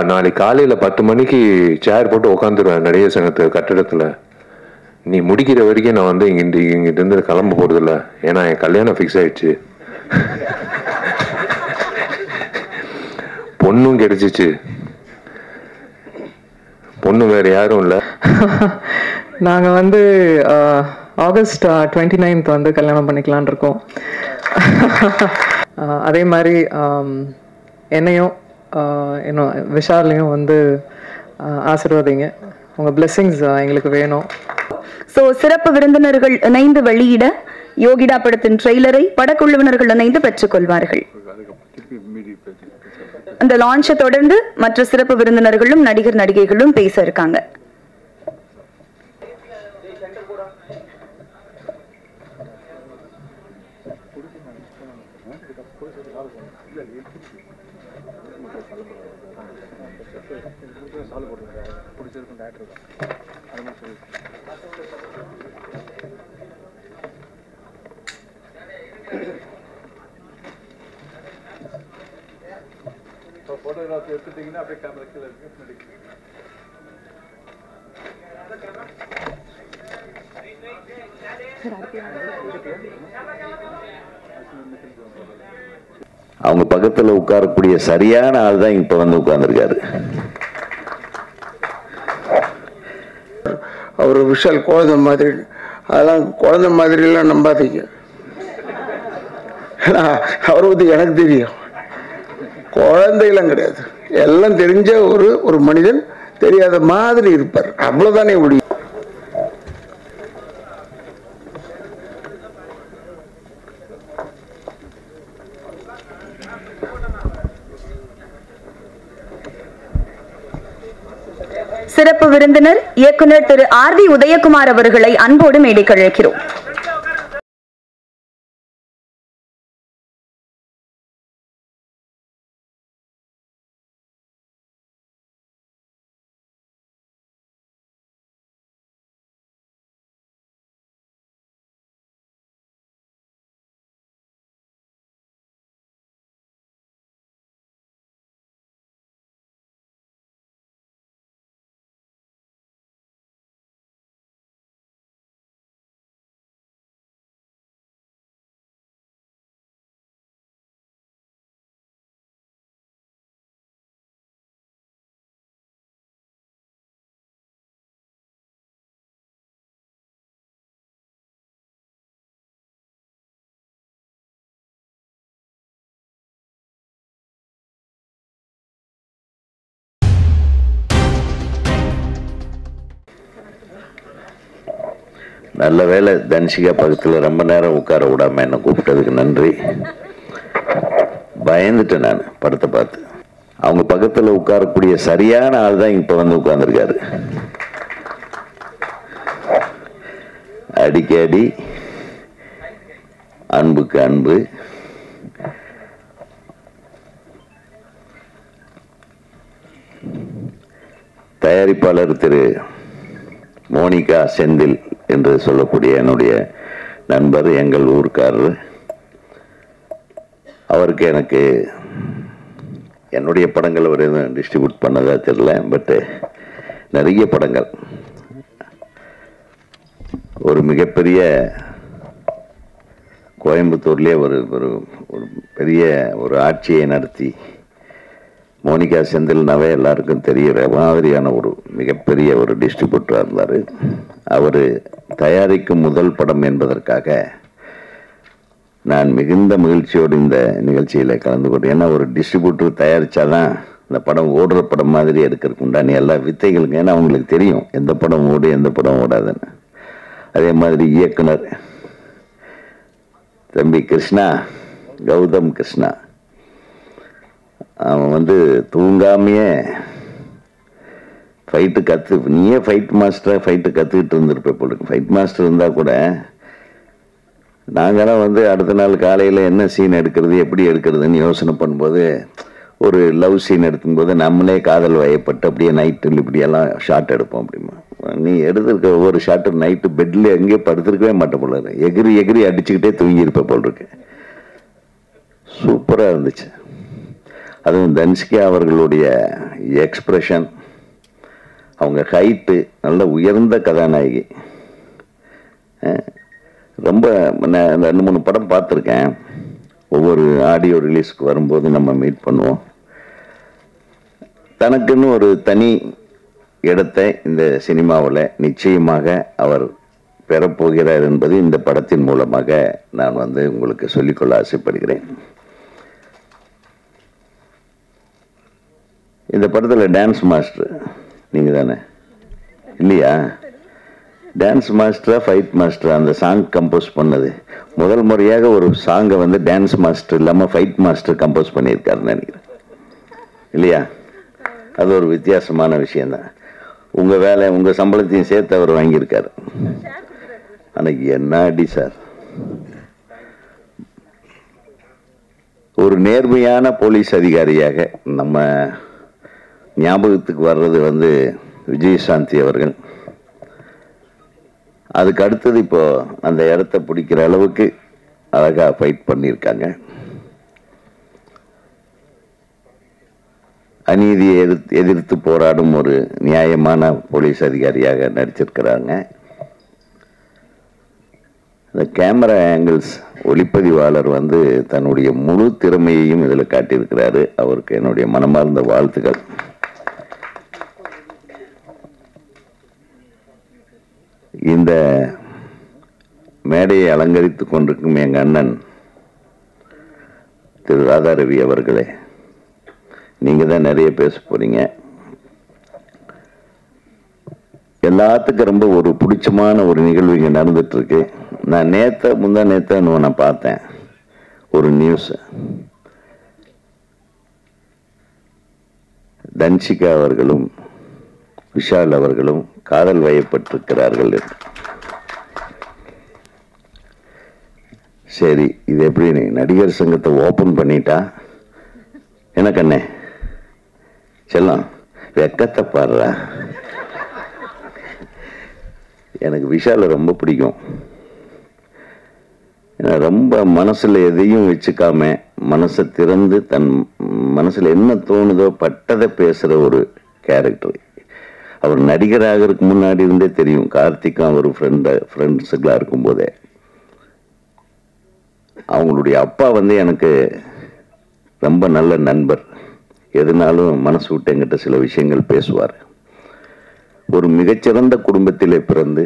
நாளைக்கு காலையில் 10 மணிக்கு சேர் போட்டு உட்காந்துருவேன் நடிகர் சங்கத்து கட்டிடத்தில். நீ முடிக்கிற வரைக்கும் நான் வந்து இங்கிட்டு கிளம்ப போகிறதில்ல. ஏன்னா என் கல்யாணம் ஃபிக்ஸ் ஆயிடுச்சு. பொண்ணும் கிடைச்சிச்சு. பொண்ணு வேற யாரும் இல்லை. நாங்கள் வந்து ஆகஸ்ட் 29th வந்து கல்யாணம் பண்ணிக்கலான் இருக்கோம். அதே மாதிரி என்னையும் இன்னும் விஷாலையும் வந்து ஆசீர்வாதிங்க. உங்கள் பிளெஸிங்ஸ் எங்களுக்கு வேணும். ஸோ சிறப்பு விருந்தினர்கள் இணைந்து வெளியிட யோகிடா படத்தின் ட்ரெய்லரை படக்குழுவினர்கள் இணைந்து பெற்றுக்கொள்வார்கள். அந்த லான்ச்சை தொடர்ந்து மற்ற சிறப்பு விருந்தினர்களும் நடிகர் நடிகைகளும் பேச இருக்காங்க. போட்டோகிராஃபி எடுத்துட்டீங்கன்னா அப்படியே கேமரா கீழே இருக்கு. அவங்க பக்கத்தில் உட்காரக்கூடிய சரியான ஆள் தான் இப்ப வந்து உட்கார்ந்துருக்காரு. அவர் விஷால் குழந்தை மாதிரி, அதெல்லாம் குழந்தை மாதிரிலாம் நம்பாதீங்க. அவர் வந்து எனக்கு தெரியும், குழந்தையெல்லாம் கிடையாது. எல்லாம் தெரிஞ்ச ஒரு மனிதன், தெரியாத மாதிரி இருப்பார். அவ்வளவுதானே ஒளி. சிறப்பு விருந்தினர் இயக்குனர் திரு ஆர்.வி. உதயகுமார் அவர்களை அன்போடு மேடைக்கு அழைக்கிறோம். நல்ல வேலை தன்ஷிகா பக்கத்தில் ரொம்ப நேரம் உட்கார விடாம என்ன கூப்பிட்டதுக்கு நன்றி. பயந்துட்டேன் நான் படத்தை பார்த்து. அவங்க பக்கத்தில் உட்காரக்கூடிய சரியான ஆள் தான் இப்ப வந்து உட்கார்ந்துருக்காரு. அடிக்கடி அன்புக்கு அன்பு. தயாரிப்பாளர் திரு மோனிகா செந்தில் என்று சொல்லக்கூடிய என்னுடைய நண்பர், எங்கள் ஊர்க்காரர். அவருக்கு எனக்கு என்னுடைய படங்கள் அவர் எதுவும் டிஸ்ட்ரிபியூட் பண்ணதா தெரியல. பட்டு நிறைய படங்கள், ஒரு மிகப்பெரிய கோயம்புத்தூர்லேயே ஒரு ஒரு பெரிய ஒரு ஆட்சியை நடத்தி, மோனிகா செந்தில்னாவே எல்லாருக்கும் தெரிகிற மாதிரியான ஒரு மிகப்பெரிய ஒரு டிஸ்ட்ரிபியூட்டராக இருந்தார். அவர் தயாரிக்கும் முதல் படம் என்பதற்காக நான் மிகுந்த மகிழ்ச்சியோடு இந்த நிகழ்ச்சியில் கலந்து கொண்டேன். ஏன்னா ஒரு டிஸ்ட்ரிபியூட்டர் தயாரித்தாதான் இந்த படம் ஓடுற படம் மாதிரி எடுக்கிறதுக்கு உண்டான எல்லா வித்தைகளுக்கு, ஏன்னா அவங்களுக்கு தெரியும் எந்த படம் ஓடு எந்த படம் ஓடாதுன்னு. அதே மாதிரி இயக்குனர் தம்பி கிருஷ்ணா, கௌதம் கிருஷ்ணா, அவன் வந்து தூங்காமையே ஃபைட்டு நீயே ஃபைட் மாஸ்டராக ஃபைட்டு கற்றுக்கிட்டு இருந்திருப்ப போல. ஃபைட் மாஸ்டர் இருந்தால் கூட நாங்களாம் வந்து அடுத்த நாள் காலையில் என்ன சீன் எடுக்கிறது, எப்படி எடுக்கிறதுன்னு யோசனை பண்ணும்போது, ஒரு லவ் சீன் எடுக்கும்போது நம்மளே காதல் வயப்பட்டு அப்படியே நைட்டில் இப்படியெல்லாம் ஷார்ட் எடுப்போம். அப்படிமா நீ எடுத்துருக்க ஒவ்வொரு ஷார்ட்டு நைட்டு பெட்டில் எங்கேயோ படுத்துருக்கவே மாட்டேன் போல, எகிரி எகிரி அடிச்சுக்கிட்டே தூங்கியிருப்ப போல் இருக்கு. சூப்பராக இருந்துச்சு. அதுவும் தன்ஷிகா அவர்களுடைய எக்ஸ்பிரஷன், அவங்க ஹைட்டு, நல்ல உயர்ந்த கதாநாயகி. ரொம்ப நான் 2-3 படம் பார்த்துருக்கேன். ஒவ்வொரு ஆடியோ ரிலீஸ்க்கு வரும்போது நம்ம மீட் பண்ணுவோம். தனக்குன்னு ஒரு தனி இடத்தை இந்த சினிமாவில் நிச்சயமாக அவர் பெறப்போகிறார் என்பது இந்த படத்தின் மூலமாக நான் உங்களுக்கு சொல்லிக்கொள்ள ஆசைப்படுகிறேன். இந்த படத்தில் டான்ஸ் மாஸ்டர் நீங்கள் தானே இல்லையா? டான்ஸ் மாஸ்டரா ஃபைட் மாஸ்டரா அந்த சாங் கம்போஸ் பண்ணது? முதல் முறையாக ஒரு சாங்கை டான்ஸ் மாஸ்டர் இல்லாமல் ஃபைட் மாஸ்டர் கம்போஸ் பண்ணியிருக்காருன்னு நினைக்கிறேன் இல்லையா? அது ஒரு வித்தியாசமான விஷயந்தான். உங்கள் வேலை உங்கள் சம்பளத்தையும் சேர்த்து அவர் வாங்கியிருக்காரு. அன்னைக்கு என்ன அடி சார்! ஒரு நேர்மையான போலீஸ் அதிகாரியாக நம்ம ஞாபகத்துக்கு வர்றது விஜயசாந்தி அவர்கள். அதுக்கு அடுத்தது இப்போ அந்த இடத்த பிடிக்கிற அளவுக்கு அழகாக ஃபைட் பண்ணியிருக்காங்க. அநீதியை எதிர்த்து போராடும் ஒரு நியாயமான போலீஸ் அதிகாரியாக நடிச்சிருக்கிறாங்க. இந்த கேமரா ஆங்கிள்ஸ் ஒளிப்பதிவாளர் தன்னுடைய முழு திறமையையும் இதில் காட்டியிருக்கிறாரு. அவருக்கு என்னுடைய மனமார்ந்த வாழ்த்துக்கள். இந்த மேடையை அலங்கரித்து கொண்டிருக்கும் எங்கள் அண்ணன் திரு ராதாரவி அவர்களே, நீங்கள் தான் நிறைய பேச போறீங்க. எல்லாத்துக்கும் ரொம்ப ஒரு பிடிச்சமான ஒரு நிகழ்வு இங்கே நடந்துட்டு இருக்கு. நான் முந்தா நேற்று நான் பார்த்தேன் ஒரு நியூஸ். தன்சிகா அவர்களும் விஷால் அவர்களும் காதல் வயப்பட்டிருக்கிறார்கள். சரி, இது எப்படி நடிகர் சங்கத்தை ஓபன் பண்ணிட்டா என்ன கண்ணே செல்லம் வெக்கத்தை பாடுறா. எனக்கு விஷால ரொம்ப பிடிக்கும். ரொம்ப மனசுல எதையும் வச்சுக்காம மனசை திறந்து தன் மனசுல என்ன தோணுதோ பட்டதை பேசுற ஒரு கேரக்டர். அவர் நடிகராகிறதுக்கு முன்னாடி இருந்தே தெரியும். கார்த்திக்கும் அவர் ஃப்ரெண்ட்ஸுக்கெல்லாம் இருக்கும்போதே அவங்களுடைய அப்பா எனக்கு ரொம்ப நல்ல நண்பர். எதுனாலும் மனசு விட்டு என்கிட்ட சில விஷயங்கள் பேசுவார். ஒரு மிகச்சிறந்த குடும்பத்திலே பிறந்து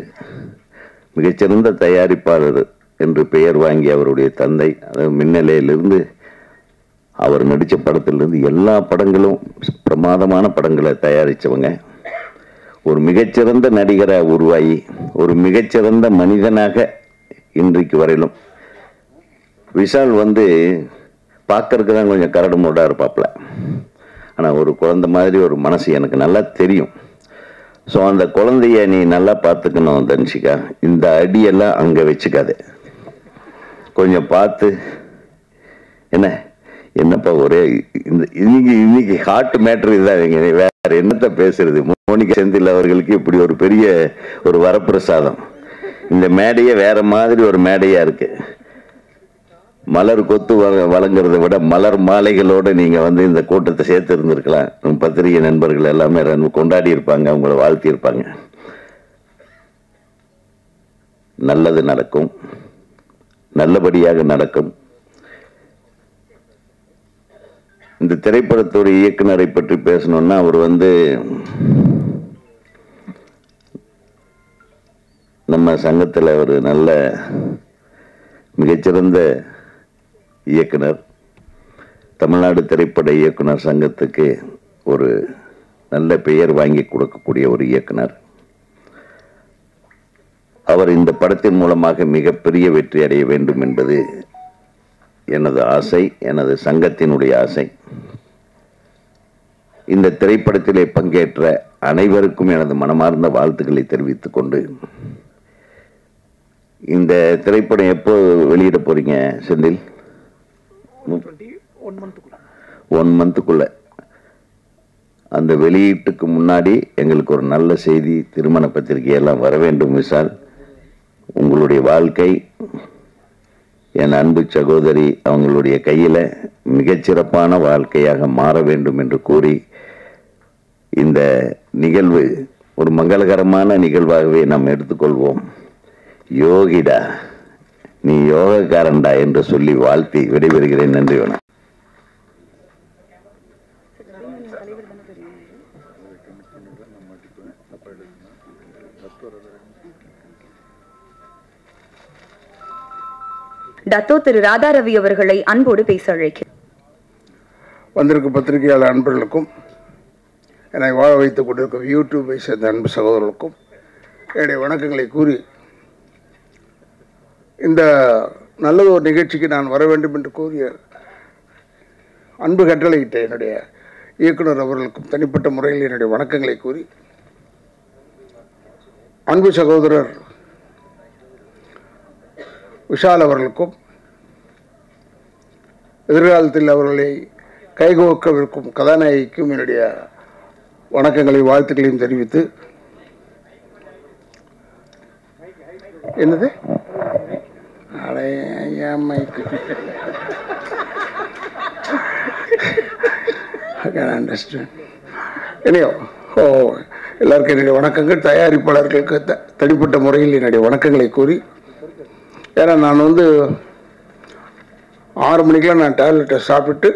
மிகச்சிறந்த தயாரிப்பாளர் என்று பெயர் வாங்கி அவருடைய தந்தை, அதாவது மின்னலையிலிருந்து அவர் நடித்த படத்திலிருந்து எல்லா படங்களும் பிரமாதமான படங்களை தயாரித்தவங்க. ஒரு மிகச்சிறந்த நடிகராக உருவாகி ஒரு மிகச்சிறந்த மனிதனாக இன்றைக்கு வரையிலும். விஷால் பார்க்கறதுக்கு தான் கொஞ்சம் கரடு முரடாக இருப்பாப்புல. ஆனால் ஒரு குழந்தை மாதிரி ஒரு மனசு எனக்கு நல்லா தெரியும். ஸோ அந்த குழந்தைய நீ நல்லா பார்த்துக்கணும் தன்ஷிகா. இந்த அடியெல்லாம் அங்கே வச்சுக்காது, கொஞ்சம் பார்த்து. என்னப்பா ஒரே இன்னைக்கு ஹார்ட் மேட்ரு இதுதான். வேற என்னத்த பேசுறது? மோனிகா செந்தில் அவர்களுக்கு இப்படி ஒரு பெரிய ஒரு வரப்பிரசாதம். இந்த மேடையே வேற மாதிரி ஒரு மேடையா இருக்கு. மலர் கொத்து வழங்குறதை விட மலர் மாலைகளோடு நீங்க இந்த கூட்டத்தை சேர்த்து இருந்திருக்கலாம். பத்திரிகை நண்பர்கள் எல்லாமே கொண்டாடி இருப்பாங்க, அவங்கள வாழ்த்தி இருப்பாங்க. நல்லது நடக்கும், நல்லபடியாக நடக்கும். இந்த திரைப்படத்துடைய இயக்குனரை பற்றி பேசணும்னா அவர் நம்ம சங்கத்தில் ஒரு நல்ல மிகச்சிறந்த இயக்குனர். தமிழ்நாடு திரைப்பட இயக்குனர் சங்கத்துக்கு ஒரு நல்ல பெயர் வாங்கி கொடுக்கக்கூடிய ஒரு இயக்குனர். அவர் இந்த படத்தின் மூலமாக மிகப்பெரிய வெற்றி அடைய வேண்டும் என்பது எனது ஆசை, எனது சங்கத்தினுடைய ஆசை. இந்த திரைப்படத்திலே பங்கேற்ற அனைவருக்கும் எனது மனமார்ந்த வாழ்த்துக்களை தெரிவித்துக் கொண்டு, இந்த திரைப்படம் எப்போ வெளியிட போறீங்க செந்தில்? 1 மந்த்துக்குள்ள. அந்த வெளியீட்டுக்கு முன்னாடி எங்களுக்கு ஒரு நல்ல செய்தி, திருமண பத்திரிகையெல்லாம் வர வேண்டும். விஷால், உங்களுடைய வாழ்க்கை என் அன்பு சகோதரி அவங்களுடைய கையில் மிகச்சிறப்பான வாழ்க்கையாக மாற வேண்டும் என்று கூறி இந்த நிகழ்வு ஒரு மங்களகரமான நிகழ்வாகவே நாம் எடுத்துக்கொள்வோம். யோகிடா, நீ யோகக்காரன்டா என்று சொல்லி வாழ்த்தி விடைபெறுகிறேன். நன்றி, வணக்கம். டத்தோ திரு ராதாரவி அவர்களை அன்போடு பேச அழைக்கிறேன். வந்திருக்கும் பத்திரிகையாளர் அன்பர்களுக்கும், என்னை வாழ வைத்துக் கொண்டிருக்கும் யூடியூபை சேர்ந்த அன்பு சகோதரர்களுக்கும் என்னுடைய வணக்கங்களை கூறி, இந்த நல்ல ஒரு நிகழ்ச்சிக்கு நான் வர வேண்டும் என்று கூறிய அன்பு கட்டளையிட்ட என்னுடைய இயக்குனர் அவர்களுக்கும் தனிப்பட்ட முறையில் என்னுடைய வணக்கங்களை கூறி, அன்பு சகோதரர் விஷால் அவர்களுக்கும் எதிர்காலத்தில் அவர்களை கைகோக்கவிருக்கும் கதாநாயகிக்கும் என்னுடைய வணக்கங்களையும் வாழ்த்துக்களையும் தெரிவித்து, என்னது எல்லாருக்கும் என்னுடைய வணக்கங்கள். தயாரிப்பாளர்களுக்கு தனிப்பட்ட முறையில் என்னுடைய வணக்கங்களை கூறி, ஏன்னா நான் 6 மணிக்கெலாம் நான் டேப்லெட்டை சாப்பிட்டு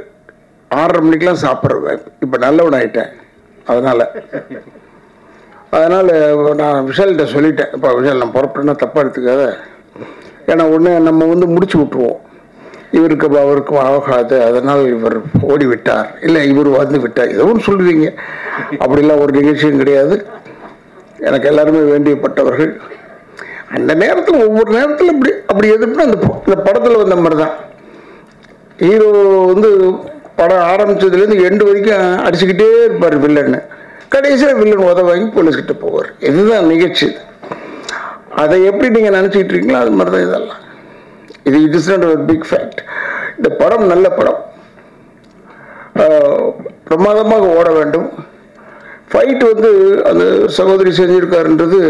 6:30 மணிக்கெலாம் சாப்பிட்றேன். இப்போ நல்லவன் ஆகிட்டேன். அதனால் நான் விஷால்கிட்ட சொல்லிட்டேன், இப்போ விஷால் நான் புறப்பட்டேன்னா தப்பாக எடுத்துக்காத. ஏன்னா ஒன்று நம்ம முடிச்சு விட்ருவோம், இவருக்கு அவருக்கும் ஆகாது, அதனால் இவர் ஓடி விட்டார், இல்லை இவர் வந்து விட்டார், ஏதோ ஒன்று சொல்லுவீங்க. அப்படிலாம் ஒரு நிகழ்ச்சியும் கிடையாது. எனக்கு எல்லாருமே வேண்டியப்பட்டவர்கள். அந்த நேரத்தில் ஒவ்வொரு நேரத்தில் அப்படி எதுனா அந்த படத்தில் வந்த மாதிரி தான். ஹீரோ படம் ஆரம்பித்ததுலேருந்து எண்டு வரைக்கும் அடிச்சுக்கிட்டே இருப்பார் வில்லன்னு. கடைசியில் வில்லன் வாங்கி போலீஸ்கிட்ட போவார். இதுதான் நிகழ்ச்சி. அதை எப்படி நீங்கள் நினச்சிக்கிட்டு இருக்கீங்களோ அது மாதிரி தான் இதெல்லாம். இட் இஸ் நாட் ஒரு பிக் ஃபேக்ட். இந்த படம் நல்ல படம், பிரமாதமாக ஓட வேண்டும். ஃபைட் அந்த சகோதரி செஞ்சுருக்காருன்றது,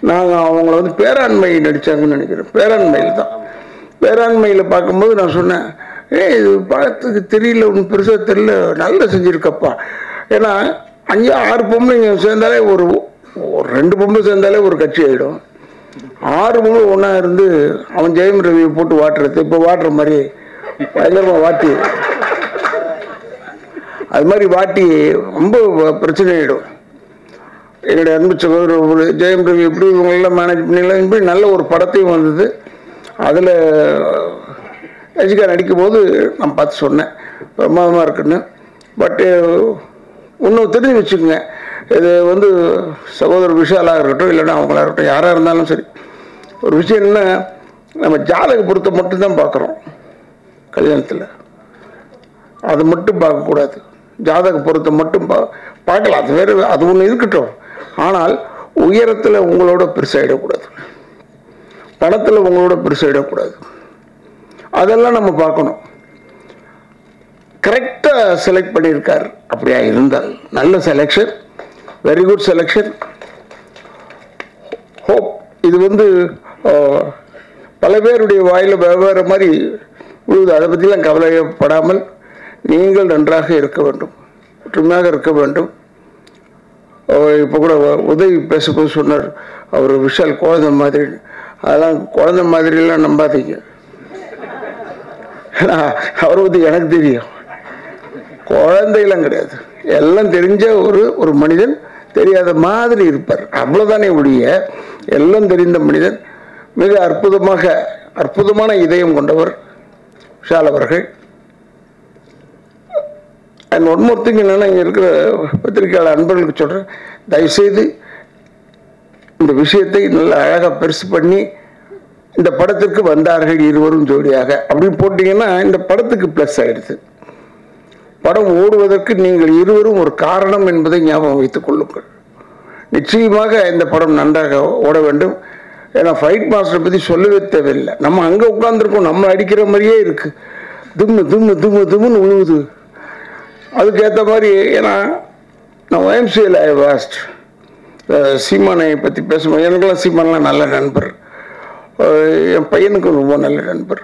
நாங்கள் அவங்கள பேராண்மை நடித்தாங்கன்னு நினைக்கிறேன். பேராண்மையில் தான். பேராண்மையில் பார்க்கும்போது நான் சொன்னேன், இது பார்த்துக்கு தெரியல, ஒன்றும் பெருசாக தெரியல, நல்லா செஞ்சுருக்கப்பா. ஏன்னா 5-6 பொம்பளைங்க சேர்ந்தாலே ஒரு 2 பொம்பளை சேர்ந்தாலே ஒரு கட்சி ஆகிடும். 6 பொம்பளை ஒன்றா இருந்து அவன் ஜெயம் ரவியை போட்டு வாட்டுறது, இப்போ வாட்டுற மாதிரி பயங்கரமாக வாட்டி, அது மாதிரி வாட்டி ரொம்ப பிரச்சனை ஆகிடும். என்னுடைய அன்பு சகோதரர் ஜெயம் ரவி எப்படி இவங்களெல்லாம் மேனேஜ் பண்ணிடலாம், இப்படி நல்ல ஒரு படத்தையும் வந்தது. அதில் ரஜிகா நடிக்கும் போது நான் பார்த்து சொன்னேன், பிரமாதமாக இருக்குன்னு. பட்டு இன்னும் தெரிஞ்சு வச்சுக்கோங்க, இது சகோதரர் விஷாலாக இருக்கட்டும், இல்லைன்னா அவங்களா இருக்கட்டும், யாராக இருந்தாலும் சரி, ஒரு விஷயம் என்ன, நம்ம ஜாதக பொருத்தம் மட்டும்தான் பார்க்குறோம் கல்யாணத்தில். அது மட்டும் பார்க்கக்கூடாது. ஜாதக பொருத்தம் மட்டும் பார்க்கலாம், அது வேறு, அது ஒன்று இருக்கட்டும். ஆனால் உயரத்தில் உங்களோட பெருசாகிடக்கூடாது, பணத்தில் உங்களோட பெருசாகிடக்கூடாது. அதெல்லாம் நம்ம பார்க்கணும். கரெக்டாக செலக்ட் பண்ணியிருக்கார். அப்படியா இருந்தால் நல்ல selection, very good selection. Hope இது பல பேருடைய வாயில் வெவ்வேறு மாதிரி விழுது. அதை பற்றிலாம் கவலைப்படாமல் நீங்கள் நன்றாக இருக்க வேண்டும், ஒற்றுமையாக இருக்க வேண்டும். இப்போ கூட உதவி பேசும்போது சொன்னார், அவர் விஷால் குழந்தை மாதிரி. அதெல்லாம் குழந்தை மாதிரிலாம் நம்பாதீங்க. ஏன்னா அவரை பற்றி எனக்கு தெரியும், குழந்தையெல்லாம் கிடையாது. எல்லாம் தெரிஞ்ச ஒரு மனிதன், தெரியாத மாதிரி இருப்பார், அவ்வளோதானே ஒழிய எல்லாம் தெரிந்த மனிதன். மிக அற்புதமான இதயம் கொண்டவர் விஷால் அவர்கள். அண்ட் ஒன் மோர் திங் என்னென்னா, இங்கே இருக்கிற பத்திரிகையாளர் அன்பர்களுக்கு சொல்கிறேன், தயவுசெய்து இந்த விஷயத்தை நல்ல அழகாக பெருசு பண்ணி இந்த படத்திற்கு வந்தார்கள் இருவரும் ஜோடியாக அப்படின்னு போட்டிங்கன்னா இந்த படத்துக்கு ப்ளஸ் ஆகிடுது. படம் ஓடுவதற்கு நீங்கள் இருவரும் ஒரு காரணம் என்பதை ஞாபகம் வைத்துக் கொள்ளுங்கள். நிச்சயமாக இந்த படம் நன்றாக ஓட வேண்டும். ஏன்னா ஃபைட் மாஸ்டரை பற்றி சொல்லவே தேவையில்லை. நம்ம அங்கே உட்காந்துருக்கோம், நம்ம அடிக்கிற மாதிரியே இருக்குது, தும்முன்னு உழுவுது. அதுக்கேற்ற மாதிரி, ஏன்னா நான் OMCL ஐ வாஸ்ட் சீமானை பற்றி பேசும்போது, எனக்கெல்லாம் சீமானெலாம் நல்ல நண்பர், என் பையனுக்கு ரொம்ப நல்ல நண்பர்.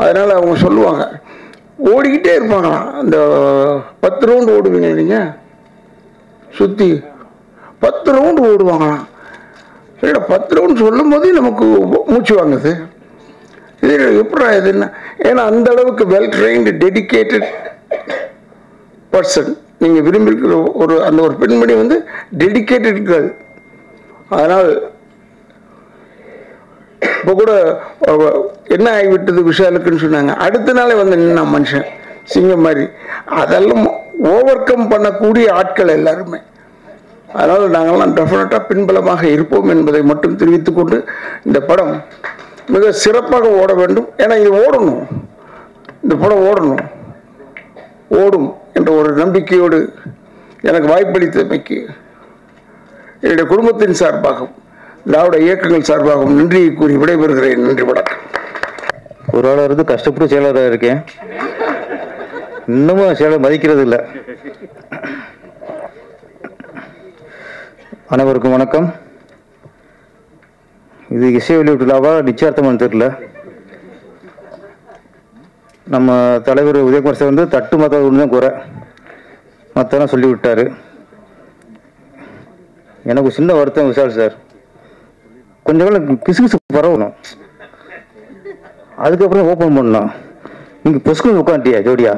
அதனால் அவங்க சொல்லுவாங்க, ஓடிக்கிட்டே இருப்பாங்களாம். அந்த 10 ரவுண்டு ஓடுவீங்க நீங்கள், சுற்றி 10 ரவுண்டு ஓடுவாங்களாம். இல்லை 10 ரவுண்ட் சொல்லும் போதே நமக்கு மூச்சு வாங்குது. இது எப்படா இதுன்னா, ஏன்னா அந்த அளவுக்கு வெல் ட்ரெயின்டு டெடிக்கேட்டட் பர்சன் நீங்கள் விரும்பியிருக்கிற அந்த ஒரு பெண்மணி வந்து டெடிக்கேட்டட் கேர்ள். அதனால் இப்போ கூட என்ன ஆகிவிட்டது விஷாலுக்குன்னு சொன்னாங்க. அடுத்த நாளே வந்து நின்னா மனுஷன் சிங்கம் மாதிரி. அதெல்லாம் ஓவர் கம் பண்ணக்கூடிய ஆட்கள் எல்லாருமே. அதனால் நாங்கள்லாம் டெஃபினட்டாக பின்பலமாக இருப்போம் என்பதை மட்டும் தெரிவித்துக் கொண்டு, இந்த படம் மிக சிறப்பாக ஓட வேண்டும். ஏன்னா இது ஓடணும், இந்த படம் ஓடும் என்ற ஒரு நம்பிக்கையோடு எனக்கு வாய்ப்பளித்தமைக்கு என்னுடைய குடும்பத்தின் சார்பாகவும் திராவிட இயக்கங்கள் சார்பாகவும் நன்றியை கூறி விடைபெறுகிறேன். நன்றி, வணக்கம். ஒரு ஆளாக இருந்து கஷ்டப்பட்டு செயலராக இருக்கேன். இன்னமும் செயலர் மதிக்கிறது இல்லை. அனைவருக்கும் வணக்கம். இது இசை வெளியீட்டு விழாவா நிச்சயார்த்தமானு தெரியல. நம்ம தலைவர் உதயகுமார் சார் வந்து தட்டு மற்ற ஒன்று தான் குறை, மற்றெல்லாம் சொல்லி விட்டார். எனக்கு சின்ன வருத்தம் விஷால் சார், கொஞ்சம் காலம் கிசுகிசு பரவணும், அதுக்கப்புறம் ஓப்பன் பண்ணணும். நீங்கள் பொசுக்கு உட்காந்துட்டியா ஜோடியா?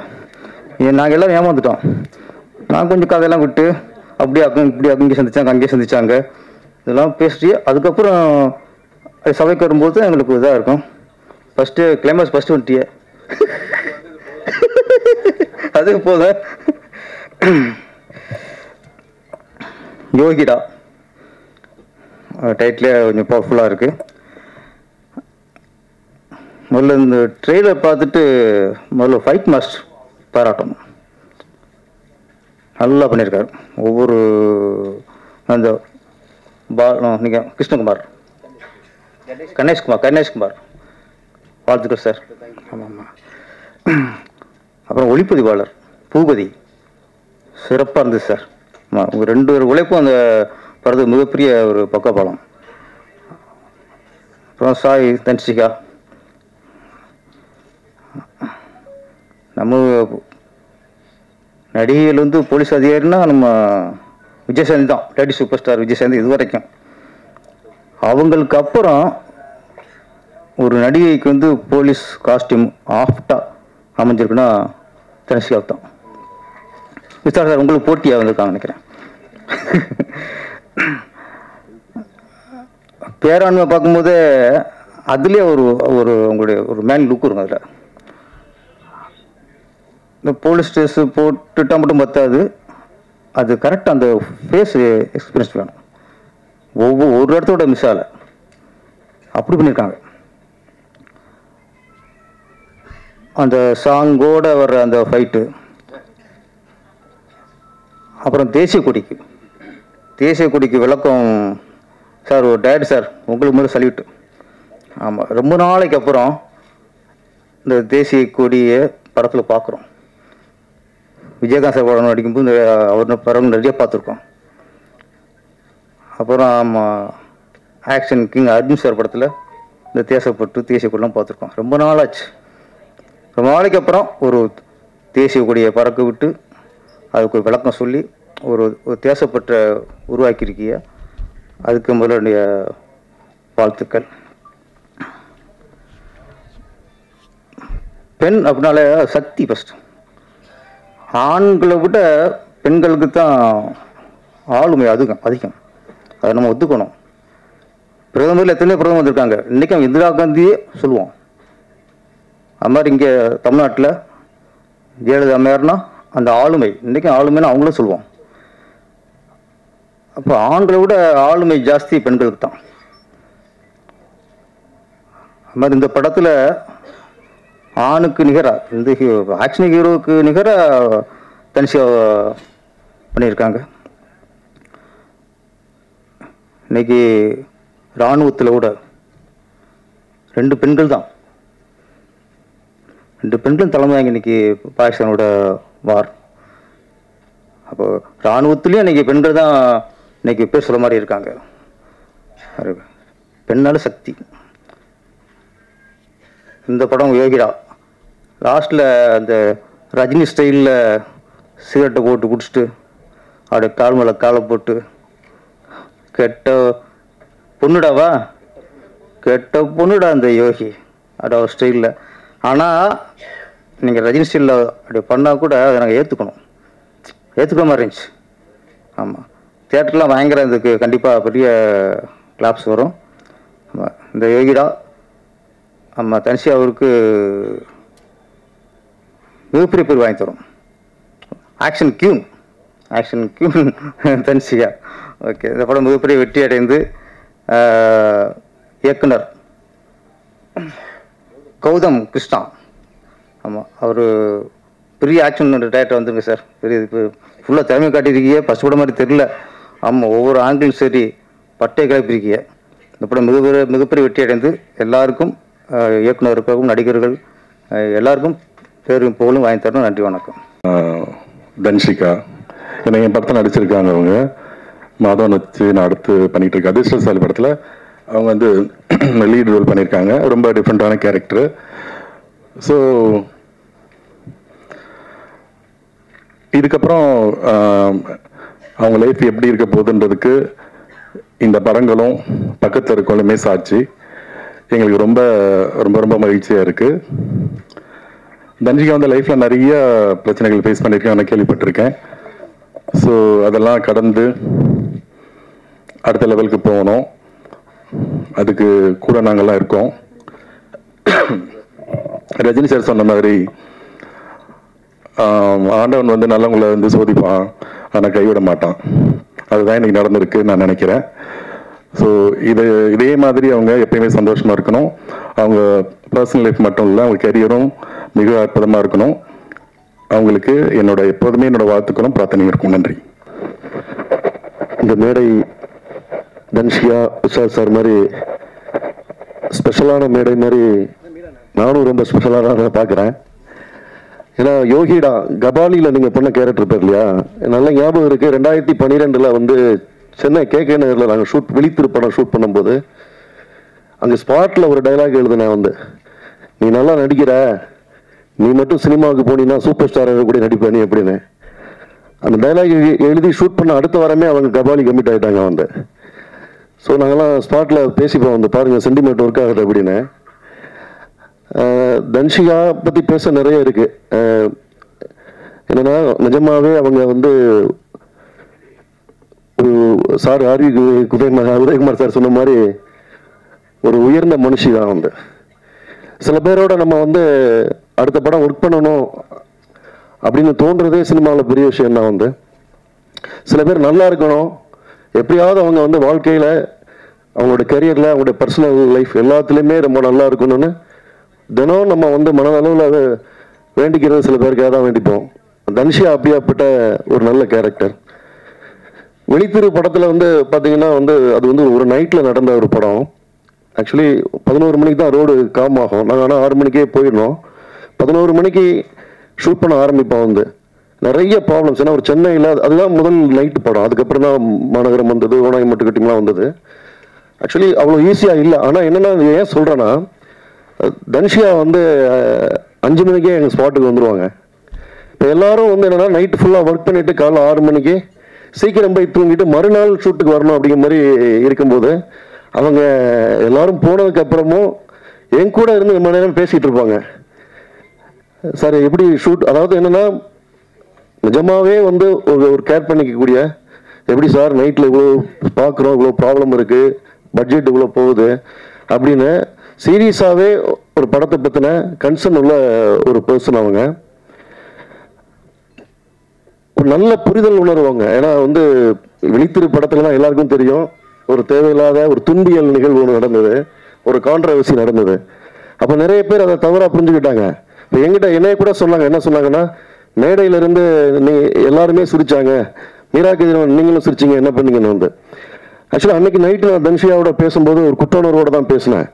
நாங்கள் எல்லாம் ஏமாந்துட்டோம். நான் கொஞ்சம் கதையெல்லாம் விட்டு அப்படியே அக்கம் இப்படி அங்கே சந்திச்சாங்க, அங்கேயே சந்திச்சாங்க, இதெல்லாம் பேசிட்டு அதுக்கப்புறம் சபைக்கு வரும்போது எங்களுக்கு இதாக இருக்கும். ஃபஸ்ட்டு கிளைமேக்ஸ் ஃபஸ்ட்டு வந்துட்டியே, அதுக்கு போத யோகிடா டைட்டிலே கொஞ்சம் பவர்ஃபுல்லாக இருக்குது. முதல்ல இந்த ட்ரெய்லர் பார்த்துட்டு முதல்ல ஃபைட் மாஸ்டர் பாராட்டணும். நல்லா பண்ணியிருக்காரு. ஒவ்வொரு அந்த நீங்கள் கிருஷ்ணகுமார் கணேஷ்குமார் வாழ்த்துக்கள் சார். ஆமாம். அப்புறம் ஒளிப்பதிவாளர் பூபதி சிறப்பாக இருந்தது சார். ஆமாம், உங்கள் 2 பேர் உழைப்பும் அந்த படத்துக்கு மிகப்பெரிய ஒரு பக்கபாலம். அப்புறம் சாய் தன்சிகா, நம்ம நடிகைகள் வந்து போலீஸ் அதிகாரின்னா நம்ம விஜயசாந்தி தான், லேடி சூப்பர் ஸ்டார் விஜயசாந்தி இது வரைக்கும். அவங்களுக்கு அப்புறம் ஒரு நடிகைக்கு வந்து போலீஸ் காஸ்டியூம் ஆஃப்டாக அமைஞ்சிருக்குன்னா தனுஷிகா தான். விசால் சார் உங்களுக்கு போட்டியாக வந்திருக்காங்க நினைக்கிறேன். பேராண்மை பார்க்கும்போது அதுலேயே ஒரு உங்களுடைய ஒரு மேன் லுக் இருக்கும். அதில் இந்த போலீஸ் ட்ரெஸ்ஸு போட்டுட்டா மட்டும் பத்தாது, அது கரெக்டாக அந்த ஃபேஸ் எக்ஸ்பீரியன்ஸ் வேணும். ஒரு இடத்தோட மிஸ் ஆகலை, அப்படி பண்ணியிருக்காங்க. அந்த சாங்கோட வர்ற அந்த ஃபைட்டு, அப்புறம் தேசிய கொடிக்கு விளக்கம் சார். ஒரு டேட் சார், உங்களுக்கு முதல்ல சல்யூட். ஆமாம், ரொம்ப நாளைக்கு அப்புறம் இந்த தேசிய கொடியை படத்தில் பார்க்குறோம். விஜயகாந்த் சார் படம் நடிக்கும்போது அவர் படம் நிறைய பார்த்துருக்கோம். அப்புறம் ஆக்ஷன் கிங் அர்ஜுன் சார் படத்தில் இந்த தேசிய கொடிலாம் பார்த்துருக்கோம். ரொம்ப நாளாச்சு. ரொம்ப நாளைக்கு அப்புறம் ஒரு தேசிய கொடியை பறக்க விட்டு அதுக்கு விளக்கம் சொல்லி ஒரு தேசப்பற்ற உருவாக்கியிருக்கிய, அதுக்கு முதலுடைய வாழ்த்துக்கள். பெண் அப்படின்னாலே சக்தி ஃபஸ்ட். ஆண்களை விட பெண்களுக்கு தான் ஆளுமை அதிகம். அதை நம்ம ஒத்துக்கணும். பிரதமரில் எத்தனையோ பிரதமர் வந்திருக்காங்க. இன்றைக்கும் இந்திரா காந்தியே சொல்லுவோம். அது மாதிரி இங்கே தமிழ்நாட்டில் ஜெயலலிதா அம்மையார்னா அந்த ஆளுமை, இன்றைக்கும் ஆளுமைன்னு அவங்களும் சொல்லுவோம். அப்போ ஆண்களை விட ஆளுமை ஜாஸ்தி பெண்களுக்கு தான். அது மாதிரி இந்த படத்தில் ஆணுக்கு நிகராக, இந்த ஆக்ஷன் ஹீரோவுக்கு நிகராக தனிஷா பண்ணியிருக்காங்க. இன்னைக்கு இராணுவத்தில் கூட 2 பெண்கள் தான், 2 பெண்களும் தலைமையாங்க இன்னைக்கு பாகிஸ்தானோட வார். அப்போ இராணுவத்துலேயும் இன்னைக்கு பெண்கள் தான் இன்னைக்கு பேசுகிற மாதிரி இருக்காங்க. பெண்ணால சக்தி. இந்த படம் யோகிடா லாஸ்ட்டில் அந்த ரஜினி ஸ்டைலில் சிகரெட்டை போட்டு குடிச்சிட்டு அப்படியே கால் மேலே காலை போட்டு கெட்ட பொண்ணுடாவா, கெட்ட பொண்ணுடா அந்த யோகி அப்படியே ஒரு ஸ்டைலில். ஆனால் நீங்கள் ரஜினி ஸ்டைலில் அப்படி பண்ணால் கூட அதை நாங்கள் ஏற்றுக்கிற மாதிரி இருந்துச்சு. ஆமாம், தியேட்டர்லாம் பயங்கர இதுக்கு கண்டிப்பாக பெரிய கிளாப்ஸ் வரும். ஆமாம், இந்த யோகிடா ஆமாம் தனிஷா அவருக்கு மிகப்பெரிய பேர் வாங்கி தரும். Action queen தனிஷியா. ஓகே, இந்த படம் மிகப்பெரிய வெற்றி அடைந்து இயக்குனர் கௌதம் கிருஷ்ணா, ஆமாம் அவர் பெரிய ஆக்ஷன் டேரக்டர் வந்துருங்க சார். பெரிய இப்போ ஃபுல்லாக திறமை காட்டியிருக்கீங்க. ஃபஸ்ட் படம் மாதிரி தெரியல. ஆமாம், ஒவ்வொரு ஆங்கிலும் சரி பட்டையை கிளப்பியிருக்கீங்க. இந்த படம் மிகப்பெரிய வெற்றி அடைந்து எல்லாருக்கும் இயக்குனருக்கும் நடிகர்கள் எல்லாருக்கும் பேரும் புகழும் வாங்கி தரணும். நன்றி, வணக்கம். தன்ஷிகா ஏன்னா என் படத்தில் நடிச்சிருக்காங்க. அவங்க மாதவன் வச்சு நான் அடுத்து பண்ணிட்டு இருக்கேன். அதிர்ஷ்டசாலி படத்தில் அவங்க வந்து லீட் ரோல் பண்ணியிருக்காங்க. ரொம்ப டிஃப்ரெண்ட்டான கேரக்டரு. ஸோ இதுக்கப்புறம் அவங்க லைஃப் எப்படி இருக்க போகுதுன்றதுக்கு இந்த படங்களும் பக்கத்தில் இருக்கவங்களுமே சாட்சி. எங்களுக்கு ரொம்ப ரொம்ப ரொம்ப மகிழ்ச்சியாக இருக்குது. தன்ஷிகா வந்து லைஃப்பில் நிறைய பிரச்சனைகள் ஃபேஸ் பண்ணியிருக்கேன், நான் கேள்விப்பட்டிருக்கேன். ஸோ அதெல்லாம் கடந்து அடுத்த லெவலுக்கு போகணும். அதுக்கு கூட நாங்கள்லாம் இருக்கோம். ரஜினி சார் சொன்ன மாதிரி ஆண்டவன் வந்து நல்லவங்களை வந்து சோதிப்பான், ஆனால் கைவிட மாட்டான். அதுதான் இன்னைக்கு நடந்திருக்கு நான் நினைக்கிறேன். ஸோ இதே மாதிரி அவங்க எப்பயுமே சந்தோஷமா இருக்கணும். அவங்க பர்சனல் லைஃப் மட்டும் இல்லை, அவங்க கெரியரும் மிக அற்புதமாக இருக்கணும். அவங்களுக்கு எப்போதுமே என்னோட வாழ்த்துக்களும் பிரார்த்தனையும் இருக்கும். நன்றி. இந்த மேடை தன்ஷிகா விஷால் சார் மாதிரி ஸ்பெஷலான மேடை மாதிரி நானும் ரொம்ப ஸ்பெஷலான பார்க்குறேன். ஏன்னா யோகிடா கபாலியில் நீங்கள் பண்ண கேரக்டர் பேர் இல்லையா, நல்ல ஞாபகம் இருக்குது. 2012 வந்து சென்னை KK நகரில் நாங்கள் விழித்திரு படம் ஷூட் பண்ணும்போது அங்கே ஸ்பாட்டில் ஒரு டைலாக் எழுதுனேன் வந்து, நீ நல்லா நடிக்கிற, நீ மட்டும் சினிமாவுக்கு போனீங்கன்னா சூப்பர் ஸ்டாராக கூட நடிப்ப நீ அப்படின்னு. அந்த டைலாக் எழுதி ஷூட் பண்ண அடுத்த வாரமே அவங்க கபாலி கமிட் ஆகிட்டாங்க வந்து. ஸோ நாங்கள்லாம் ஸ்பாட்டில் பேசிப்போம் வந்து, பாருங்கள் சென்டிமெண்ட் ஒர்க் ஆகுது அப்படின்னு. தன்ஷிகா பற்றி பேச நிறைய இருக்குது. என்னென்னா நிஜமாகவே அவங்க வந்து ஒரு சார் உதயகுமார் சார் சொன்ன மாதிரி ஒரு உயர்ந்த மனுஷி தான் வந்து. சில பேரோட நம்ம வந்து அடுத்த படம் ஒர்க் பண்ணணும் அப்படின்னு தோன்றதே சினிமாவில் பெரிய விஷயம் தான் வந்து. சில பேர் நல்லா இருக்கணும், எப்படியாவது அவங்க வந்து வாழ்க்கையில் அவங்களோட கரியரில் அவங்களுடைய பர்சனல் லைஃப் எல்லாத்துலேயுமே ரொம்ப நல்லா இருக்கணும்னு தினம் நம்ம வந்து மனதளவில் அதை வேண்டிக்கிறது சில பேருக்காக தான் வேண்டிப்போம். தன்ஷியா அப்படியாப்பட்ட ஒரு நல்ல கேரக்டர். வெளித்திரு படத்தில் வந்து பார்த்தீங்கன்னா வந்து அது வந்து ஒரு நைட்டில் நடந்த ஒரு படம். ஆக்சுவலி 11 மணிக்கு தான் ரோடு காம் ஆகும். நாங்கள் ஆனால் 6 மணிக்கே போயிடணும். 11 மணிக்கு ஷூட் பண்ண ஆரம்பிப்போம் வந்து. நிறைய ப்ராப்ளம்ஸ். ஏன்னா ஒரு சென்னையில் அதுதான் முதல் நைட்டு படம். அதுக்கப்புறம் தான் மாநகரம் வந்தது, ஓனாய் மட்டும் கட்டிங்கலாம் வந்தது. ஆக்சுவலி அவ்வளோ ஈஸியாக இல்லை. ஆனால் என்னென்னா ஏன் சொல்கிறேன்னா, தன்ஷியா வந்து 5 மணிக்கே எங்கள் ஸ்பாட்டுக்கு வந்துடுவாங்க. இப்போ எல்லாரும் வந்து என்னென்னா நைட்டு ஃபுல்லாக ஒர்க் பண்ணிவிட்டு காலைல 6 மணிக்கு சீக்கிரம் போய் தூங்கிட்டு மறுநாள் ஷூட்டுக்கு வரணும் அப்படிங்கிற மாதிரி இருக்கும்போது அவங்க எல்லாரும் போனதுக்கு அப்புறமும் என் கூட இருந்து ரொம்ப நேரம் பேசிகிட்டு இருப்பாங்க. சார் எப்படி ஷூட், அதாவது என்னென்னா நிஜமாகவே வந்து ஒரு கேர் பண்ணிக்கக்கூடிய, எப்படி சார் நைட்டில் இவ்வளோ பார்க்குறோம், இவ்வளோ ப்ராப்ளம் இருக்குது, பட்ஜெட் இவ்வளோ போகுது அப்படின்னு சீரியஸாகவே ஒரு படத்தை பற்றின கன்சர்ன் உள்ள ஒரு பர்சன் அவங்க. ஒரு நல்ல புரிதல் உணர்வாங்க. ஏன்னா வந்து விழித்திரு படத்துலலாம் எல்லாருக்கும் தெரியும், ஒரு தேவையில்லாத ஒரு துன்பியல் நிகழ்வு ஒன்று நடந்தது, ஒரு கான்ட்ரவர்சி நடந்தது. அப்போ நிறைய பேர் அதை தவறாக புரிஞ்சுக்கிட்டாங்க. இப்போ என்கிட்ட என்னைய கூட சொன்னாங்க, என்ன சொன்னாங்கன்னா, மேடையிலிருந்து நீ எல்லாருமே சிரிச்சாங்க, மீராக்கு நீங்களும் சிரிச்சிங்க, என்ன பண்ணீங்கன்னு வந்து. ஆக்சுவலாக அன்னைக்கு நைட்டு நான் தன்ஷியாவோட பேசும்போது ஒரு குற்ற உணர்வோடு தான் பேசினேன்.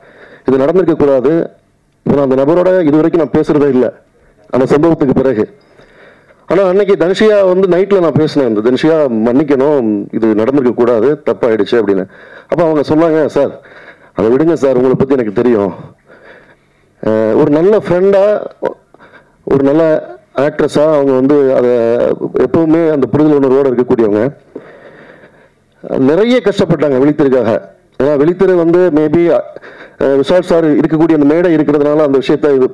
இது நடந்திருக்கக்கூடாது. இப்போ நான் அந்த நபரோட இது வரைக்கும் நான் பேசுகிறதே இல்லை அந்த சம்பவத்துக்கு பிறகு. ஆனால் அன்னைக்கு தன்ஷியா வந்து நைட்டில் நான் பேசினேன், இந்த தன்ஷியா மன்னிக்கணும், இது நடந்திருக்கக்கூடாது, தப்பாயிடுச்சு அப்படின்னு. அப்போ அவங்க சொன்னாங்க, சார் அதை விடுங்க சார், உங்களை பற்றி எனக்கு தெரியும், ஒரு நல்ல ஃப்ரெண்டாக, ஒரு நல்ல ஆக்ட்ரஸாக அவங்க வந்து அதை எப்பவுமே அந்த புரிதல் உணர்வோடு இருக்கக்கூடியவங்க. நிறைய கஷ்டப்பட்டாங்க விழித்திருக்காக. ஏன்னா விழித்திரு வந்து மேபி விஷால் சார் இருக்கக்கூடிய அந்த மேடை இருக்கிறதுனால அந்த விஷயத்தை இது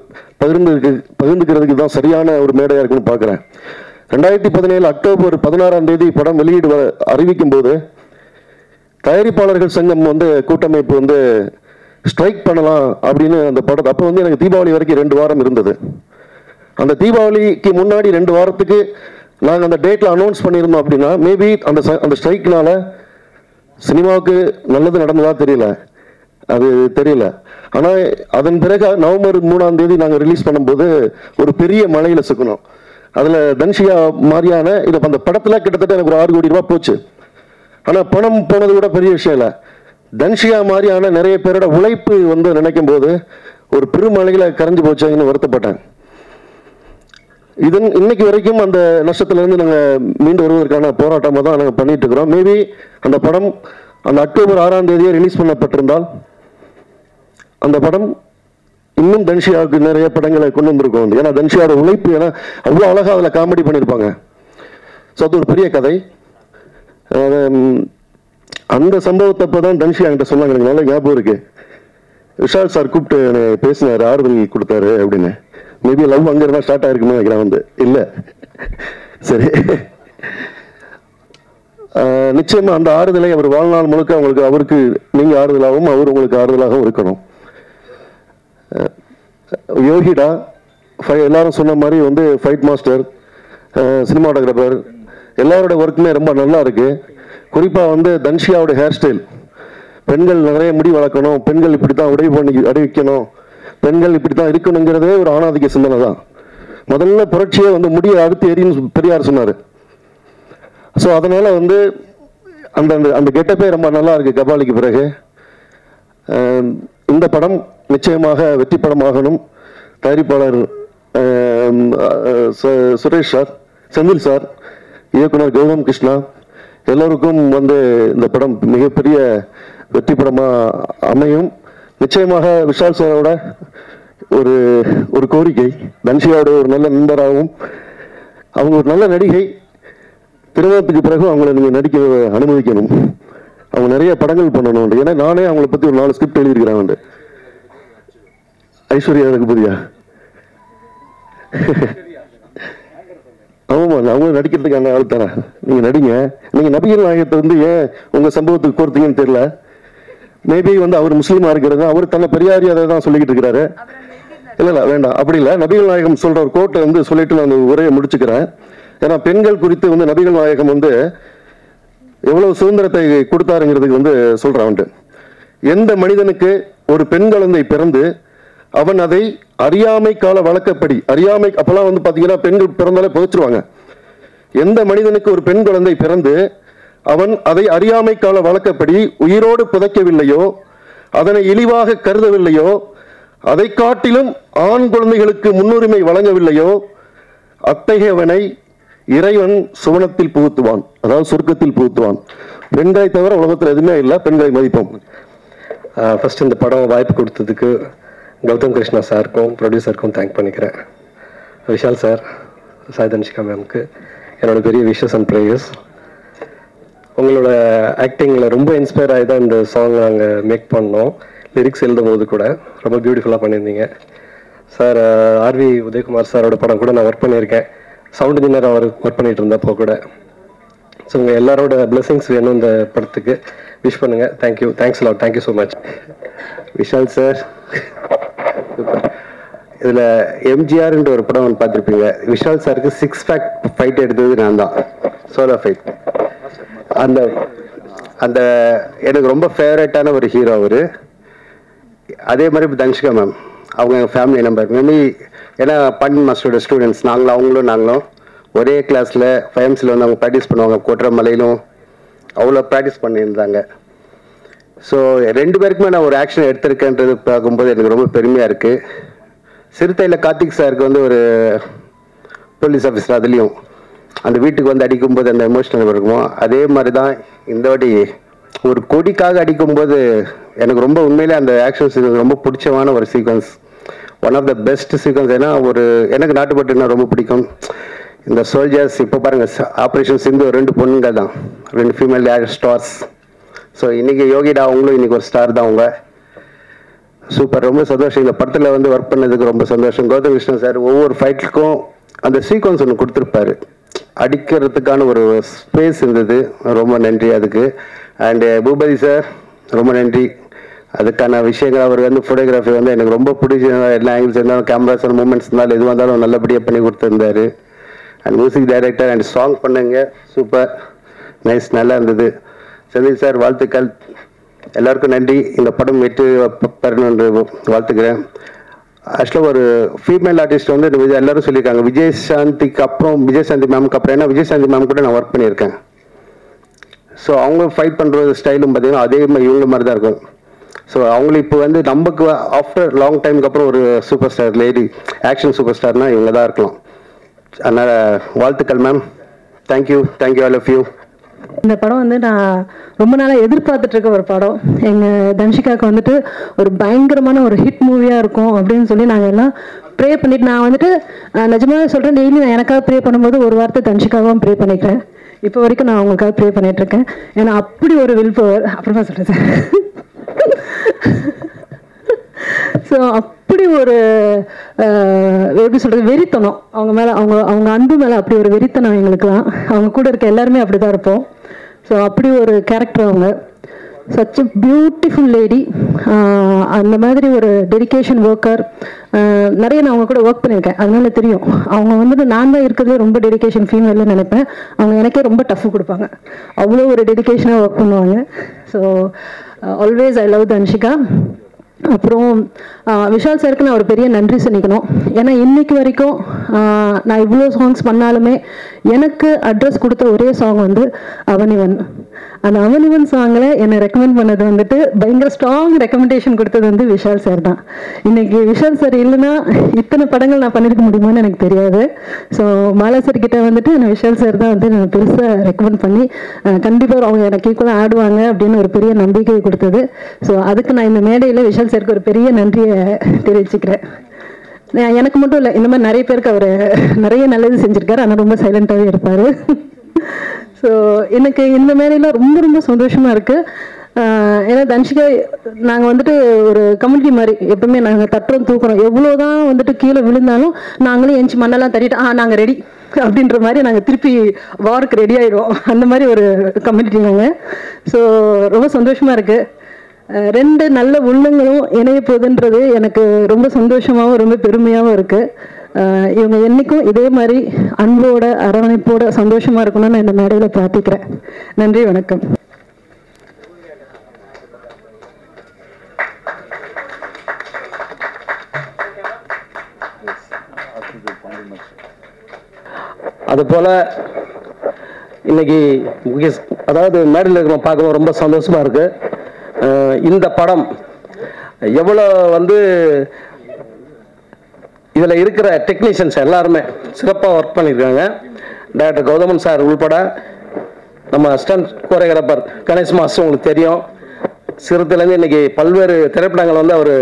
பகிர்ந்துக்கிறதுக்கு தான் சரியான ஒரு மேடையாக இருக்குன்னு பார்க்குறேன். 2017 அக்டோபர் 16 படம் வெளியீடு அறிவிக்கும் போது தயாரிப்பாளர்கள் சங்கம் வந்து கூட்டமைப்பு வந்து ஸ்ட்ரைக் பண்ணலாம் அப்படின்னு அந்த படத்தை அப்போ வந்து எனக்கு தீபாவளி வரைக்கும் 2 வாரம் இருந்தது. அந்த தீபாவளிக்கு முன்னாடி 2 வாரத்துக்கு நாங்கள் அந்த டேட்டில் அனௌன்ஸ் பண்ணியிருந்தோம் அப்படின்னா மேபி அந்த ஸ்ட்ரைக்னால சினிமாவுக்கு நல்லது நடந்ததா தெரியல, அது தெரியல. ஆனால் அதன் பிறகு நவம்பர் 3 நாங்கள் ரிலீஸ் பண்ணும்போது ஒரு பெரிய மழையில் சிக்கணும். அதில் தன்ஷியா மாதிரியான இது அந்த படத்தில் கிட்டத்தட்ட எனக்கு ஒரு 6 கோடி ரூபா போச்சு. ஆனால் பணம் போனது கூட பெரிய விஷயம் இல்லை. தன்ஷியா மாதிரியான நிறைய பேரோட உழைப்பு வந்து நினைக்கும் போது ஒரு பெருமழையில் கரைஞ்சு போச்சுன்னு வருத்தப்பட்டேன். இன்னைக்கு வரைக்கும் அந்த நஷ்டத்திலிருந்து நாங்கள் மீண்டு வருவதற்கான போராட்டமாக தான் நாங்கள் பண்ணிட்டு இருக்கிறோம். மேபி அந்த படம் அந்த அக்டோபர் 6 ரிலீஸ் பண்ணப்பட்டிருந்தால் அந்த படம் இன்னும் தன்ஷியாவுக்கு நிறைய படங்களை கொண்டு வந்திருக்கோம். ஏன்னா தன்ஷியாவோட உழைப்பு, ஏன்னா அவ்வளோ அழகாக அதில் காமெடி பண்ணியிருப்பாங்க. ஸோ அது ஒரு பெரிய கதை. அந்த சம்பவத்தை அப்போ தான் தன்ஷியா என்கிட்ட சொன்னாங்க, எனக்கு நல்ல ஞாபகம் இருக்கு. விஷால் சார் கூப்பிட்டு பேசினார், ஆறுதல் கொடுத்தாரு அப்படின்னு. மேபி லவ் அங்கே இருந்தால் ஸ்டார்ட் ஆயிருக்குமே நினைக்கிறேன். வந்து இல்லை, சரி. நிச்சயமா அந்த ஆறுதலை அவர் வாழ்நாள் முழுக்க அவருக்கு நீங்க ஆறுதலாகவும் அவர் உங்களுக்கு ஆறுதலாகவும் இருக்கணும். யோகிடா எல்லாரும் சொன்ன மாதிரி வந்து ஃபைட் மாஸ்டர், சினிமாட்டோகிராஃபர், எல்லாரோட ஒர்க்குமே ரொம்ப நல்லா இருக்கு. குறிப்பா வந்து தன்ஷியாவோட ஹேர் ஸ்டைல், பெண்கள் நிறைய முடி வளர்க்கணும், பெண்கள் இப்படித்தான் உடை பண்ணி அடைவிக்கணும், பெண்கள் இப்படித்தான் இருக்கணுங்கிறதே ஒரு ஆணாதிக்க சிந்தனை தான். முதல்ல புரட்சியை வந்து முடியை அடுத்து எரியும் பெரியார் சொன்னார். ஸோ அதனால வந்து அந்த அந்த கெட்டப்பே ரொம்ப நல்லா இருக்கு கபாலிக்கு பிறகு. இந்த படம் நிச்சயமாக வெற்றி படமாகணும். தயாரிப்பாளர் சுரேஷ் சார், செந்தில் சார், இயக்குனர் கௌதம் கிருஷ்ணா, எல்லோருக்கும் வந்து இந்த படம் மிகப்பெரிய வெற்றி படமாக அமையும். நிச்சயமாக விஷால் சாரோட ஒரு கோரிக்கை, தன்ஷியாவோட ஒரு நல்ல நண்பராகவும் அவங்க ஒரு நல்ல நடிகை, திருமணத்துக்கு பிறகு அவங்கள நீங்கள் நடிக்க அனுமதிக்கணும். அவங்க நிறைய படங்கள் பண்ணணும். ஏன்னா நானே அவங்கள பற்றி ஒரு 4 ஸ்கிரிப்ட் எழுதியிருக்கிறாங்க. ஐஸ்வர்யா ரகுபதியா, ஆமாம், அவங்களும் நடிக்கிறதுக்கான ஆள் தானே. நீங்கள் நடிங்க. நீங்கள் நபிகள் நாயகத்தை வந்து ஏன் உங்கள் சம்பவத்துக்கு கோர்த்தீங்கன்னு தெரியல. மேபி வந்து அவர் முஸ்லீமாக இருக்கிறது, அவர் தன்னை பெரியாரி அதை தான் சொல்லிக்கிட்டு இருக்கிறாரு. இல்லை வேண்டாம், அப்படி இல்லை. நபிகள் நாயகம் சொல்கிற ஒரு கோட்டை வந்து சொல்லிட்டு நான் அந்த உரையை முடிச்சுக்கிறேன். ஏன்னா பெண்கள் குறித்து வந்து நபிகள் நாயகம் வந்து எவ்வளவு சுதந்திரத்தை கொடுத்தாருங்கிறதுக்கு வந்து சொல்றான். எந்த மனிதனுக்கு ஒரு பெண் குழந்தை பிறந்து அவன் அதை அறியாமை கால வழக்கப்படி, அறியாமை அப்பெல்லாம் வந்து பாத்தீங்கன்னா பெண்கள் பிறந்தாலே புதைச்சிருவாங்க. எந்த மனிதனுக்கு ஒரு பெண் குழந்தை பிறந்து அவன் அதை அறியாமை கால வழக்கப்படி உயிரோடு புதைக்கவில்லையோ, அதனை இழிவாக கருதவில்லையோ, அதை காட்டிலும் ஆண் குழந்தைகளுக்கு முன்னுரிமை வழங்கவில்லையோ, அத்தகையவனை இறைவன் சுவனத்தில் புகுத்துவான், அதாவது சொர்க்கத்தில் புகுத்துவான். பெண்களை தவிர உலகத்தில் எதுவுமே இல்லை, பெண்களை மதிப்போம். ஃபர்ஸ்ட் இந்த படம் வாய்ப்பு கொடுத்ததுக்கு கௌதம் கிருஷ்ணா சாருக்கும் ப்ரொடியூசருக்கும் தேங்க் பண்ணிக்கிறேன். விஷால் சார், சாய் தன்ஷிகா மேம்க்கு என்னோட பெரிய விஷஸ் அண்ட் ப்ரேயர்ஸ். உங்களோட ஆக்டிங்கில் ரொம்ப இன்ஸ்பயர் ஆகி தான் இந்த சாங் நாங்கள் மேக் பண்ணோம். லிரிக்ஸ் எழுதும் போது கூட ரொம்ப பியூட்டிஃபுல்லாக பண்ணியிருந்தீங்க சார். ஆர்வி உதயகுமார் சாரோட படம் கூட நான் ஒர்க் பண்ணியிருக்கேன். சவுண்ட் இன்ஜினியர் அவர் ஒர்க் பண்ணிட்டு இருந்தப்போ கூட. ஸோ உங்கள் எல்லாரோட பிளெஸிங்ஸ் வேணும் இந்த படத்துக்கு. விஷ் பண்ணுங்க. Thank you, thanks lot, thank you so much. Vishal sir, இதில் எம்ஜிஆர்ன்ற ஒரு படம் ஒன்று பார்த்துருப்பீங்க. விஷால் சாருக்கு 6 பேக் ஃபைட் எடுத்தது நான் தான், சோலோ ஃபைட். அந்த அந்த எனக்கு ரொம்ப ஃபேவரட்டான ஒரு ஹீரோ அவர். அதே மாதிரி இப்போ தன்ஷிகா மேம், அவங்க எங்கள் ஃபேமிலி நம்பர். மேபி ஏன்னா பாண்டியன் மாஸ்டரோட ஸ்டூடெண்ட்ஸ் நாங்களும் ஒரே கிளாஸில் ஃபைம்ஸில் வந்து அவங்க ப்ராக்டிஸ் பண்ணுவாங்க. கொட்டுறமலையிலும் அவ்வளோ ப்ராக்டிஸ் பண்ணியிருந்தாங்க. ஸோ 2 பேருக்குமே நான் ஒரு ஆக்ஷன் எடுத்திருக்கேன்றது பார்க்கும்போது எனக்கு ரொம்ப பெருமையாக இருக்குது. சிறுத்தையில் கார்த்திக் சாருக்கு வந்து ஒரு போலீஸ் ஆஃபீஸர், அதுலேயும் அந்த வீட்டுக்கு வந்து அடிக்கும்போது அந்த எமோஷனல் இருக்குமோ, அதே மாதிரி தான் இந்த வாட்டி ஒரு கொடிக்காக அடிக்கும்போது எனக்கு ரொம்ப உண்மையிலே அந்த ஆக்ஷன்ஸ் ரொம்ப பிடிச்சமான ஒரு sequence. One of the best sequence. ஏன்னா எனக்கு நாட்டுப்பட்டுன்னா ரொம்ப பிடிக்கும். இந்த சோல்ஜர்ஸ் இப்போ பாருங்கள், ஆப்ரேஷன் சிந்து 2 பொண்ணுங்க தான், 2 ஃபீமேல் ஸ்டார்ஸ். ஸோ இன்றைக்கி யோகிடா அவங்களும் இன்றைக்கி ஒரு ஸ்டார் தான் அவங்க. சூப்பர், ரொம்ப சந்தோஷம். இந்த படத்தில் வந்து ஒர்க் பண்ணதுக்கு ரொம்ப சந்தோஷம். கௌதம் கிருஷ்ணன் சார் ஒவ்வொரு ஃபைட்டுக்கும் அந்த சீக்வன்ஸ் ஒன்று கொடுத்துருப்பாரு, அடிக்கிறதுக்கான ஒரு ஸ்பேஸ் இருந்தது. ரொம்ப நன்றி அதுக்கு. அண்டு பூபதி சார் ரொம்ப நன்றி. அதுக்கான விஷயங்கள் அவர் வந்து ஃபோட்டோகிராஃபி வந்து எனக்கு ரொம்ப பிடிச்ச, எல்லா ஆங்கிள்ஸ் இருந்தாலும் கேமராஸ் மூமெண்ட்ஸ் இருந்தாலும் எதுவாக இருந்தாலும் நல்லபடியாக பண்ணி கொடுத்துருந்தாரு. And music director and song பண்ணுங்க, சூப்பர் நைஸ், நல்லா இருந்தது. செந்தில் சார் வாழ்த்துக்கள், எல்லாருக்கும் நன்றி. இந்த படம் வெற்றி பெறணுன்று வாழ்த்துக்கிறேன். ஆக்சுவலாக ஒரு ஃபீமேல் ஆர்டிஸ்ட் வந்து எல்லாரும் சொல்லியிருக்காங்க, விஜயசாந்திக்கு அப்புறம், விஜயசாந்தி மேமுக்கு அப்புறம், ஏன்னா விஜயசாந்தி மேம் கூட நான் ஒர்க் பண்ணியிருக்கேன். ஸோ அவங்க ஃபைட் பண்ணுற ஸ்டைலும் பார்த்தீங்கன்னா அதே மாதிரி இவங்க மாதிரி தான் இருக்கும். ஸோ அவங்களுக்கு இப்போ வந்து நமக்கு ஆஃப்டர் லாங் டைமுக்கு அப்புறம் ஒரு super star lady action super ஸ்டார்னால் இவங்க தான் இருக்கலாம். அதனால் வாழ்த்துக்கள் ma'am. Thank you all of you. இந்த படம் வந்து நான் ரொம்ப நாளாக எதிர்பார்த்துட்டு இருக்க ஒரு படம். எங்கள் தன்ஷிகாவுக்கு வந்துட்டு ஒரு பயங்கரமான ஒரு ஹிட் மூவியாக இருக்கும் அப்படின்னு சொல்லி நாங்கள் எல்லாம் ப்ரே பண்ணிட்டு, நான் வந்துட்டு நிஜமாக சொல்கிறேன், டெய்லி நான் எனக்காக ப்ரே பண்ணும்போது ஒரு வார்த்தை தன்ஷிகாவும் ப்ரே பண்ணிக்கிறேன். இப்போ வரைக்கும் நான் அவங்களுக்காக ப்ரே பண்ணிட்டு இருக்கேன். ஏன்னா அப்படி ஒரு வில் பவர், அப்புறமா சொல்கிறேன் சார். ஸோ அப்படி ஒரு எப்படி சொல்கிறது, வெறித்தனம் அவங்க மேலே, அவங்க அன்பு மேலே அப்படி ஒரு வெறித்தனம் எங்களுக்குலாம். அவங்க கூட இருக்க எல்லாருமே அப்படி தான் இருப்போம். ஸோ அப்படி ஒரு கேரக்டர் அவங்க. Such a beautiful lady. அந்த மாதிரி ஒரு டெடிகேஷன் ஒர்க்கர். நிறைய நான் அவங்க கூட ஒர்க் பண்ணியிருக்கேன், அதனால தெரியும். அவங்க வந்துட்டு நான் தான் இருக்கிறதுலே ரொம்ப டெடிகேஷன் ஃபீமேல்னு நினைப்பேன். அவங்க எனக்கே ரொம்ப டஃப் கொடுப்பாங்க, அவ்வளோ ஒரு டெடிகேஷனாக ஒர்க் பண்ணுவாங்க. So always I love Dhanshika. அப்புறம் விஷால் சாருக்கு நான் ஒரு பெரிய நன்றி சொல்லிக்கணும். ஏன்னா இன்னைக்கு வரைக்கும் நான் இவ்வளோ சாங்ஸ் பண்ணாலுமே எனக்கு அட்ரஸ் கொடுத்த ஒரே சாங் வந்து அவனிவன். அந்த அவனிவன் சாங்கில் என்னை ரெக்கமெண்ட் பண்ணது வந்துட்டு பயங்கர ஸ்ட்ராங் ரெக்கமெண்டேஷன் கொடுத்தது வந்து விஷால் சார் தான். இன்னைக்கு விஷால் சார் இல்லைன்னா இத்தனை படங்கள் நான் பண்ணியிருக்க முடியுமான்னு எனக்கு தெரியாது. ஸோ மாலா சார் கிட்ட வந்துட்டு நான் விஷால் சார் தான் வந்து நான் பெருசாக ரெக்கமெண்ட் பண்ணி கண்டிப்பாக அவங்க எனக்கு ஈக்குவலாக ஆடுவாங்க அப்படின்னு ஒரு பெரிய நம்பிக்கையை கொடுத்தது. ஸோ அதுக்கு நான் இந்த மேடையில் விஷால் சாருக்கு ஒரு பெரிய நன்றியை தெரிவிச்சுக்கிறேன். எனக்கு மட்டும் இல்லை, இந்த மாதிரி நிறைய பேருக்கு அவர் நிறைய நல்லது செஞ்சுருக்காரு, ஆனால் ரொம்ப சைலண்ட்டாகவே இருப்பார். ஸோ எனக்கு இந்த மேடையில் ரொம்ப ரொம்ப சந்தோஷமாக இருக்குது. ஏன்னா தன்ஷிகா நாங்கள் வந்துட்டு ஒரு கம்யூனிட்டி மாதிரி எப்பவுமே நாங்கள் தட்டுறோம் தூக்குறோம். எவ்வளோதான் வந்துட்டு கீழே விழுந்தாலும் நாங்களும் எஞ்சி மண்ணெல்லாம் தட்டிட்டு நாங்கள் ரெடி அப்படின்ற மாதிரி நாங்கள் திருப்பி வாருக்கு ரெடி ஆகிடுவோம். அந்த மாதிரி ஒரு கம்யூனிட்டி நாங்கள். ஸோ ரொம்ப சந்தோஷமாக இருக்குது. 2 நல்ல உள்ளங்களும் இணைய போகுதுன்றது எனக்கு ரொம்ப சந்தோஷமாகவும் ரொம்ப பெருமையாகவும் இருக்குது. இவங்க என்றைக்கும் இதே மாதிரி அன்போட அரவணைப்போட சந்தோஷமாக இருக்கணும்னு நான் இந்த மேடையில் பிரார்த்திக்கிறேன். நன்றி, வணக்கம். அதுபோல் இன்னைக்கு அதாவது மேடையில் இருக்கிற பார்க்கும்போது ரொம்ப சந்தோஷமாக இருக்குது. இந்த படம் எவ்வளோ வந்து இதில் இருக்கிற டெக்னீஷியன்ஸ் எல்லாருமே சிறப்பாக ஒர்க் பண்ணியிருக்காங்க. டைரக்டர் கௌதமன் சார் உள்பட நம்ம ஸ்டண்ட் கோரியோகிராஃபர் கணேஷ் மாஸ்டர் உங்களுக்கு தெரியும். சிறுத்திலேருந்து இன்றைக்கி பல்வேறு திரைப்படங்கள் வந்து அவர்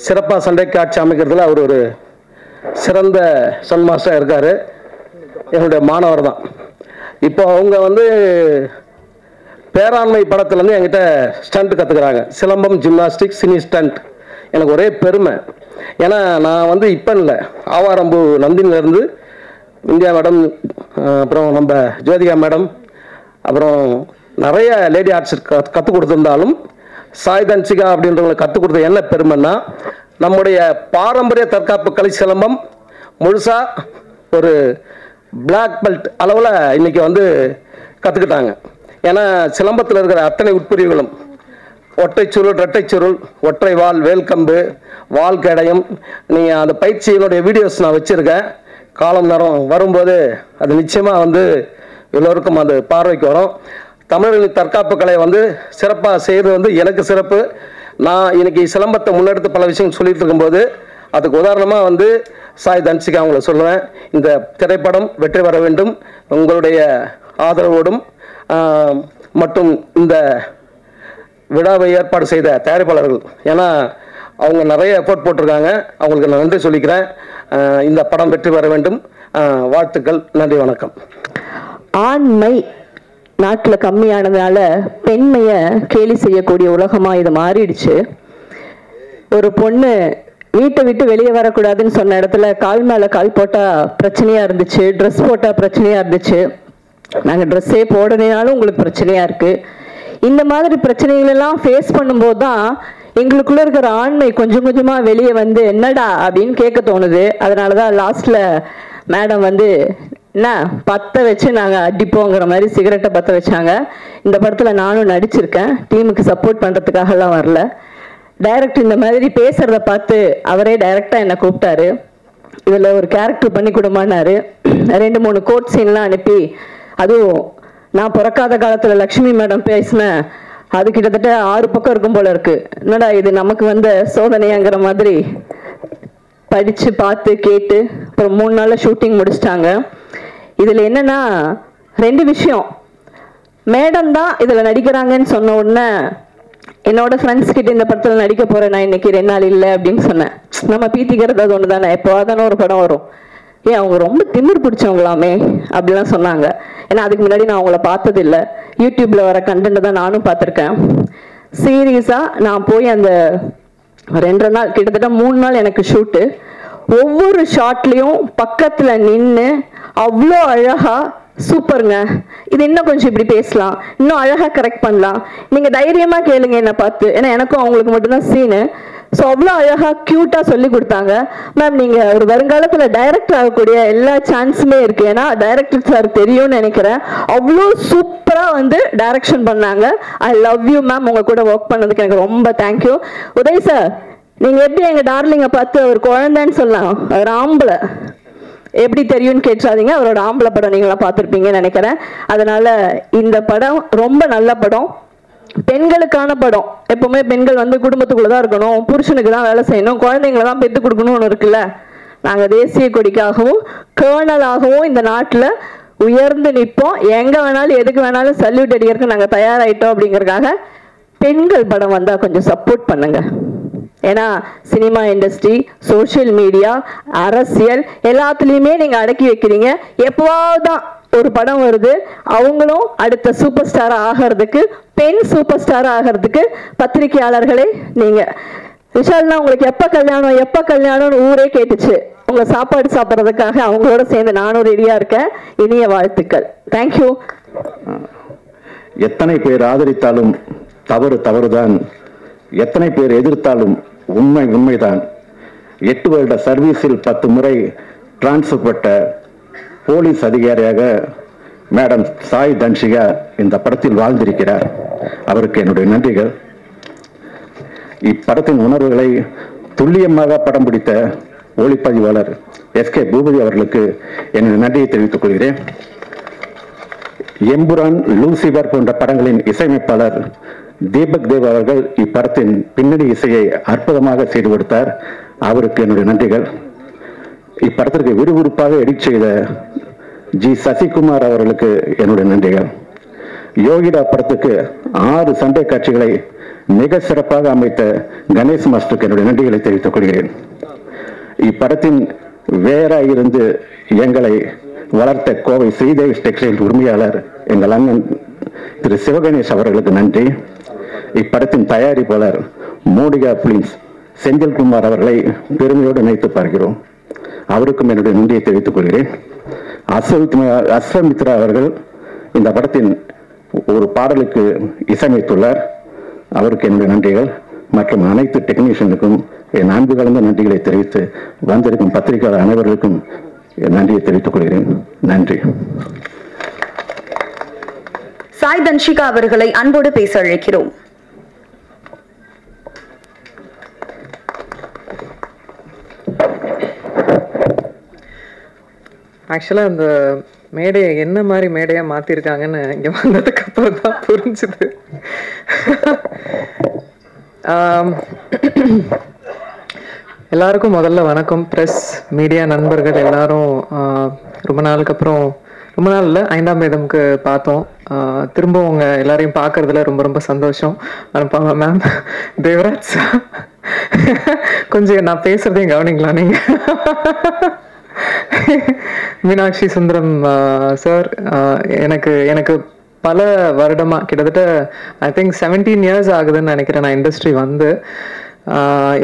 சிறப்பாக சண்டை காட்சி அமைக்கிறதுல அவர் ஒரு சிறந்த ஸ்டண்ட் மாஸ்டராக இருக்கார். என்னுடைய மாணவர் தான். இப்போ அவங்க வந்து பேராண்மை படத்துலேருந்து என்கிட்ட ஸ்டண்ட் கற்றுக்குறாங்க. Silambam, gymnastic, cine stunt. எனக்கு ஒரே பெருமை. ஏன்னா நான் வந்து இப்போ இல்லை, ஆவாரம்பூ நந்தினிலேருந்து இந்தியா மேடம், அப்புறம் நம்ம ஜோதிகா மேடம், அப்புறம் நிறைய லேடி ஆர்டிஸ்ட் கற்றுக் கொடுத்துருந்தாலும் சாய் தன்ஷிகா அப்படின்றவங்களை கற்றுக் கொடுத்த என்ன பெருமைன்னா, நம்முடைய பாரம்பரிய தற்காப்பு கலை சிலம்பம் முழுசாக ஒரு பிளாக் பெல்ட் அளவில் இன்றைக்கி வந்து கற்றுக்கிட்டாங்க. ஏன்னா சிலம்பத்தில் இருக்கிற அத்தனை உட்பிரிவுகளும் ஒற்றை சுருள், இரட்டை சுருள், ஒற்றை வால், வேல்கம்பு, வால் கேடயம், நீங்கள் அந்த பயிற்சியினுடைய வீடியோஸ் நான் வச்சுருக்கேன். காலம் நேரம் வரும்போது அது நிச்சயமாக வந்து எல்லோருக்கும் அந்த பார்வைக்கு வரும். தமிழர்களின் தற்காப்பு கலையை வந்து சிறப்பாக செய்கிறது வந்து எனக்கு சிறப்பு. நான் இன்னைக்கு சிலம்பத்தை முன்னெடுத்து பல விஷயங்கள் சொல்லிட்டு இருக்கும்போது அதுக்கு உதாரணமாக வந்து சாய் தன்ஷிகா அவங்கள சொல்லுவேன். இந்த திரைப்படம் வெற்றி பெற வேண்டும், உங்களுடைய ஆதரவோடும் மற்றும் இந்த விழாவை ஏற்பாடு செய்த தயாரிப்பாளர்கள். ஏன்னா அவங்க நிறைய எஃபோர்ட் போட்டிருக்காங்க. அவங்களுக்கு நான் நன்றி சொல்லிக்கிறேன். இந்த படம் வெற்றி பெற வேண்டும். வாழ்த்துக்கள். நன்றி, வணக்கம். ஆண்மை நாட்டில் கம்மியானதுனால பெண்மையை கேலி செய்யக்கூடிய உலகமாக இது மாறிடுச்சு. ஒரு பொண்ணு வீட்டை விட்டு வெளியே வரக்கூடாதுன்னு சொன்ன இடத்துல கால் மேலே கால் போட்டால் பிரச்சனையாக இருந்துச்சு, ட்ரெஸ் போட்டால் பிரச்சனையாக இருந்துச்சு. நாங்கள் ட்ரெஸ்ஸே போடனாலும் உங்களுக்கு பிரச்சனையாக இருக்குது. இந்த மாதிரி பிரச்சனைகளெல்லாம் ஃபேஸ் பண்ணும்போது தான் எங்களுக்குள்ளே இருக்கிற ஆண்மை கொஞ்சம் கொஞ்சமாக வெளியே வந்து என்னடா அப்படின்னு கேட்க தோணுது. அதனால தான் லாஸ்ட்டில் மேடம் வந்து என்ன பற்ற வச்சு நாங்கள் அடிப்போங்கிற மாதிரி சிகரெட்டை பற்ற வச்சாங்க. இந்த படத்தில் நானும் நடிச்சிருக்கேன். டீமுக்கு சப்போர்ட் பண்ணுறதுக்காகலாம் வரல. டைரக்டர் இந்த மாதிரி பேசுகிறத பார்த்து அவரே டைரக்டாக என்னை கூப்பிட்டாரு. இதில் ஒரு கேரக்டர் பண்ணி கொடுமான்னாரு. 2-3 கோட் சீன்லாம் அனுப்பி, அதுவும் நான் பிறக்காத காலத்தில் லக்ஷ்மி மேடம் பேசினேன், அது கிட்டத்தட்ட 6 பக்கம் இருக்கும் போல இருக்கு. என்னடா இது நமக்கு வந்த சோதனையாங்கிற மாதிரி படித்து பார்த்து கேட்டு அப்புறம் 3 நாளில் ஷூட்டிங் முடிச்சிட்டாங்க. இதில் என்னன்னா 2 விஷயம். மேடம் தான் இதில் நடிக்கிறாங்கன்னு சொன்ன உடனே என்னோட ஃப்ரெண்ட்ஸ் கிட்ட இந்த படத்தில் நடிக்க போகிறேன், நான் இன்னைக்கு 2 நாள் இல்லை அப்படின்னு சொன்னேன். நம்ம பீத்திக்கிறது அது ஒன்று தானே, எப்போதானே ஒரு படம் வரும். ஏன் அவங்க ரொம்ப திமிர் பிடிச்சவங்களாமே அப்படிலாம் சொன்னாங்க. ஏன்னா அதுக்கு முன்னாடி நான் அவங்கள பார்த்ததில்லை. யூடியூப்பில் வர கண்டென்ட் தான் நானும் பார்த்துருக்கேன். சீரியஸாக நான் போய் அந்த 2 நாள் கிட்டத்தட்ட 3 நாள் எனக்கு ஷூட்டு. ஒவ்வொரு ஷாட்லேயும் பக்கத்தில் நின்று அவ்வளோ அழகாக சூப்பருங்க, இது இன்னும் கொஞ்சம் இப்படி பேசலாம், இன்னும் அழகாக கரெக்ட் பண்ணலாம், நீங்கள் தைரியமாக கேளுங்க என்னை பார்த்து, ஏன்னா எனக்கும் அவங்களுக்கு மட்டும்தான் சீனு. ஸோ அவ்வளோ அழகாக க்யூட்டாக சொல்லி கொடுத்தாங்க. மேம் நீங்கள் ஒரு வருங்காலத்தில் டைரக்டர் ஆகக்கூடிய எல்லா சான்ஸுமே இருக்குது. ஏன்னா டைரக்டர் சார் தெரியும்னு நினைக்கிறேன். அவ்வளோ சூப்பராக வந்து டைரக்ஷன் பண்ணாங்க. ஐ லவ் யூ மேம். உங்கள் கூட ஒர்க் பண்ணதுக்கு எனக்கு ரொம்ப தேங்க்யூ. உதய் சார், நீங்கள் எப்படி எங்கள் டார்லிங்கை பார்த்து ஒரு குழந்தைன்னு சொல்லலாம், அவர் ஆம்பளை எப்படி தெரியும்னு கேட்காதீங்க. அவரோட ஆம்பளை படம் நீங்களாம் பார்த்துருப்பீங்கன்னு நினைக்கிறேன். அதனால இந்த படம் ரொம்ப நல்ல படம், பெண்களுக்கான படம். எப்பவுமே பெண்கள் வந்து குடும்பத்துக்குள்ள தான் இருக்கணும், புருஷனுக்கு தான் வேலை செய்யணும், குழந்தைங்களை தான் பெற்று கொடுக்கணும்னு இருக்குல்ல. நாங்கள் தேசிய கொடிக்காகவும் கேர்னலாகவும் இந்த நாட்டில் உயர்ந்து நிற்போம். எங்கே வேணாலும் எதுக்கு வேணாலும் சல்யூட் அடிக்கிறதுக்கு நாங்கள் தயாராகிட்டோம். அப்படிங்கிறதுக்காக பெண்கள் படம் வந்தால் கொஞ்சம் சப்போர்ட் பண்ணுங்க. ஏன்னா சினிமா இண்டஸ்ட்ரி, சோஷியல் மீடியா, அரசியல் எல்லாத்துலேயுமே நீங்கள் அடக்கி வைக்கிறீங்க. எப்போவாவது தான் ஒரு படம் வருது, அவங்களும் அடுத்த சூப்பர் ஸ்டாராக ஆகிறதுக்கு, பெண் சூப்பர் ஸ்டாராக ஆகிறதுக்கு பத்திரிகையாளர்களே நீங்கள். விஷால்னா உங்களுக்கு எப்போ கல்யாணம்னு ஊரே கேட்டுச்சு. உங்களை சாப்பாடு சாப்பிட்றதுக்காக அவங்களோட சேர்ந்து நானும் ரெடியாக இருக்கேன். இனிய வாழ்த்துக்கள். தேங்க்யூ. எத்தனை பேர் ஆதரித்தாலும் தவறுதான், எத்தனை பேர் எதிர்த்தாலும் உண்மைதான். 8 வருட சர்வீஸில் 10 முறை டிரான்ஸ்ஃபர் பெற்ற போலீஸ் அதிகாரியாக மேடம் சாய் தன்ஷிகா இந்த படத்தில் வாழ்ந்திருக்கிறார். அவருக்கு என்னுடைய நன்றிகள். இப்படத்தின் உணர்வுகளை துல்லியமாக படம் பிடித்த ஒளிப்பதிவாளர் SK பூபதி அவர்களுக்கு என்னுடைய நன்றியை தெரிவித்துக் கொள்கிறேன். எம்புரான், லூசிபர் போன்ற படங்களின் இசையமைப்பாளர் தீபக் தேவ் அவர்கள் இப்படத்தின் பின்னணி இசையை அற்புதமாக செய்து கொடுத்தார். அவருக்கு என்னுடைய நன்றிகள். இப்படத்திற்கு விறுவிறுப்பாக எடிட் செய்த G சசிகுமார் அவர்களுக்கு என்னுடைய நன்றிகள். யோகிடா படத்துக்கு 6 சண்டை காட்சிகளை மிக சிறப்பாக அமைத்த கணேஷ் மாஸ்டருக்கு என்னுடைய நன்றிகளை தெரிவித்துக் கொள்கிறேன். இப்படத்தின் வேற இருந்து எங்களை வளர்த்த கோவை ஸ்ரீதேவி டெக்ஸ்டைல் உரிமையாளர் எங்கள் அண்ணன் திரு சிவகணேஷ் அவர்களுக்கு நன்றி. இப்படத்தின் தயாரிப்பாளர் மோடிகா பிலிம்ஸ் செந்தில்குமார் அவர்களை பெருமையோடு நினைத்து பார்க்கிறோம். அவருக்கும் என்னுடைய நன்றியை தெரிவித்துக் கொள்கிறேன். அஸ்வமித்ரா அவர்கள் இந்த படத்தின் ஒரு பாடலுக்கு இசையமைத்துள்ளார். அவருக்கு என்னுடைய நன்றிகள். மற்றும் அனைத்து டெக்னீஷியனுக்கும் என் அன்பு கலந்த நன்றிகளை தெரிவித்து வந்திருக்கும் பத்திரிகையாளர் அனைவர்களுக்கும் நன்றியை தெரிவித்துக் கொள்கிறேன். நன்றி. சாய் தன்ஷிகா அவர்களை அன்போடு பேச அழைக்கிறோம். ஆக்சுவலாக அந்த மேடையை என்ன மாதிரி மேடையாக மாற்றிருக்காங்கன்னு இங்கே வந்ததுக்கு அப்புறம் தான் புரிஞ்சுது. எல்லாருக்கும் முதல்ல வணக்கம். ப்ரெஸ், மீடியா நண்பர்கள் எல்லாரும் ரொம்ப நாளுக்கு அப்புறம், ரொம்ப நாள் இல்லை, 5ஆம் வேதம்க்கு பார்த்தோம். திரும்ப உங்கள் எல்லாரையும் பார்க்கறதுல ரொம்ப ரொம்ப சந்தோஷம். அனுப்பாங்க மேம், தேவராஜ் கொஞ்சம் நான் பேசுறதையும் கவனிக்கலாம் நீங்க. மீனாட்சி சுந்தரம் சார் எனக்கு எனக்கு பல வருடமா கிட்டத்தட்ட ஐ திங்க் 17 years ஆகுதுன்னு நினைக்கிறேன் நான் இண்டஸ்ட்ரி வந்து.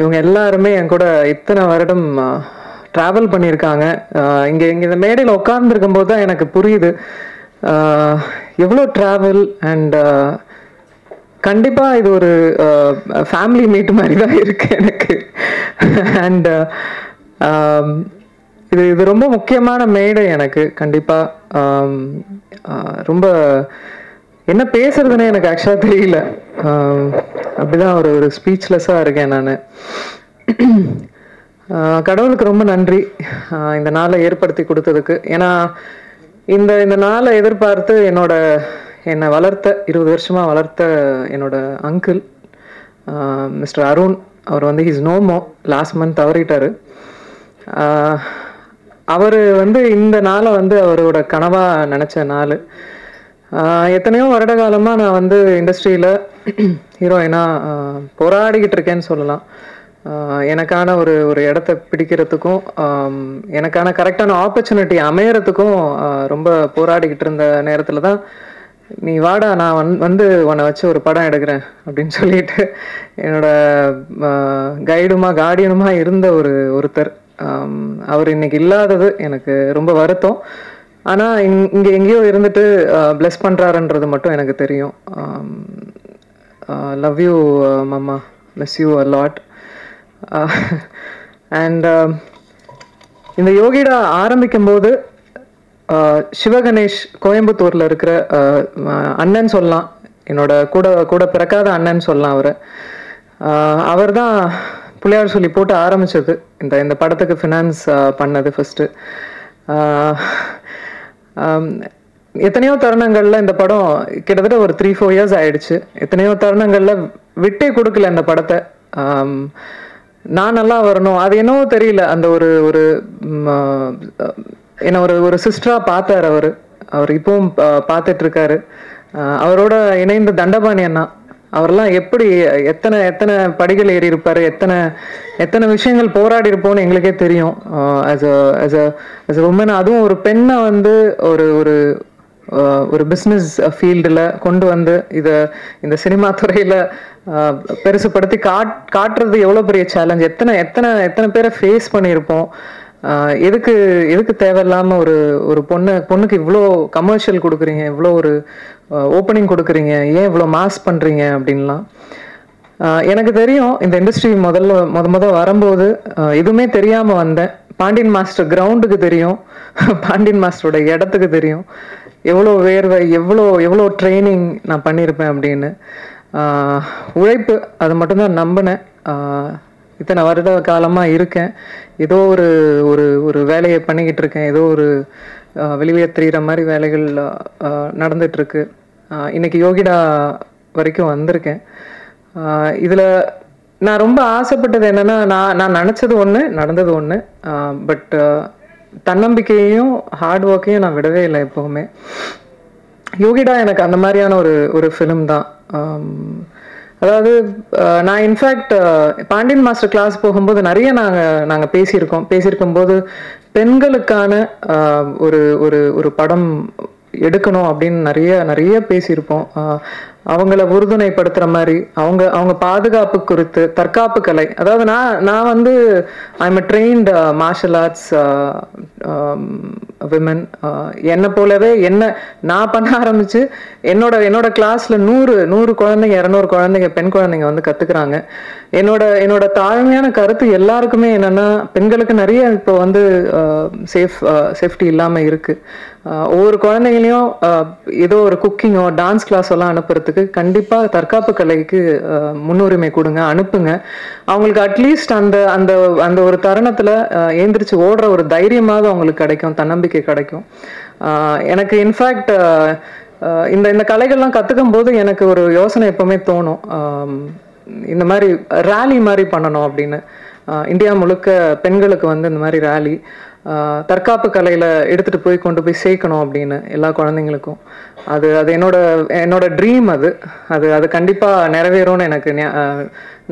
இவங்க எல்லாருமே என் கூட இத்தனை வருடம் ட்ராவல் பண்ணியிருக்காங்க. இங்கே இந்த மேடையில் உட்கார்ந்துருக்கும் போது தான் எனக்கு புரியுது எவ்வளோ ட்ராவல். அண்ட் கண்டிப்பாக இது ஒரு ஃபேமிலி மீட் மாதிரி தான் இருக்கு எனக்கு. அண்ட் இது ரொம்ப முக்கியமான மேடை எனக்கு. கண்டிப்பாக ரொம்ப என்ன பேசுறதுன்னு எனக்கு ஆக்சுவலாக தெரியல. அப்படிதான் ஒரு ஸ்பீச்லெஸ்ஸாக இருக்கேன் நான். கடவுளுக்கு ரொம்ப நன்றி இந்த நாளை ஏற்படுத்தி கொடுத்ததுக்கு. ஏன்னா இந்த நாளை எதிர்பார்த்து என்னை வளர்த்த 20 வருஷமா வளர்த்த என்னோட அங்கிள் மிஸ்டர் அருண், அவர் வந்து ஹிஸ் நோமோ லாஸ்ட் மந்த் தவறிட்டாரு. அவர் வந்து இந்த நாளை வந்து அவரோட கனவா நினைச்ச நாள். எத்தனையோ வருட காலமா நான் வந்து இண்டஸ்ட்ரியில ஹீரோயினா போராடிக்கிட்டு இருக்கேன்னு சொல்லலாம். எனக்கான ஒரு இடத்த பிடிக்கிறதுக்கும் எனக்கான கரெக்டான ஆப்பர்ச்சுனிட்டி அமையறதுக்கும் ரொம்ப போராடிக்கிட்டு இருந்த நேரத்தில் தான் நீ வாடா நான் வந்து உன்னை வச்சு ஒரு படம் எடுக்கிறேன் அப்படின்னு சொல்லிட்டு என்னோட கார்டியனுமா இருந்த ஒருத்தர். அவர் இன்னைக்கு இல்லாதது எனக்கு ரொம்ப வருத்தம். ஆனால் இங்கே எங்கேயோ இருந்துட்டு பிளஸ் பண்ணுறாருன்றது மட்டும் எனக்கு தெரியும். Love you mamma, miss you a lot. And இந்த யோகிடா ஆரம்பிக்கும் போது சிவகணேஷ் கோயம்புத்தூர்ல இருக்கிற அண்ணன் சொல்லலாம், என்னோட கூட பிறக்காத அண்ணன் சொல்லலாம். அவர் தான் பிள்ளையார் சொல்லி போட்டு ஆரம்பிச்சது. இந்த படத்துக்கு ஃபினான்ஸ் பண்ணது ஃபர்ஸ்ட். எத்தனையோ தருணங்கள்ல இந்த படம் கிட்டத்தட்ட ஒரு 3-4 years ஆயிடுச்சு. எத்தனையோ தருணங்கள்ல விட்டே கொடுக்கல இந்த படத்தை. நான் நல்லா வரணும், அது என்னவோ தெரியல, அந்த ஒரு என்ன ஒரு சிஸ்டரா பார்த்தார் அவர் இப்பவும் பார்த்துட்டு இருக்காரு. அவரோட இணைந்த தண்டபாணி அண்ணா, அவரெல்லாம் எப்படி எத்தனை படிகள் ஏறி இருப்பாரு, எத்தனை விஷயங்கள் போராடி இருப்போம்னு எங்களுக்கே தெரியும். as a woman, அதுவும் ஒரு பெண்ணை வந்து ஒரு பிஸ்னஸ் ஃபீல்டில் கொண்டு வந்து இந்த சினிமா துறையில் பெருசுப்படுத்தி காட்டுறது எவ்வளோ பெரிய சேலஞ்ச். எத்தனை பேரை ஃபேஸ் பண்ணியிருப்போம். எதுக்கு தேவையில்லாமல் ஒரு பொண்ணுக்கு இவ்வளோ கமர்ஷியல் கொடுக்குறீங்க, இவ்வளோ ஒரு ஓப்பனிங் கொடுக்குறீங்க, ஏன் இவ்வளோ மாஸ் பண்ணுறீங்க அப்படின்லாம். எனக்கு தெரியும் இந்த இண்டஸ்ட்ரி முத வரும்போது எதுவுமே தெரியாமல் வந்தேன். பாண்டியன் மாஸ்டர் கிரவுண்டுக்கு தெரியும், பாண்டியன் மாஸ்டரோட இடத்துக்கு தெரியும், எவ்வளோ வேர்வை, எவ்வளோ ட்ரைனிங் நான் பண்ணியிருப்பேன் அப்படின்னு. உழைப்பு, அது மட்டும்தான் நம்பினேன். இத்தனை வருட காலமாக இருக்கேன், ஏதோ ஒரு வேலையை பண்ணிக்கிட்டு இருக்கேன், ஏதோ ஒரு வெளியே தெரிகிற மாதிரி வேலைகள் நடந்துட்டுருக்கு. இன்னைக்கு யோகிடா வரைக்கும் வந்திருக்கேன். இதில் நான் ரொம்ப ஆசைப்பட்டது என்னென்னா, நான் நினச்சது ஒன்று, நடந்தது ஒன்று. பட் தன்னம்பிக்கையையும் ஹார்ட் ஒர்க்கையும் நான் விடவே இல்லை எப்போவுமே. யோகிடா எனக்கு அந்த மாதிரியான ஒரு ஃபிலிம் தான். அதாவது நான் இன்ஃபேக்ட் பாண்டியன் மாஸ்டர் கிளாஸ் போகும்போது நிறைய நாங்கள் பேசியிருக்கும் போது பெண்களுக்கான ஒரு படம் எடுக்கணும் அப்படின்னு நிறைய பேசியிருப்போம். அவங்கள உறுதுணைப்படுத்துகிற மாதிரி, அவங்க பாதுகாப்பு குறித்து, தற்காப்பு கலை. அதாவது நான் வந்து I'm a trained martial arts women. என்னை போலவே நான் பண்ண ஆரம்பிச்சு என்னோட கிளாஸ்ல 100 குழந்தைங்க, 200 குழந்தைங்க, பெண் குழந்தைங்க வந்து கத்துக்கிறாங்க. என்னோட தாழ்மையான கருத்து எல்லாருக்குமே என்னன்னா, பெண்களுக்கு நிறைய இப்போ வந்து சேஃப்டி இல்லாம இருக்கு. ஒவ்வொரு குழந்தைங்களையும் ஏதோ ஒரு குக்கிங்கோ டான்ஸ் கிளாஸ் எல்லாம் அனுப்புறதுக்கு கண்டிப்பா தற்காப்பு கலைக்கு முன்னுரிமை கொடுங்க, அனுப்புங்க. அவங்களுக்கு அட்லீஸ்ட் அந்த ஒரு தருணத்துல ஏந்திரிச்சு ஓடுற ஒரு தைரியமாவது அவங்களுக்கு கிடைக்கும், தன்னம்பிக்கை கிடைக்கும். எனக்கு இன்ஃபேக்ட் இந்த கலைகள்லாம் கத்துக்கும் போது எனக்கு ஒரு யோசனை எப்பவுமே தோணும், இந்த மாதிரி ரேலி மாதிரி பண்ணணும் அப்படின்னு. இந்தியா முழுக்க பெண்களுக்கு வந்து இந்த மாதிரி ரேலி, தற்காப்பு கலையில் எடுத்துகிட்டு போய் கொண்டு போய் சேர்க்கணும் அப்படின்னு எல்லா குழந்தைங்களுக்கும். அது அது என்னோட ட்ரீம். அது கண்டிப்பாக நிறைவேறும்னு எனக்கு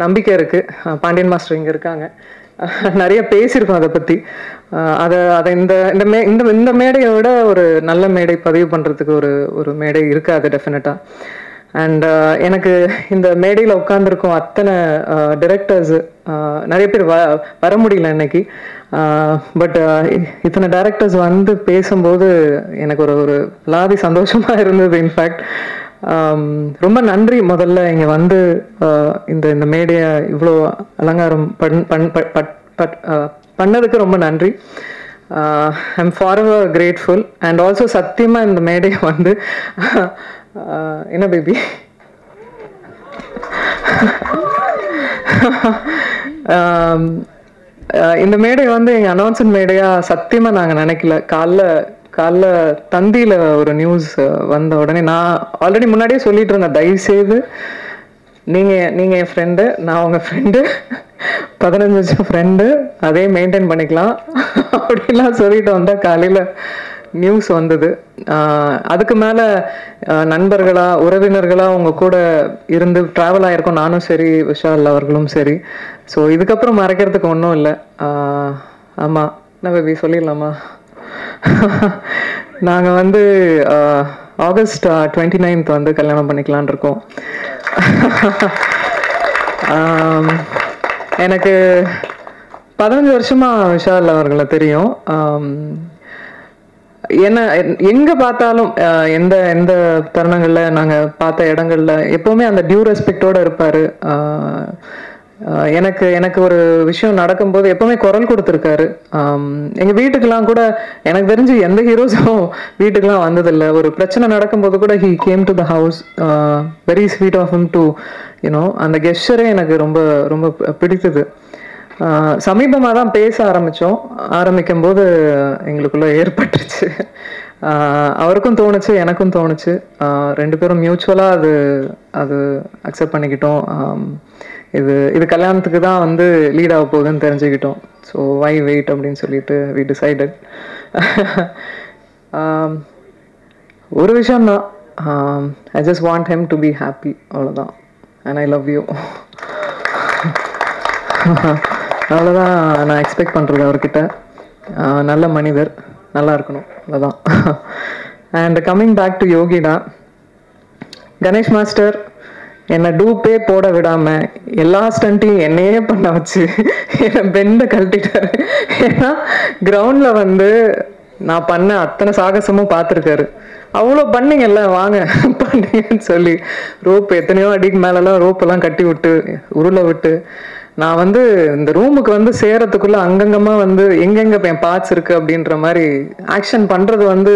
நம்பிக்கை இருக்குது. பாண்டியன் மாஸ்டர் இங்கே இருக்காங்க, நிறைய பேசியிருக்கோம் அதை பற்றி. அதை இந்த மேடையை விட ஒரு நல்ல மேடை பதிவு பண்ணுறதுக்கு ஒரு மேடை இருக்காது டெஃபினட்டாக. அண்ட் எனக்கு இந்த மேடையில் உட்காந்துருக்கோம் அத்தனை டிரெக்டர்ஸ், நிறைய பேர் வர முடியல இன்னைக்கு. பட் இத்தனை டைரக்டர்ஸ் வந்து பேசும்போது எனக்கு ஒரு லாதி சந்தோஷமாக இருந்தது. இன்ஃபேக்ட் ரொம்ப நன்றி முதல்ல இங்கே வந்து இந்த மேடையை இவ்வளோ அலங்காரம் பண்ணதுக்கு ரொம்ப நன்றி. I'm forever grateful. And also சத்தியமாக இந்த மேடையை வந்து என்ன பேபி இந்த மேடை வந்து எங்கள் அனௌன்ஸ்மெண்ட் மேடையாக சத்தியமாக நாங்கள் நினைக்கல. காலைல தந்தியில் ஒரு நியூஸ் வந்த உடனே நான் ஆல்ரெடி முன்னாடியே சொல்லிட்டு இருந்தேன், தயவுசெய்து நீங்கள் என் ஃப்ரெண்டு, நான் உங்கள் ஃப்ரெண்டு, 15 வருஷம் ஃப்ரெண்டு, அதே மெயின்டைன் பண்ணிக்கலாம் அப்படின்லாம் சொல்லிட்டு வந்தால் காலையில் நியூஸ் வந்தது. அதுக்கு மேலே நண்பர்களாக உறவினர்களாக உங்க கூட இருந்து ட்ராவல் ஆகிருக்கோம், நானும் சரி விஷால் அவர்களும் சரி. ஸோ இதுக்கப்புறம் மறைக்கிறதுக்கு ஒன்றும் இல்லை. ஆமாம், என்ன பேபி சொல்லிடலாமா? நாங்கள் வந்து ஆகஸ்ட் 29th வந்து கல்யாணம் பண்ணிக்கலான் இருக்கோம். எனக்கு 15 வருஷமா விஷால் அவர்களை தெரியும். என்ன எங்க பார்த்தாலும் எந்த எந்த தருணங்கள்ல நாங்க பார்த்த இடங்கள்ல எப்பவுமே அந்த டியூ ரெஸ்பெக்டோட இருப்பாரு. எனக்கு ஒரு விஷயம் நடக்கும்போது எப்பவுமே குரல் கொடுத்துருக்காரு. எங்க வீட்டுக்கெல்லாம் கூட எனக்கு தெரிஞ்சு எந்த ஹீரோஸும் வீட்டுக்கெல்லாம் வந்ததில்லை. ஒரு பிரச்சனை நடக்கும்போது கூட he came to the house. Very sweet of him to you know. அந்த கெஸ்டரே எனக்கு ரொம்ப ரொம்ப பிடித்தது. சமீபமாக தான் பேச ஆரம்பிக்கும் போது எங்களுக்குள்ள ஏற்பட்டுருச்சு. அவருக்கும் தோணுச்சு, எனக்கும் தோணுச்சு. 2 பேரும் மியூச்சுவலாக அது அக்செப்ட் பண்ணிக்கிட்டோம். இது கல்யாணத்துக்கு தான் வந்து லீட் ஆக போகுதுன்னு தெரிஞ்சுக்கிட்டோம். ஸோ வை வெயிட் அப்படின்னு சொல்லிட்டு வி டிசைடட். ஒரு விஷயம்தான், I just want him to be happy, அவ்வளோதான். And I love you. அவ்வளோதான் நான் எக்ஸ்பெக்ட் பண்ணுறது அவர்கிட்ட. நல்ல மனிதர், நல்லா இருக்கணும், அவ்வளோதான். And coming back to Yogita, Ganesh master என்னை டூப்பே போட விடாம எல்லா ஸ்டண்ட்டையும் என்னையே பண்ண வச்சு என்னை பெண்டை கழட்டிட்டாரு. ஏன்னா கிரவுண்ட்ல வந்து நான் பண்ண அத்தனை சாகசமும் பார்த்துருக்காரு. அவ்வளோ பண்ணிங்கல்ல, வாங்க பண்ணீங்கன்னு சொல்லி ரோப் எத்தனையோ அடிக்கு மேலெல்லாம் ரோப்பெல்லாம் கட்டி விட்டு உருளை விட்டு நான் வந்து இந்த ரூமுக்கு வந்து சேரத்துக்குள்ள அங்கங்கமா வந்து எங்கெங்க என் பார்ட்ஸ் இருக்கு அப்படின்ற மாதிரி ஆக்ஷன் பண்றது வந்து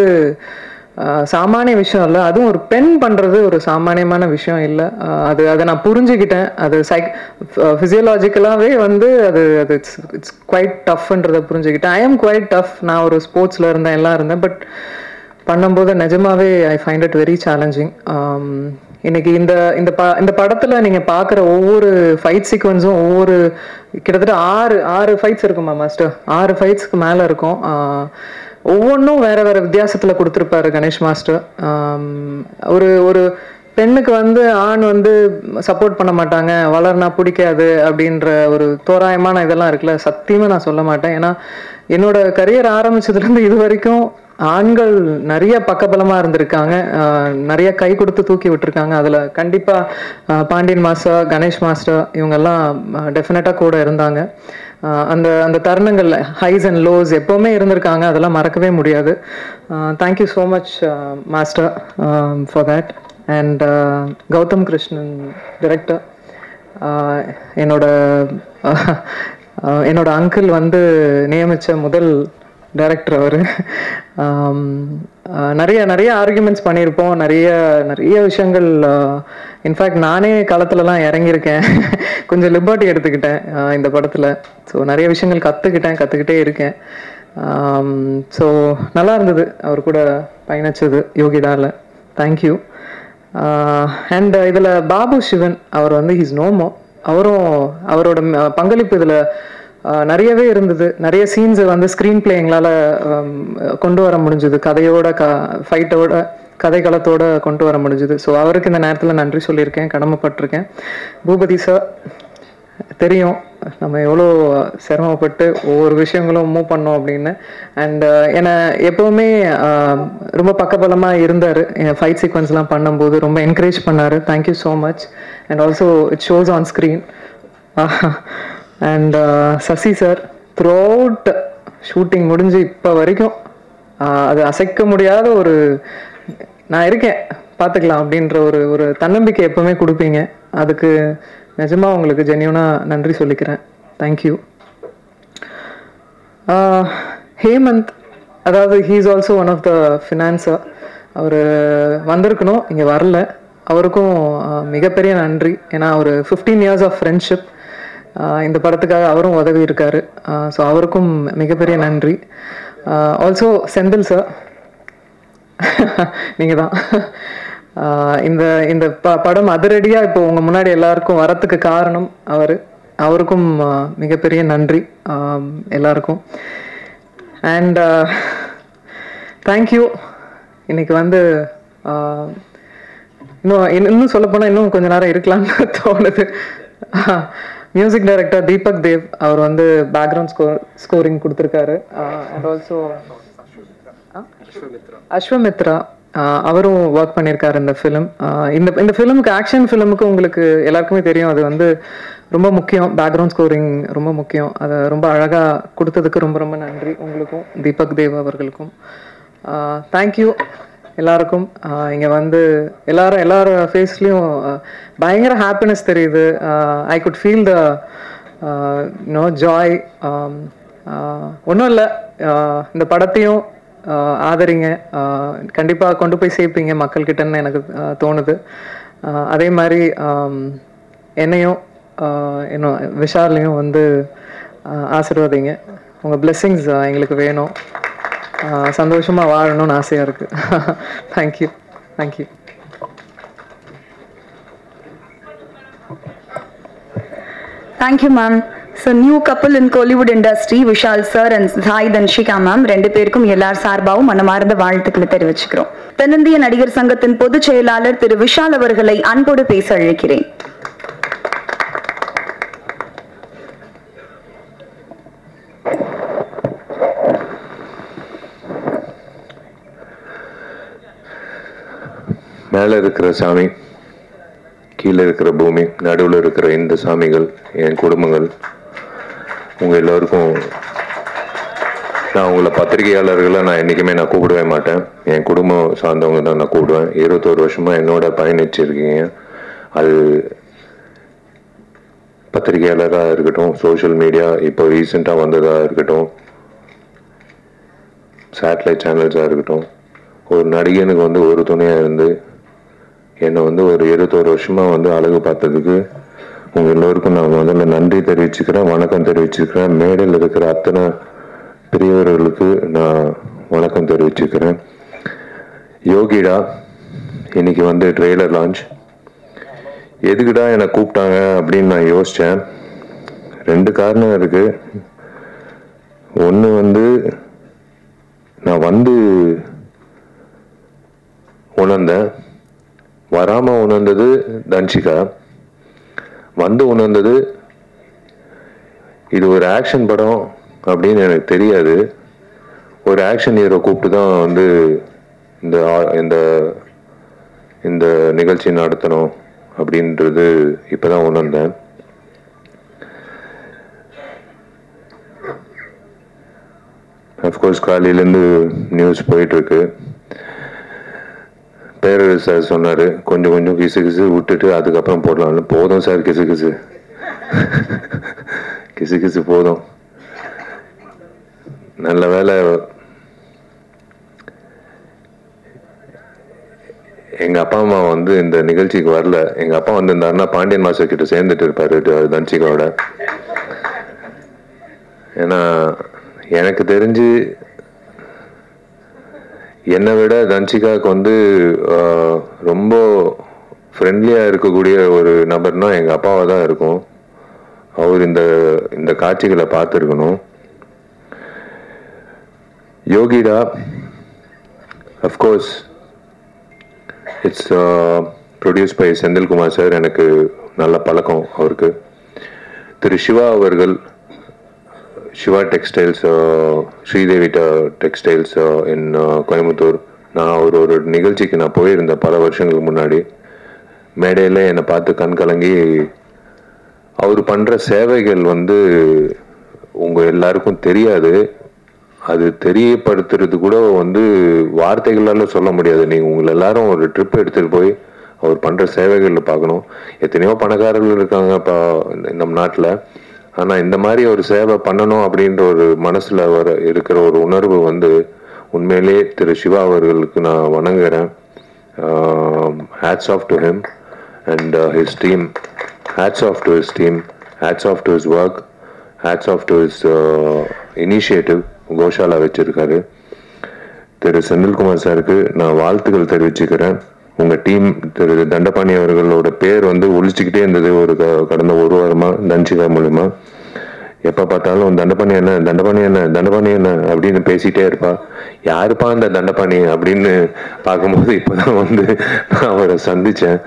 சாமானிய விஷயம் இல்லை. அதுவும் ஒரு பெண் பண்றது ஒரு சாமானியமான விஷயம் இல்லை. அதை நான் புரிஞ்சுக்கிட்டேன். அது ஃபிசியலாஜிக்கலாகவே வந்து அது இட்ஸ் குவைட் டஃப்ன்றதை புரிஞ்சுக்கிட்டேன். I am quite tough. நான் ஒரு ஸ்போர்ட்ஸில் இருந்தேன், எல்லாம் இருந்தேன். பட் பண்ணும்போது நிஜமாவே I find it very challenging. இன்னைக்கு இந்த படத்துல நீங்க பாக்குற ஒவ்வொரு ஃபைட் சீக்வன்ஸும் கிட்டத்தட்ட 6 ஃபைட்ஸ் இருக்குமா மாஸ்டர்? 6 ஃபைட்ஸ்க்கு மேல இருக்கும். ஒவ்வொன்றும் வேற வேற வித்தியாசத்துல கொடுத்துருப்பாரு கணேஷ் மாஸ்டர். ஒரு பெண்ணுக்கு வந்து ஆண் வந்து சப்போர்ட் பண்ண மாட்டாங்க, வளர்னா பிடிக்காது அப்படின்ற ஒரு தோராயமான இதெல்லாம் இருக்குல்ல, சத்தியமா நான் சொல்ல மாட்டேன். ஏன்னா என்னோட கரியர் ஆரம்பிச்சதுல இருந்து இது வரைக்கும் ஆண்கள் நிறைய பக்கபலமா இருந்திருக்காங்க, நிறைய கை கொடுத்து தூக்கி விட்டுருக்காங்க. அதுல கண்டிப்பா பாண்டியன் மாஸ்டர், கணேஷ் மாஸ்டர் இவங்கெல்லாம் டெஃபினட்டா கூட இருந்தாங்க. அந்த தருணங்கள் ஹைஸ் அண்ட் லோஸ் எப்பவுமே இருந்திருக்காங்க, அதெல்லாம் மறக்கவே முடியாது. Thank you so much master for that. And Gautham Krishnan director, என்னோட அங்கிள் வந்து நியமித்த முதல் டைரக்டர் அவர். நிறைய ஆர்குமெண்ட்ஸ் பண்ணியிருப்போம், நிறைய விஷயங்கள். இன்ஃபேக்ட் நானே களத்துலலாம் இறங்கியிருக்கேன், கொஞ்சம் லிபர்ட்டி எடுத்துக்கிட்டேன் இந்த படத்தில். ஸோ நிறைய விஷயங்கள் கற்றுக்கிட்டே இருக்கேன். ஸோ நல்லா இருந்தது அவர் கூட பயணிச்சது யோகிடாவில். தேங்க்யூ. அண்ட் இதில் பாபு சிவன் அவர் வந்து ஹீஸ் நோமோ, அவரோட பங்களிப்பு இதில் நிறையவே இருந்தது. நிறைய சீன்ஸை வந்து ஸ்க்ரீன் பிளே எங்களால் கொண்டு வர முடிஞ்சுது, கதையோட ஃபைட்டோட கதைக்களத்தோடு கொண்டு வர முடிஞ்சுது. ஸோ அவருக்கு இந்த நேரத்தில் நன்றி சொல்லியிருக்கேன், கடமைப்பட்டிருக்கேன். பூபதி சார் தெரியும் நம்ம எவ்வளோ சிரமப்பட்டு ஒவ்வொரு விஷயங்களும் மூவ் பண்ணோம் அப்படின்னு. அண்ட் என்னை எப்போவுமே ரொம்ப பக்கபலமாக இருந்தார். என் ஃபைட் சீக்வன்ஸ்லாம் பண்ணும்போது ரொம்ப என்கரேஜ் பண்ணார். Thank you so much. And also it shows on screen. And Sasi sir throughout shooting முடிஞ்சு இப்போ வரைக்கும் அது அசைக்க முடியாத ஒரு நான் இருக்கேன் பார்த்துக்கலாம் அப்படின்ற ஒரு தன்னம்பிக்கை எப்பவுமே கொடுப்பீங்க. அதுக்கு நிஜமாக உங்களுக்கு ஜென்யூனாக நன்றி சொல்லிக்கிறேன். தேங்க்யூ. ஹேமந்த், அதாவது he is also one of the financer. அவர் வந்திருக்கணும், இங்கே வரல. அவருக்கும் மிகப்பெரிய நன்றி. ஏன்னா ஒரு 15 years ஆஃப் ஃப்ரெண்ட்ஷிப், இந்த படத்துக்காக அவரும் உதவி இருக்காரு. ஸோ அவருக்கும் மிகப்பெரிய நன்றி. ஆல்சோ செந்தில் சார், நீங்கள் தான் இந்த இந்த படம் அதிரடியாக இப்போ உங்கள் முன்னாடி எல்லாருக்கும் வரத்துக்கு காரணம் அவருக்கும் மிகப்பெரிய நன்றி எல்லாருக்கும். And thank you. இன்னைக்கு வந்து இன்னும் சொல்லப்போனால் இன்னும் கொஞ்ச நேரம் இருக்கலாம்னு தோணுது. மியூசிக் டைரக்டர் தீபக் தேவ், அவர் வந்து பேக்ரவுண்ட் ஸ்கோரிங் கொடுத்துருக்காரு. அண்ட் ஆல்சோ அஸ்வமித்ரா, அவரும் ஒர்க் பண்ணியிருக்காரு இந்த ஃபிலிம். இந்த ஃபிலிமுக்கு, ஆக்ஷன் ஃபிலிமுக்கு உங்களுக்கு எல்லாருக்குமே தெரியும், அது வந்து ரொம்ப முக்கியம். பேக்ரவுண்ட் ஸ்கோரிங் ரொம்ப முக்கியம். அதை ரொம்ப அழகாக கொடுத்ததுக்கு ரொம்ப ரொம்ப நன்றி உங்களுக்கும், தீபக் தேவ் அவர்களுக்கும். தேங்க்யூ எல்லாருக்கும். இங்கே வந்து எல்லார் ஃபேஸ்லேயும் பயங்கர ஹாப்பினஸ் தெரியுது. I could feel the joy. ஒன்றும் இல்லை, இந்த படத்தையும் ஆதரிங்க, கண்டிப்பாக கொண்டு போய் சேர்ப்பீங்க மக்கள்கிட்டன்னு எனக்கு தோணுது. அதே மாதிரி என்னையும் இன்னும் விஷாலையும் வந்து ஆசீர்வதிங்க. உங்கள் பிளெஸ்ஸிங்ஸ் எங்களுக்கு வேணும். சந்தோஷமாக வாழணும்னு ஆசையாக இருக்குது. Thank you. Thank you. Thank you, ma'am. So, new couple in Kollywood industry, Vishal sir and Sai Danshika ma'am, ரெண்டு பேருக்கும் எல்லார் சார்பாகவும் மனமார்ந்த வாழ்த்துக்களை தெரிவிச்சுக்கிறோம். தென்னிந்திய நடிகர் சங்கத்தின் பொதுச் செயலாளர் திரு விஷால் அவர்களை அன்போடு பேச அழைக்கிறேன். மேலே இருக்கிற சாமி, கீழே இருக்கிற பூமி, நடுவில் இருக்கிற இந்த சாமிகள், என் குடும்பங்கள், உங்கள் எல்லோருக்கும் நான் உங்களை பத்திரிகையாளர்களை நான் என்றைக்குமே நான் கூப்பிடவே மாட்டேன். என் குடும்பம் சார்ந்தவங்க தான் நான் கூப்பிடுவேன். 21 வருஷமாக என்னோட பயணிச்சிருக்கீங்க. அது பத்திரிகையாளராக இருக்கட்டும், சோஷியல் மீடியா இப்போ ரீசெண்டாக வந்ததாக இருக்கட்டும், சேட்டலைட் சேனல்ஸாக இருக்கட்டும், ஒரு நடிகனுக்கு வந்து ஒரு துணையாக இருந்து என்னை வந்து ஒரு 21 வருஷமாக வந்து அழகு பார்த்ததுக்கு உங்கள் எல்லோருக்கும் நான் முதல்ல நன்றி தெரிவிச்சுக்கிறேன், வணக்கம் தெரிவிச்சுக்கிறேன். மேடையில் இருக்கிற அத்தனை பெரியவர்களுக்கு நான் வணக்கம் தெரிவிச்சுக்கிறேன். யோகிடா இன்னைக்கு வந்து ட்ரெய்லர் லான்ச். எதுக்குடா என்னை கூப்பிட்டாங்க அப்படின்னு நான் யோசித்தேன். 2 காரணம் இருக்குது. ஒன்று வந்து நான் வந்து உணர்ந்தேன், வராமல் உணர்ந்தது தன்ஷிகா, வந்து உணர்ந்தது இது ஒரு ஆக்ஷன் படம் அப்படின்னு எனக்கு தெரியாது. ஒரு ஆக்ஷன் ஹீரோ கூப்பிட்டு தான் வந்து இந்த இந்த நிகழ்ச்சி நடத்தணும் அப்படின்றது இப்போதான் உணர்ந்தேன். அஃப்கோர்ஸ் காலையிலேருந்து நியூஸ் போயிட்டுருக்கு. பேரரசு சார் சொன்னார், கொஞ்சம் கொஞ்சம் கிசு கிசு விட்டுட்டு அதுக்கப்புறம் போடலாம்னு. போதும் சார், கிசு கிசு கிசு கிசு போதும். நல்ல வேலை எங்கள் அப்பா அம்மா வந்து இந்த நிகழ்ச்சிக்கு வரல. எங்கள் அப்பா வந்திருந்தாருன்னா பாண்டியன் மாஸ்டர் கிட்ட சேர்ந்துட்டு இருப்பாரு தன்ஷிகாவோட. ஏன்னா எனக்கு தெரிஞ்சு என்னை விட தன்ஷிகாவுக்கு வந்து ரொம்ப ஃப்ரெண்ட்லியாக இருக்கக்கூடிய ஒரு நபர்னா எங்கள் அப்பாவாக தான் இருக்கும். அவர் இந்த காட்சிகளை பார்த்துருக்கணும். Yogita, of course it's produce by Senthilkumar sir. எனக்கு நல்ல பழக்கம் அவருக்கு. திரு சிவா அவர்கள், Siva textiles, Sridevi textiles in Coimbatore. நான் ஒரு நிகழ்ச்சிக்கு நான் போயிருந்தேன் பல வருஷங்களுக்கு முன்னாடி. மேடையில் என்னை பார்த்து கண் கலங்கி அவர் பண்ணுற சேவைகள் உங்கள் எல்லாருக்கும் தெரியாது. அது தெரியப்படுத்துறது கூட வார்த்தைகளால் சொல்ல முடியாது. நீங்கள் உங்களை எல்லாரும் ஒரு ட்ரிப் எடுத்துகிட்டு போய் அவர் பண்ணுற சேவைகளில் பார்க்கணும். எத்தனையோ பணக்காரர்கள் இருக்காங்க இப்போ நம்ம நாட்டில். ஆனால் இந்த மாதிரி ஒரு சேவை பண்ணணும் அப்படின்ற ஒரு மனசில் இருக்கிற ஒரு உணர்வு உண்மையிலே திரு சிவா அவர்களுக்கு நான் வணங்குகிறேன். Hats off to him and his team. Hats off to his team, hats off to his work, hats off to his initiative. கோஷாலா வச்சிருக்காரு. திரு செந்தில்குமார் சாருக்கு நான் வாழ்த்துக்கள் தெரிவிச்சுக்கிறேன். உங்கள் டீம் திரு தண்டபாணி அவர்களோட பேர் ஒழிச்சுக்கிட்டே இருந்தது கடந்த ஒரு வாரமாக தன்சிகா மூலமா. எப்போ பார்த்தாலும் தண்டபாணி என்ன தண்டபாணி என்ன தண்டபாணி என்ன அப்படின்னு பேசிகிட்டே இருப்பா. யாருப்பா அந்த தண்டபாணி அப்படின்னு பார்க்கும்போது இப்போ தான் நான் அவரை சந்தித்தேன்.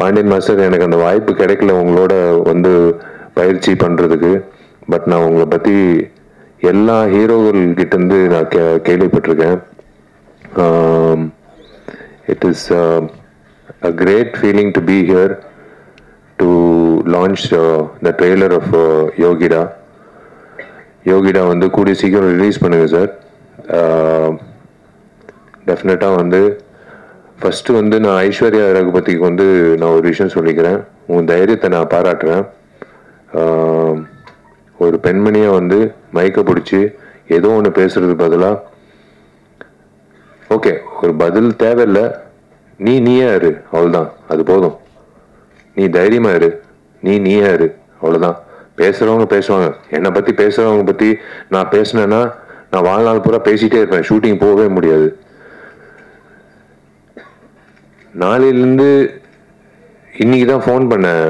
பாண்டியன் மாஸ்டர், எனக்கு அந்த வாய்ப்பு கிடைக்கல உங்களோட பயிற்சி பண்ணுறதுக்கு. பட் நான் உங்களை பற்றி எல்லா ஹீரோகள்கிட்டேருந்து நான் கேள்விப்பட்டிருக்கேன். It is a great feeling to be here to launch the trailer of Yogida. Yogida கூடிய சீக்கிரம் ரிலீஸ் பண்ணுங்க சார். டெஃபினட்டாக ஃபஸ்ட்டு நான் ஐஸ்வர்யா ரகுபதிக்கு நான் ஒரு விஷயம் சொல்லிக்கிறேன். உங்கள் தைரியத்தை நான் பாராட்டுறேன். ஒரு பெண்மணியை மயக்க பிடிச்சி ஏதோ ஒன்று பேசுறது பதிலாக, ஓகே ஒரு பதில் தேவையில்லை, நீயா இரு, அவ்வளோதான், அது போதும். நீ தைரியமா இரு, நீயா இரு, அவ்வளோதான். பேசுகிறவங்க பேசுவாங்க. என்னை பற்றி பேசுகிறவங்க பற்றி நான் பேசினேன்னா நான் வாழ்நாள் பூரா பேசிகிட்டே இருப்பேன். ஷூட்டிங் போகவே முடியாது. நாளையிலேருந்து இன்னைக்கு தான் ஃபோன் பண்ணேன்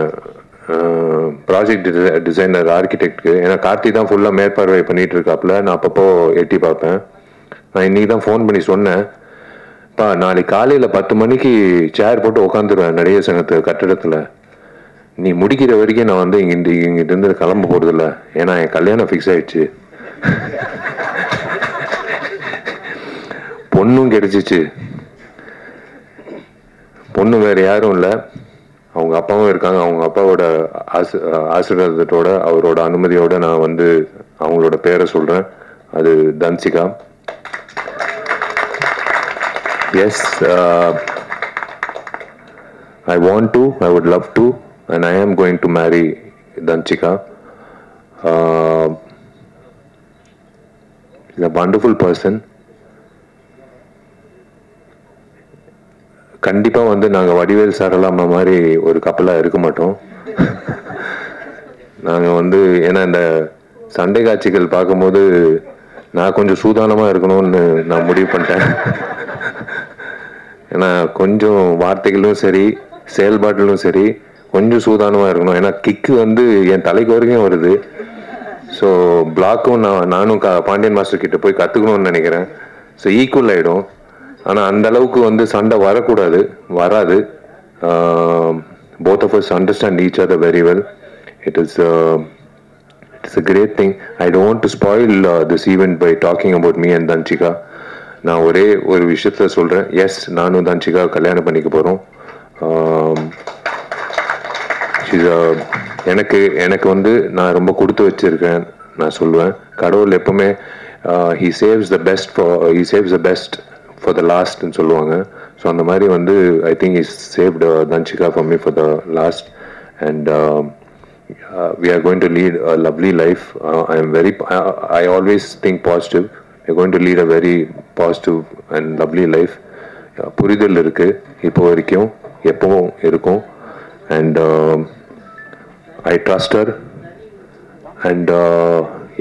ப்ராஜெக்ட் டிசைனர் ஆர்கிடெக்டுக்கு. ஏன்னா கார்த்தி தான் ஃபுல்லாக மேற்பார்வை பண்ணிகிட்டு இருக்காப்புல. நான் அப்பப்போ எட்டி பார்ப்பேன். நான் இன்றைக்கி தான் ஃபோன் பண்ணி சொன்னேன், பா நாளைக்கு காலையில் 10 மணிக்கு சேர் போட்டு உட்காந்துருவேன் நடிகர் சங்கத்து கட்டிடத்தில். நீ முடிக்கிற வரைக்கும் நான் இங்கிட்டிருந்து கிளம்ப போகிறதில்ல. ஏன்னா என் கல்யாணம் ஃபிக்ஸ் ஆயிடுச்சு, பொண்ணும் கிடைச்சிச்சு. பொண்ணு வேறு யாரும் இல்லை, அவங்க அப்பாவும் இருக்காங்க. அவங்க அப்பாவோட ஆசீர்வாதத்தோட அவரோட அனுமதியோட நான் அவங்களோட பேரை சொல்கிறேன். அது Dhanshika. Yes, I want to, I would love to, and I am going to marry Danchika. She's a wonderful person. கண்டிப்பாக நாங்கள் வடிவேல் சரளாமா மாதிரி ஒரு கப்பலாக இருக்க மாட்டோம். நாங்கள் ஏன்னா இந்த சண்டை காட்சிகள் பார்க்கும்போது நான் கொஞ்சம் சூதானமாக இருக்கணும்னு நான் முடிவு பண்ணிட்டேன். ஏன்னா கொஞ்சம் வார்த்தைகளும் சரி செயல்பாட்டிலும் சரி கொஞ்சம் சூதானமாக இருக்கணும். ஏன்னா கிக்கு என் தலைக்கு வரைக்கும் வருது. ஸோ பிளாக்கும் நானும் பாண்டியன் மாஸ்டர் கிட்ட போய் கற்றுக்கணும்னு நினைக்கிறேன். ஸோ ஈக்குவல் ஆகிடும். ஆனால் அந்த அளவுக்கு சண்டை வரக்கூடாது, வராது. both of us understand each other very well. It's a great thing. I don't want to spoil this event by talking about me and Danchika. நான் ஒரே ஒரு விஷயத்த சொல்கிறேன். எஸ், நானும் தன்சிகா கல்யாணம் பண்ணிக்க போகிறோம். எனக்கு நான் ரொம்ப கொடுத்து வச்சிருக்கேன் நான் சொல்லுவேன். கடவுள் எப்பவுமே he saves the best for the last ன்னு சொல்லுவாங்க. ஸோ அந்த மாதிரி I think he saved Danchika for me for the last, and we are going to lead a lovely life. I always think positive. We are going to lead a very positive and lovely life. புரிதல் இருக்கு இப்போ வரைக்கும், எப்பவும் இருக்கும். And I trust her. And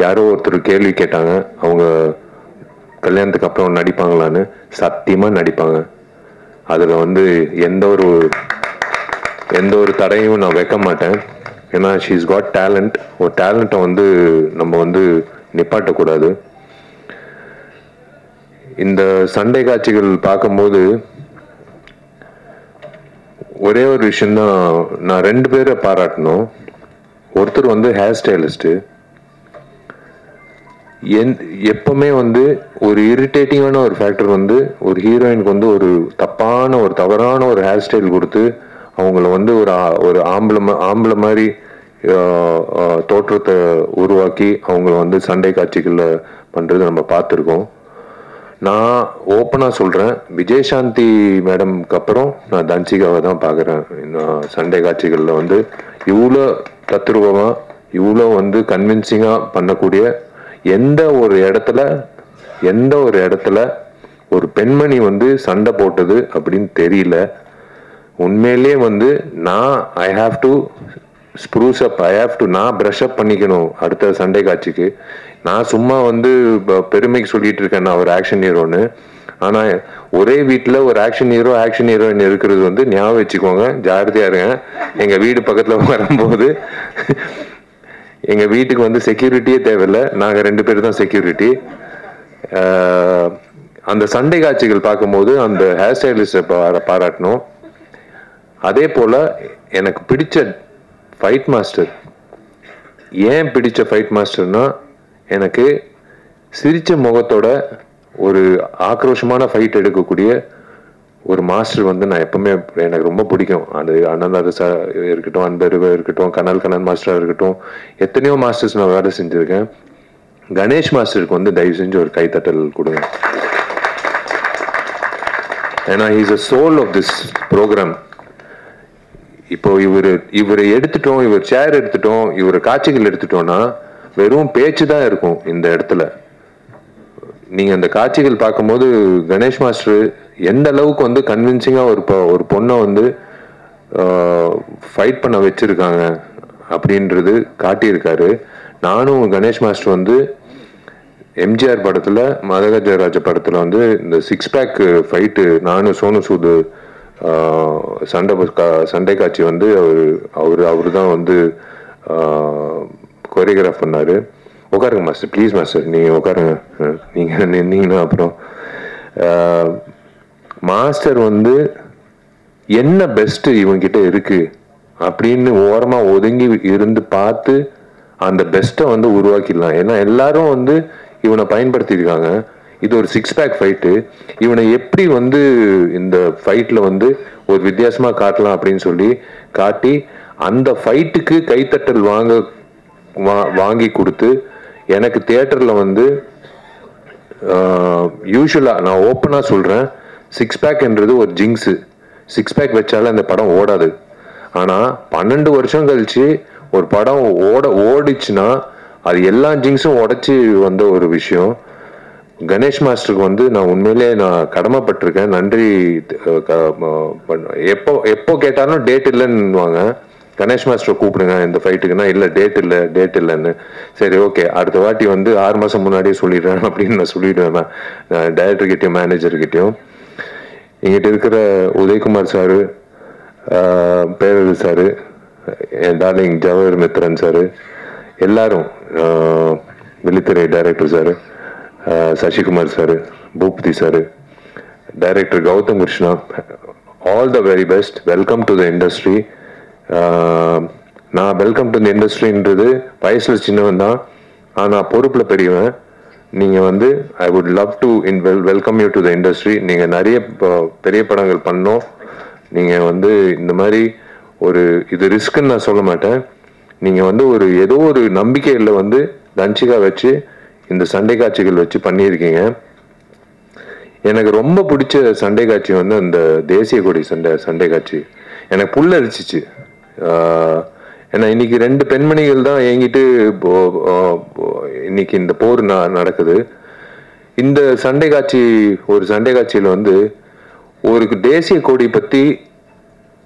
யாரோ ஒருத்தர் கேள்வி கேட்டாங்க, அவங்க கல்யாணத்துக்கு அப்புறம் நடிப்பாங்களான்னு. சத்தியமாக நடிப்பாங்க. அதில் எந்த ஒரு தடையும் நான் வைக்க மாட்டேன். ஏன்னா ஷீஸ் காட் டேலண்ட். ஒரு டேலண்ட்டை வந்து நம்ம வந்து நிப்பாட்டக்கூடாது. இந்த சண்டை காட்சிகள் பார்க்கும்போது ஒரே ஒரு விஷயம்தான் நான் 2 பேரை பாராட்டணும். ஒருத்தர் வந்து ஹேர் ஸ்டைலிஸ்ட்டு. எப்பவுமே வந்து ஒரு இரிட்டேட்டிங்கான ஒரு ஃபேக்டர் வந்து ஒரு ஹீரோயினுக்கு வந்து ஒரு தவறான ஒரு ஹேர் ஸ்டைல் கொடுத்து அவங்கள வந்து ஒரு ஆம்பளை மாதிரி தோற்றத்தை உருவாக்கி அவங்கள வந்து சண்டை காட்சிகளில் பண்ணுறது நம்ம பார்த்துருக்கோம். நான் ஓப்பனாக சொல்கிறேன், விஜயசாந்தி மேடம்க்கு அப்புறம் நான் தன்சிகாவை தான் பார்க்குறேன். சண்டை காட்சிகளில் வந்து இவ்வளோ தத்ரூபமாக இவ்வளோ வந்து கன்வின்சிங்காக பண்ணக்கூடிய எந்த ஒரு இடத்துல ஒரு பெண்மணி வந்து சண்டை போட்டது அப்படின்னு தெரியல. உண்மையிலேயே வந்து ஐ ஹாவ் டு ஸ்ப்ரூஸ் அப், நான் ப்ரஷ் அப் பண்ணிக்கணும் அடுத்த சண்டை காட்சிக்கு. நான் சும்மா வந்து பெருமைக்கு சொல்லிட்டு இருக்கேன் நான் ஒரு ஆக்ஷன் ஹீரோன்னு. ஆனால் ஒரே வீட்டில் ஒரு ஆக்ஷன் ஹீரோயின் இருக்கிறது வந்து ஞாபகம் வச்சுக்கோங்க, ஜாகிரதையா இருங்க. எங்கள் வீடு பக்கத்தில் வரும்போது எங்கள் வீட்டுக்கு வந்து செக்யூரிட்டியே தேவையில்லை, நாங்கள் 2 பேர் தான் செக்யூரிட்டி. அந்த சண்டை காட்சிகள் பார்க்கும்போது அந்த ஹேர் ஸ்டைலிஸ்ட்டை பாராட்டணும். அதே போல் எனக்கு பிடிச்ச ஃபைட் மாஸ்டர், ஏன் பிடிச்ச ஃபைட் மாஸ்டர்னா எனக்கு சிரிச்ச முகத்தோட ஒரு ஆக்ரோஷமான ஃபைட் எடுக்கக்கூடிய ஒரு மாஸ்டர் வந்து நான் எப்பவுமே எனக்கு ரொம்ப பிடிக்கும். அது அனந்தாத இருக்கட்டும், அன்பருவா இருக்கட்டும், கனல் மாஸ்டராக இருக்கட்டும், எத்தனையோ மாஸ்டர்ஸ் நான் வேலை செஞ்சுருக்கேன். கணேஷ் மாஸ்டருக்கு வந்து தயவு செஞ்சு ஒரு கைத்தட்டல் கொடுங்க. ஏன்னா is a soul of this program. இப்போ இவரை எடுத்துட்டோம், இவர் சேர் எடுத்துட்டோம், இவர் காட்சிகள் எடுத்துட்டோம்னா வெறும் பேச்சு தான் இருக்கும் இந்த இடத்துல. நீங்க அந்த காட்சிகள் பார்க்கும்போது கணேஷ் மாஸ்டர் எந்த அளவுக்கு வந்து கன்வின்சிங்கா ஒரு பொண்ணை வந்து ஃபைட் பண்ண வச்சிருக்காங்க அப்படின்றது காட்டியிருக்காரு. நானும் கணேஷ் மாஸ்டர் வந்து எம்ஜிஆர் படத்துல, மதகஜராஜ படத்துல வந்து இந்த 6 பேக் ஃபைட்டு நானும் சோனு சூது சண்டை காட்சி வந்து அவரு தான் வந்து கோரியோகிராஃப் பண்ணாரு. உட்காருங்க மாஸ்டர், ப்ளீஸ் மாஸ்டர், நீங்க உட்காருங்க. நீங்க நின்னீங்கன்னா அப்புறம் மாஸ்டர் வந்து என்ன பெஸ்ட் இவங்கிட்ட இருக்கு அப்படின்னு ஓரமா ஒதுங்கி இருந்து பார்த்து அந்த பெஸ்ட்டை வந்து உருவாக்கிடலாம். ஏன்னா எல்லாரும் வந்து இவனை பயன்படுத்தியிருக்காங்க. இது ஒரு 6 பேக் ஃபைட்டு. இவனை எப்படி வந்து இந்த ஃபைட்ல வந்து ஒரு வித்தியாசமா காட்டலாம் அப்படின்னு சொல்லி காட்டி அந்த ஃபைட்டுக்கு கைத்தட்டல் வாங்கி கொடுத்து எனக்கு தியேட்டர்ல வந்து யூஸ்வலா நான் ஓப்பனா சொல்றேன், 6 பேக்ன்றது ஒரு ஜிங்ஸு. 6 பேக் வச்சாலும் அந்த படம் ஓடாது. ஆனா 12 வருஷம் கழிச்சு ஒரு படம் ஓடிச்சுன்னா அது எல்லா ஜிங்ஸும் உடைச்சு வந்த ஒரு விஷயம். கணேஷ் மாஸ்டருக்கு வந்து நான் உண்மையிலே நான் கடமைப்பட்டிருக்கேன், நன்றி. எப்போ கேட்டாலும் டேட் இல்லைன்னுவாங்க. கணேஷ் மாஸ்டர் கூப்பிடுங்க இந்த ஃபைட்டுக்குன்னா, இல்லை டேட் இல்லைன்னு. சரி ஓகே, அடுத்த வாட்டி வந்து 6 மாதம் முன்னாடியே சொல்லிடுறேன் அப்படின்னு நான் சொல்லிடுவேன் டைரக்டர்கிட்டையும் மேனேஜர்கிட்டையும். எங்கிட்ட இருக்கிற உதயகுமார் சாரு, பேரது சாரு, என் டார்லிங் ஜவஹர் மித்ரன் சாரு, எல்லாரும், வெளித்துறை director sir, Sasikumar sir, Boopathy sir, director Gautham Krishna, all the very best. Welcome to the industry. நான் வெல்கம் டு த இண்டஸ்ட்ரின்றது வயசில் சின்னவன் தான், ஆனால் பொறுப்பில் பெரியவன். நீங்கள் வந்து I would love to welcome you to the industry. நீங்கள் நிறைய பெரிய படங்கள் பண்ணோம். நீங்கள் வந்து இந்த மாதிரி இது ரிஸ்க்குன்னு நான் சொல்ல மாட்டேன். நீங்கள் வந்து ஏதோ ஒரு நம்பிக்கையில் வந்து தன்சிகா வச்சு இந்த சண்டை காட்சிகள் வச்சு பண்ணியிருக்கீங்க. எனக்கு ரொம்ப பிடிச்ச சண்டை காட்சி வந்து அந்த தேசிய கொடி சண்டை காட்சி. எனக்கு புல்லரிச்சிச்சு. ஏன்னா இன்னைக்கு 2 பெண்மணிகள் தான் என்கிட்ட இன்னைக்கு இந்த போர் நடக்குது. இந்த சண்டை காட்சியில் வந்து ஒரு தேசிய கொடி பத்தி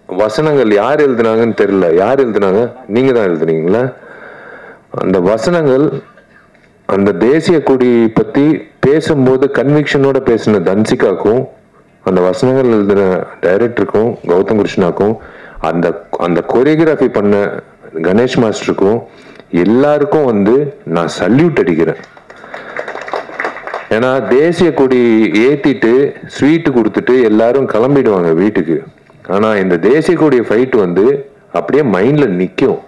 வசனங்கள் யார் எழுதுனாங்கன்னு தெரியல. யார் எழுதுனாங்க? நீங்க தான் எழுதுனீங்களா? அந்த வசனங்கள் அந்த தேசிய கொடி பத்தி பேசும்போது கன்விக்ஷனோட பேசின தன்சிகாக்கும், அந்த வசனங்கள் எழுதின டைரக்டருக்கும் கௌதம் கிருஷ்ணாக்கும், அந்த கொரியோகிராஃபி பண்ண கணேஷ் மாஸ்டருக்கும் எல்லாருக்கும் வந்து நான் சல்யூட் அடிக்கிறேன். ஏன்னா தேசிய கொடி ஏத்திட்டு ஸ்வீட்டு கொடுத்துட்டு எல்லாரும் கிளம்பிடுவாங்க வீட்டுக்கு. ஆனா இந்த தேசிய கொடி ஃபைட் வந்து அப்படியே மைண்ட்ல நிற்கும்.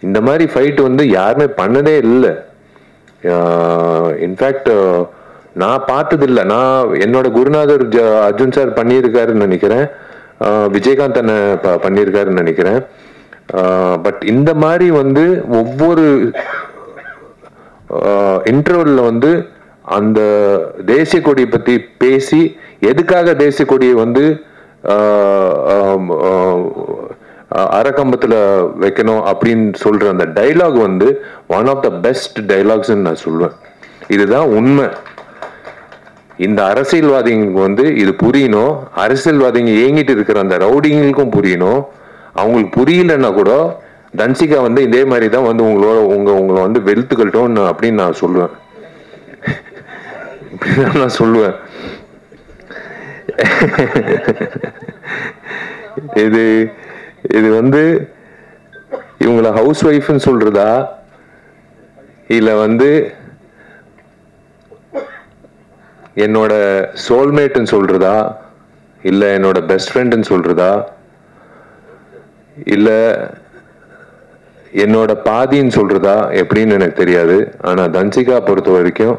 இந்த மாதிரி ஃபைட் வந்து யாருமே பண்ணதே இல்லை. இன்ஃபேக்ட் நான் பார்த்ததில்லை. நான் என்னோட குருநாதர் அர்ஜுன் சார் பண்ணியிருக்காருன்னு நினைக்கிறேன், விஜயகாந்த் அண்ணன் பண்ணியிருக்காருன்னு நினைக்கிறேன். பட் இந்த மாதிரி வந்து ஒவ்வொரு இன்டர்வல்ல வந்து அந்த தேசிய கொடியை பத்தி பேசி எதுக்காக தேசிய கொடியை வந்து அறக்கம்பத்துல வைக்கணும் அப்படின்னு சொல்ற அந்த டைலாக் வந்து one of the best dialogues நான் சொல்லுவேன். இதுதான் உண்மை. இந்த அரசியல்வாதிகளுக்கு வந்து இது புரியணும். அரசியல்வாதிங்க ஏங்கிட்டு இருக்கிற அந்த ரவுடிங்களுக்கும் புரியணும். அவங்களுக்கு புரியலன்னா கூட தன்சிகா வந்து இதே மாதிரி தான் வந்து உங்களை வந்து வெளுத்துக்கட்டும் அப்படின்னு நான் சொல்லுவேன். இப்படிதான் நான் சொல்லுவேன். இது வந்து இவங்களை ஹவுஸ் ஒய்ஃப்னு சொல்றதா இல்ல வந்து என்னோட சோல்மேட்னு சொல்றதா இல்ல என்னோட பெஸ்ட் ஃப்ரெண்ட்னு சொல்றதா இல்ல என்னோட பாதின்னு சொல்றதா எப்படின்னு எனக்கு தெரியாது. ஆனா தன்சிகா பொறுத்த வரைக்கும்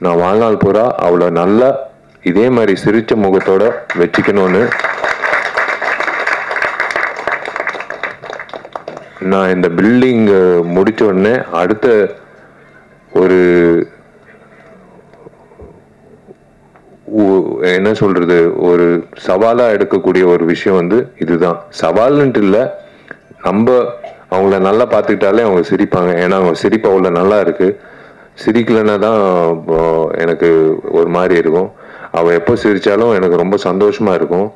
நான் வாழ்நாள் பூரா அவளை நல்லா இதே மாதிரி சிரிச்ச முகத்தோட வச்சுக்கணும்னு நான் இந்த பில்டிங் முடிச்ச உடனே அடுத்த ஒரு என்ன சொல்றது ஒரு சவாலா எடுக்கக்கூடிய ஒரு விஷயம் வந்து இதுதான். சவால்ன்ட்டு இல்லை, நம்ம அவங்கள நல்லா பார்த்துக்கிட்டாலே அவங்க சிரிப்பாங்க. ஏன்னா அவங்க சிரிப்பு அவ்வளோ நல்லா இருக்கு. சிரிக்கலைன்னா தான் எனக்கு ஒரு மாதிரி இருக்கும். அவள் எப்போ சிரித்தாலும் எனக்கு ரொம்ப சந்தோஷமா இருக்கும்.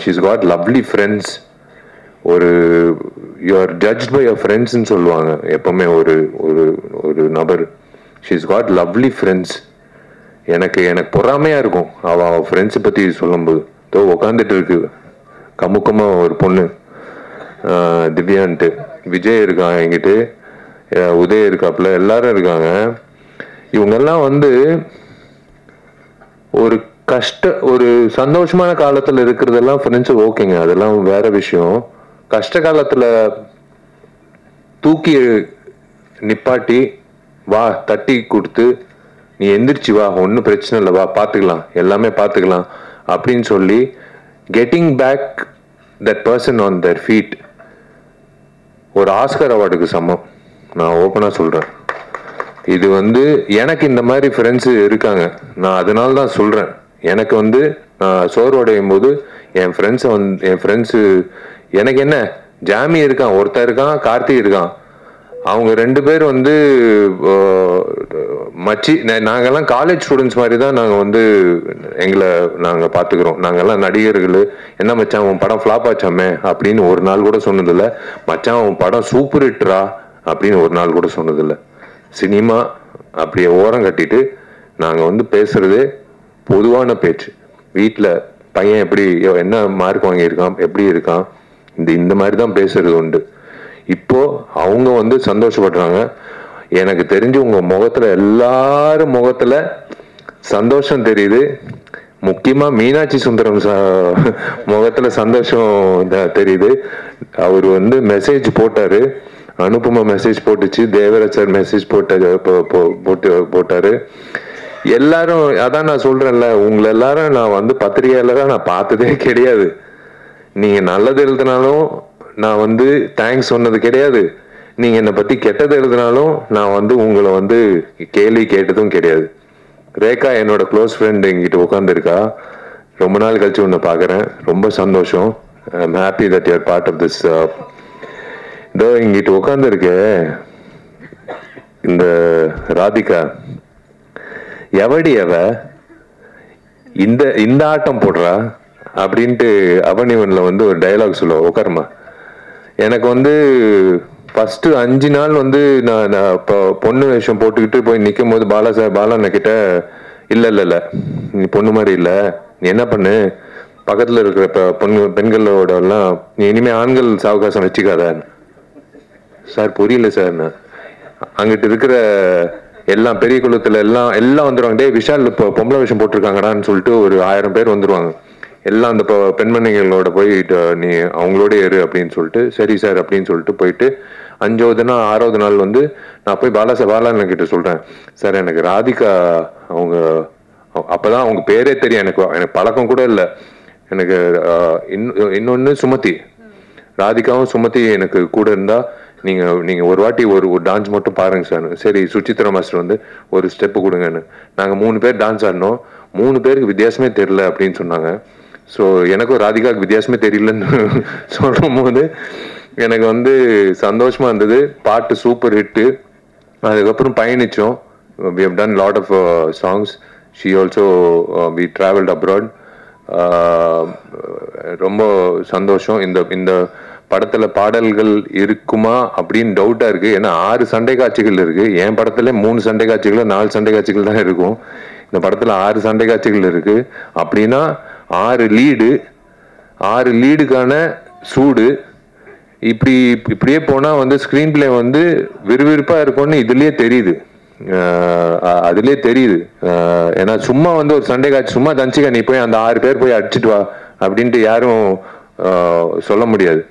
She's got lovely friends. ஒரு you are judge by your ஃப்ரெண்ட்ஸ்ன்னு சொல்லுவாங்க எப்பவுமே ஒரு ஒரு ஒரு நபர். She's got lovely friends. எனக்கு பொறாமையா இருக்கும் அவள் ஃப்ரெண்ட்ஸை பற்றி சொல்லும்போது. தோ உக்காந்துட்டு இருக்கு கமுக்கமாக ஒரு பொண்ணு திவ்யான்ட்டு, விஜய் இருக்கான் என்கிட்ட, உதய் இருக்காப்புல, எல்லாரும் இருக்காங்க. இவங்கெல்லாம் வந்து ஒரு சந்தோஷமான காலத்துல இருக்கிறதெல்லாம் ஃப்ரெண்ட்ஸ் ஓகேங்க, அதெல்லாம் வேற விஷயம். கஷ்ட காலத்துல தூக்கி நிப்பாட்டி வா தட்டி கொடுத்து நீ எந்திரிச்சு வா, ஒன்றும் பிரச்சனை இல்லை, வா பார்த்துக்கலாம், எல்லாமே பார்த்துக்கலாம் அப்படின்னு சொல்லி getting back that person on their feet ஒரு ஆஸ்கர் அவார்டுக்கு சமம். நான் ஓப்பனாக சொல்கிறேன். இது வந்து எனக்கு இந்த மாதிரி ஃப்ரெண்ட்ஸு இருக்காங்க. நான் அதனால தான் சொல்கிறேன். எனக்கு வந்து நான் சோர்வடையும் போது என் ஃப்ரெண்ட்ஸு எனக்கு என்ன ஜாமி இருக்கான், ஒருத்தர் இருக்கான், கார்த்தி இருக்கான். அவங்க ரெண்டு பேர் வந்து மச்சி. நாங்கெல்லாம் காலேஜ் ஸ்டூடெண்ட்ஸ் மாதிரி தான் நாங்கள் வந்து நாங்கள் பார்த்துக்கிறோம். நாங்கெல்லாம் நடிகர்கள். என்ன மச்சான் உன் படம் ஃப்ளாப் ஆச்சாமே அப்படின்னு ஒரு நாள் கூட சொன்னதில்லை. மச்சான் உன் படம் சூப்பர் ஹிட்ரா அப்படின்னு ஒரு நாள் கூட சொன்னதில்லை. சினிமா அப்படியே ஓரம் கட்டிட்டு நாங்கள் வந்து பேசுறதே பொதுவான பேச்சு. வீட்டில் பையன் எப்படி என்ன மார்க் வாங்கியிருக்கான், எப்படி இருக்கான், இந்த மாதிரி தான் பேசுறது உண்டு. இப்போ அவங்க வந்து சந்தோஷப்படுறாங்க. எனக்கு தெரிஞ்சு உங்க முகத்துல எல்லாரும் முகத்துல சந்தோஷம் தெரியுது. முக்கியமா மீனாட்சி சுந்தரம் முகத்துல சந்தோஷம் தெரியுது. அவர் வந்து மெசேஜ் போட்டாரு, அனுப்புமா மெசேஜ் போட்டுச்சு, தேவராஜ் சார் மெசேஜ் போட்டாரு. எல்லாரும் அதான் நான் சொல்றேன்ல, உங்களை எல்லாரும் நான் வந்து பத்திரிகையாளரா நான் பார்த்ததே கிடையாது. நீங்க நல்லது எழுதினாலும் நான் வந்து தேங்க்ஸ் சொன்னது கிடையாது. நீங்க என்னை பத்தி கெட்டது எழுதினாலும் நான் வந்து உங்களை வந்து கேள்வி கேட்டதும் கிடையாது. ரேகா என்னோட க்ளோஸ் ஃப்ரெண்ட் எங்கிட்ட உட்காந்துருக்கா. ரொம்ப நாள் கழிச்சு உன்னை பார்க்குறேன், ரொம்ப சந்தோஷம். I am happy that you are part of this. இதோ இங்கிட்ட உட்காந்துருக்க இந்த ராதிகா எவடி அவ இந்த ஆட்டம் போடுறா அப்படின்ட்டு அவனிவன்ல வந்து ஒரு டைலாக் சொல்லுவா. உட்காருமா. எனக்கு வந்து ஃபர்ஸ்ட் 5 நாள் வந்து நான் இப்போ பொண்ணு வேஷம் போட்டுக்கிட்டு போய் நிற்கும் போது பாலா கிட்ட இல்ல நீ பொண்ணு மாதிரி இல்லை, நீ என்ன பண்ணு பக்கத்துல இருக்கிற பெண்களோட எல்லாம் நீ இனிமே ஆண்கள் சாவகாசம் வச்சுக்காத. சார் புரியல சார். அங்கிட்டு இருக்கிற எல்லாம் பெரிய குளத்துல எல்லாம் வந்துருவாங்க. டே விஷால் இப்போ பொம்பளை விஷயம் போட்டிருக்காங்கடான்னு சொல்லிட்டு ஒரு 1000 பேர் வந்துருவாங்க. எல்லாம் அந்த பெண்மணிகளோட போய் நீ அவங்களோட ஏறு அப்படின்னு சொல்லிட்டு, சரி சார் அப்படின்னு சொல்லிட்டு போயிட்டு 5வது நாள் 6வது நாள் வந்து நான் போய் பாலாண்ணன் கிட்ட சொல்றேன், சார் எனக்கு ராதிகா அவங்க அப்பதான் அவங்க பேரே தெரியும், எனக்கு பழக்கம் கூட இல்லை. எனக்கு இன்னொன்னு சுமதி, ராதிகாவும் சுமதி எனக்கு கூட இருந்தா நீங்க ஒரு வாட்டி ஒரு டான்ஸ் மட்டும் பாருங்க சார். சரி சுச்சித்ரா மாஸ்டர் வந்து ஒரு ஸ்டெப்பு கொடுங்கன்னு. நாங்க 3 பேர் டான்ஸ் ஆடினோம். 3 பேருக்கு வித்தியாசமே தெரியல அப்படின்னு சொன்னாங்க. ஸோ எனக்கும் ராதிகாவுக்கு வித்தியாசமே தெரியலன்னு சொல்லும் போது எனக்கு வந்து சந்தோஷமா இருந்தது. பாட்டு சூப்பர் ஹிட்டு. அதுக்கப்புறம் பயணிச்சோம். we have done lot of songs. she also we traveled abroad. ரொம்ப சந்தோஷம். இந்த படத்துல பாடல்கள் இருக்குமா அப்படின்னு டவுட்டா இருக்கு. ஏன்னா 6 சண்டை காட்சிகள் இருக்கு. என் படத்துல 3 சண்டை காட்சிகள் 4 சண்டை காட்சிகள் தான் இருக்கும். இந்த படத்துல 6 சண்டை காட்சிகள் இருக்கு. அப்படின்னா 6 லீடுக்கான சூடு. இப்படியே போனா வந்து ஸ்கிரீன் பிளே வந்து விறுவிறுப்பா இருக்கும்னு இதுலயே தெரியுது. அதுலயே தெரியுது. ஏன்னா சும்மா வந்து ஒரு சண்டை காட்சி சும்மா தஞ்சிக்கா நீ போய் அந்த 6 பேர் போய் அடிச்சுட்டு வா அப்படின்ட்டு யாரும் சொல்ல முடியாது.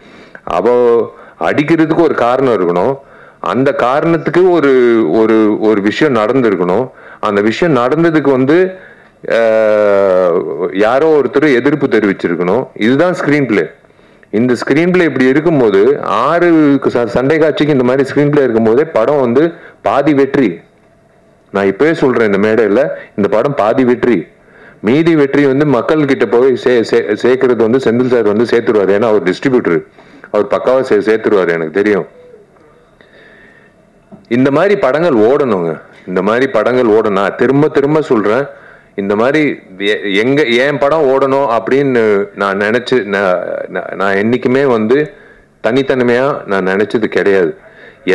அவ அடிக்கிறதுக்கு ஒரு காரணம் இருக்கணும். அந்த காரணத்துக்கு ஒரு விஷயம் நடந்திருக்கணும். அந்த விஷயம் நடந்ததுக்கு வந்து யாரோ ஒருத்தர் எதிர்ப்பு தெரிவிச்சிருக்கணும். இதுதான் ஸ்கிரீன் பிளே. இந்த ஸ்கிரீன் பிளே இப்படி இருக்கும்போது 6 சண்டை காட்சிக்கு இந்த மாதிரி ஸ்கிரீன் பிளே இருக்கும்போதே படம் வந்து பாதி வெற்றி. நான் இப்பவே சொல்றேன் இந்த மேடையில, இந்த படம் பாதி வெற்றி. மீதி வெற்றி வந்து மக்கள் கிட்ட போய் சேர்க்கறது வந்து செந்தில் சார் வந்து சேர்த்துருவாரு. ஏன்னா அவர் டிஸ்ட்ரிபியூட்டர், அவர் பக்காவா சேர்த்துருவாரு, எனக்கு தெரியும். இந்த மாதிரி படங்கள் ஓடணுங்க. இந்த மாதிரி படங்கள் ஓடணும். நான் திரும்ப சொல்றேன், இந்த மாதிரி என் படம் ஓடணும் அப்படின்னு நான் நான் என்னைக்குமே வந்து தனித்தன்மையா நான் நினைச்சது கிடையாது.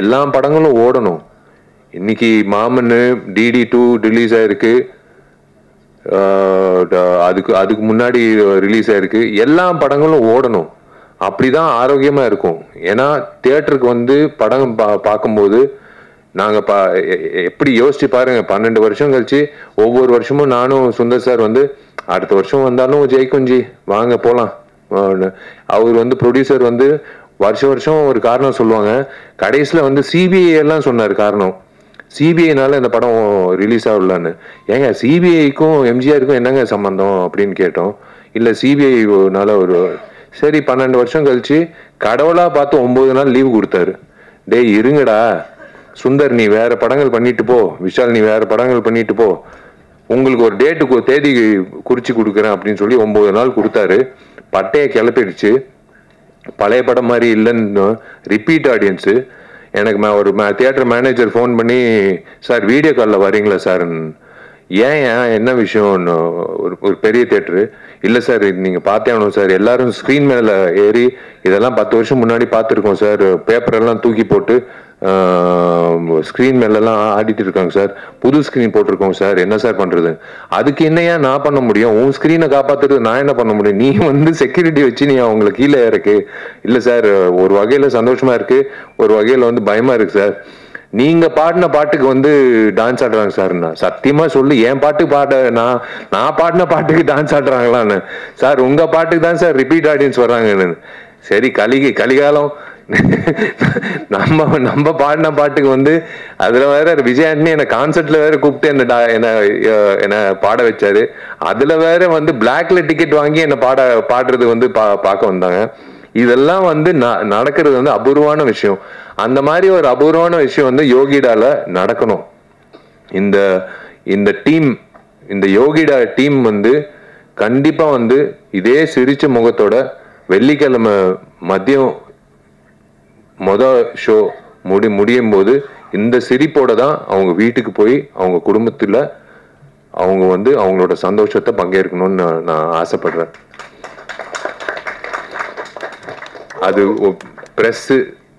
எல்லா படங்களும் ஓடணும். இன்னைக்கு மாமன்னு DD2 ரிலீஸ் ஆயிருக்கு. அதுக்கு முன்னாடி ரிலீஸ் ஆயிருக்கு. எல்லா படங்களும் ஓடணும். அப்படிதான் ஆரோக்கியமா இருக்கும். ஏன்னா தியேட்டருக்கு வந்து படம் பார்க்கும்போது நாங்க எப்படி யோசிச்சு பாருங்க, 12 வருஷம் கழிச்சு ஒவ்வொரு வருஷமும் நானும் சுந்தர் சார் வந்து அடுத்த வருஷம் வந்தாலும் ஜெயிக்குஞ்சி வாங்க போலாம். அவர் வந்து ப்ரொடியூசர் வந்து வருஷம் ஒரு காரணம் சொல்லுவாங்க. கடைசியில வந்து CBI எல்லாம் சொன்னார் காரணம். CBIனால இந்த படம் ரிலீஸ் ஆகலான்னு. ஏங்க சிபிஐக்கும் எம்ஜிஆருக்கும் என்னங்க சம்பந்தம் அப்படின்னு கேட்டோம். இல்ல CBIனால ஒரு சரி 12 வருஷம் கழிச்சு கடவுளா பார்த்து 9 நாள் லீவு கொடுத்தாரு. டேய் இருங்கடா சுந்தர், நீ வேற படங்கள் பண்ணிட்டு போ, விஷால் நீ வேற படங்கள் பண்ணிட்டு போ, உங்களுக்கு ஒரு டேட்டுக்கு ஒரு தேதி குறிச்சு கொடுக்குறேன் அப்படின்னு சொல்லி 9 நாள் கொடுத்தாரு. பட்டையை கிளப்பிடுச்சு. பழைய படம் மாதிரி இல்லைன்னு ரிப்பீட் ஆடியன்ஸு. எனக்கு ஒரு தியேட்டர் மேனேஜர் ஃபோன் பண்ணி, சார் வீடியோ காலில் வரீங்களா சார்? ஏன் என்ன விஷயம்னு ஒரு பெரிய தியேட்டரு. இல்லை சார் நீங்கள் பார்த்தே ஆகணும் சார், எல்லாரும் ஸ்க்ரீன் மேலே ஏறி இதெல்லாம் 10 வருஷம் முன்னாடி பார்த்துருக்கோம் சார், பேப்பரெல்லாம் தூக்கி போட்டு ஸ்க்ரீன் மேலெல்லாம் ஆடிட்டு இருக்காங்க சார், புது ஸ்க்ரீன் போட்டிருக்கோங்க சார், என்ன சார் பண்ணுறது? அதுக்கு என்னையா நான் பண்ண முடியும்? உன் ஸ்க்ரீனை காப்பாற்றுறது நான் என்ன பண்ண முடியும்? நீ வந்து செக்யூரிட்டி வச்சு நீ அவங்களை கீழே இருக்கு. இல்லை சார் ஒரு வகையில் சந்தோஷமா இருக்கு, ஒரு வகையில் வந்து பயமா இருக்கு சார். நீங்க பாடின பாட்டுக்கு வந்து டான்ஸ் ஆடுறாங்க சார். சத்தியமா சொல்லு, என் பாட்டு நான் பாடின பாட்டுக்கு டான்ஸ் ஆடுறாங்களான்னு. சார் உங்க பாட்டுக்கு தான் சார் ரிப்பீட் ஆடியன்ஸ் வர்றாங்கன்னு. சரி கலிகாலம் நம்ம பாடின பாட்டுக்கு வந்து அதுல வேற விஜய் ஆண்டனி என்ன கான்சர்ட்ல வேற கூப்பிட்டு என்ன பாட வச்சாரு. அதுல வேற வந்து பிளாக்ல டிக்கெட் வாங்கி என்ன பாடுறது வந்து பார்க்க வந்தாங்க. இதெல்லாம் வந்து நடக்கிறது வந்து அபூர்வமான விஷயம். அந்த மாதிரி ஒரு அபூர்வமான விஷயம் வந்து யோகிடால நடக்கணும். இந்த டீம், இந்த யோகிடா டீம் வந்து கண்டிப்பா வந்து இதே சிரிச்ச முகத்தோட வெள்ளிக்கிழமை மதியம் ஷோ முடியும் போது இந்த சிரிப்போட தான் அவங்க வீட்டுக்கு போய் அவங்க குடும்பத்துல அவங்க வந்து அவங்களோட சந்தோஷத்தை பங்கேற்கணும்னு நான் ஆசைப்படுறேன். அது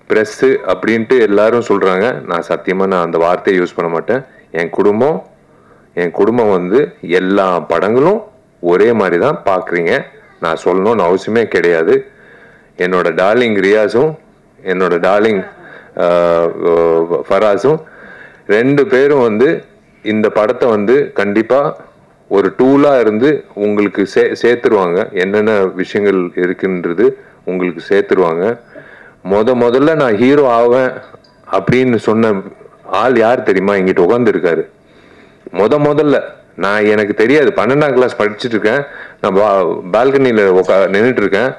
பிரஸ் அப்படின்ட்டு எல்லாரும் சொல்றாங்க. நான் சத்தியமா நான் அந்த வார்த்தையை யூஸ் பண்ண மாட்டேன். என் குடும்பம் வந்து எல்லா படங்களும் ஒரே மாதிரி தான் பாக்குறீங்க. நான் சொல்லணும்னு அவசியமே கிடையாது. என்னோட டார்லிங் ரியாஸும் என்னோட டார்லிங் ஃபராஸும் 2 பேரும் வந்து இந்த படத்தை வந்து கண்டிப்பா ஒரு டூலா இருந்து உங்களுக்கு சேர்த்துருவாங்க. என்னென்ன விஷயங்கள் இருக்குன்றது உங்களுக்கு சேர்த்துருவாங்க. முதல்ல நான் ஹீரோ ஆவேன் அப்படின்னு சொன்ன ஆள் யார் தெரியுமா? இங்கிட்ட உட்காந்துருக்காரு. முதல்ல நான் எனக்கு தெரியாது, 12ஆம் கிளாஸ் படிச்சுட்டு இருக்கேன். நான் பால்கனியில் நின்றுட்டு இருக்கேன்.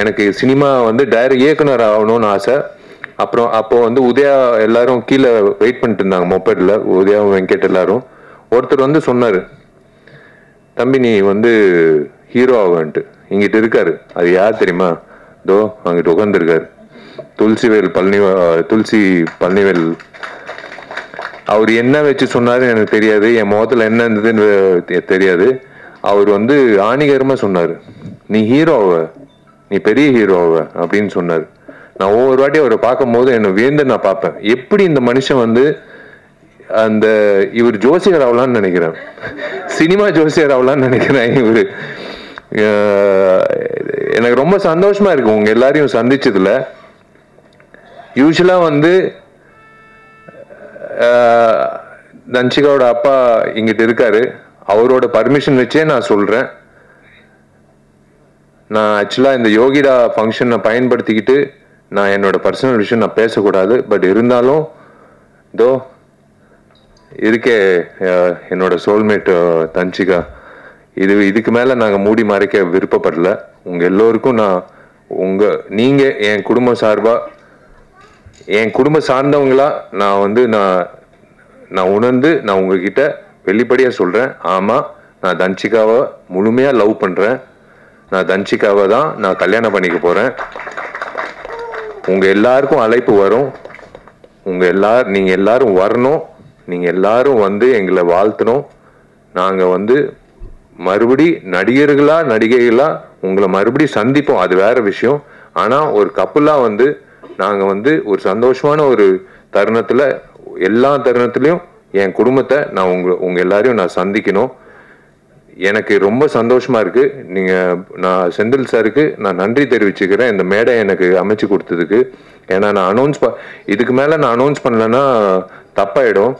எனக்கு சினிமா வந்து இயக்குனர் ஆகணும்னு ஆசை. அப்போ வந்து உதயா எல்லாரும் கீழே வெயிட் பண்ணிட்டு இருந்தாங்க மொபைலில், உதயா வெங்கட் எல்லாரும். ஒருத்தர் வந்து சொன்னார், தம்பி நீ வந்து ஹீரோ ஆகன்ட்டு. இங்கிட்டு இருக்காரு. அது யார் தெரியுமா? தோ அங்கிட்டு உட்காந்துருக்காரு, துளசி பழனிவேல். அவர் என்ன வச்சு சொன்னாரு எனக்கு தெரியாது, என் முகத்துல என்ன இருந்ததுன்னு தெரியாது. அவர் வந்து ஆணிகரமா சொன்னாரு, நீ ஹீரோவ, நீ பெரிய ஹீரோவ அப்படின்னு சொன்னாரு. நான் ஒவ்வொரு வாட்டி அவரை பார்க்கும் போது என்னை வியந்து நான் பார்ப்பேன், எப்படி இந்த மனுஷன் வந்து அந்த இவர் ஜோசியர் ஆகலான்னு நினைக்கிறேன், சினிமா ஜோசியர் ஆகலான்னு நினைக்கிறேன். இவரு எனக்கு ரொம்ப சந்தோஷமா இருக்கு உங்க எல்லாரையும் சந்திச்சதுல. யூஸ்வலா வந்து தன்ஷிகாவோட அப்பா இங்கிட்ட இருக்காரு. அவரோட பர்மிஷன் வச்சே நான் சொல்றேன், நான் ஆக்சுவலா இந்த யோகிடா ஃபங்க்ஷனை பயன்படுத்திக்கிட்டு நான் என்னோட பர்சனல் விஷயம் நான் பேசக்கூடாது. பட் இருந்தாலும் தோ இருக்கே என்னோட சோல்மேட் தன்ஷிகா, இதுக்கு மேல நாங்க மூடி மறைக்க விருப்பப்படல. உங்க எல்லோருக்கும் நீங்க என் குடும்பம் சார்பா, என் குடும்பம் சார்ந்தவங்களா நான் வந்து நான் உணர்ந்து நான் உங்ககிட்ட வெளிப்படையா சொல்றேன், ஆமா நான் தன்ஷிகாவை முழுமையா லவ் பண்றேன். நான் தன்ஷிகாவை தான் நான் கல்யாணம் பண்ணிக்க போறேன். உங்க எல்லாருக்கும் அழைப்பு வரும். நீங்க எல்லாரும் வரணும். நீங்க எல்லாரும் வந்து எங்களை வாழ்த்தணும். நாங்க வந்து மறுபடி நடிகைகளா உங்களை மறுபடி சந்திப்போம், அது வேற விஷயம். ஆனா ஒரு கப்புலா வந்து நாங்க வந்து ஒரு சந்தோஷமான ஒரு தருணத்துல, எல்லா தருணத்திலையும் என் குடும்பத்தை நான் உங்க எல்லாரையும் நான் சந்திக்கணும். எனக்கு ரொம்ப சந்தோஷமா இருக்கு. நான் செந்தில் சாருக்கு நான் நன்றி தெரிவிச்சுக்கிறேன் இந்த மேடை எனக்கு அமைச்சு கொடுத்ததுக்கு. ஏன்னா நான் இதுக்கு மேல நான் அனௌன்ஸ் பண்ணலன்னா தப்பாயிடும்.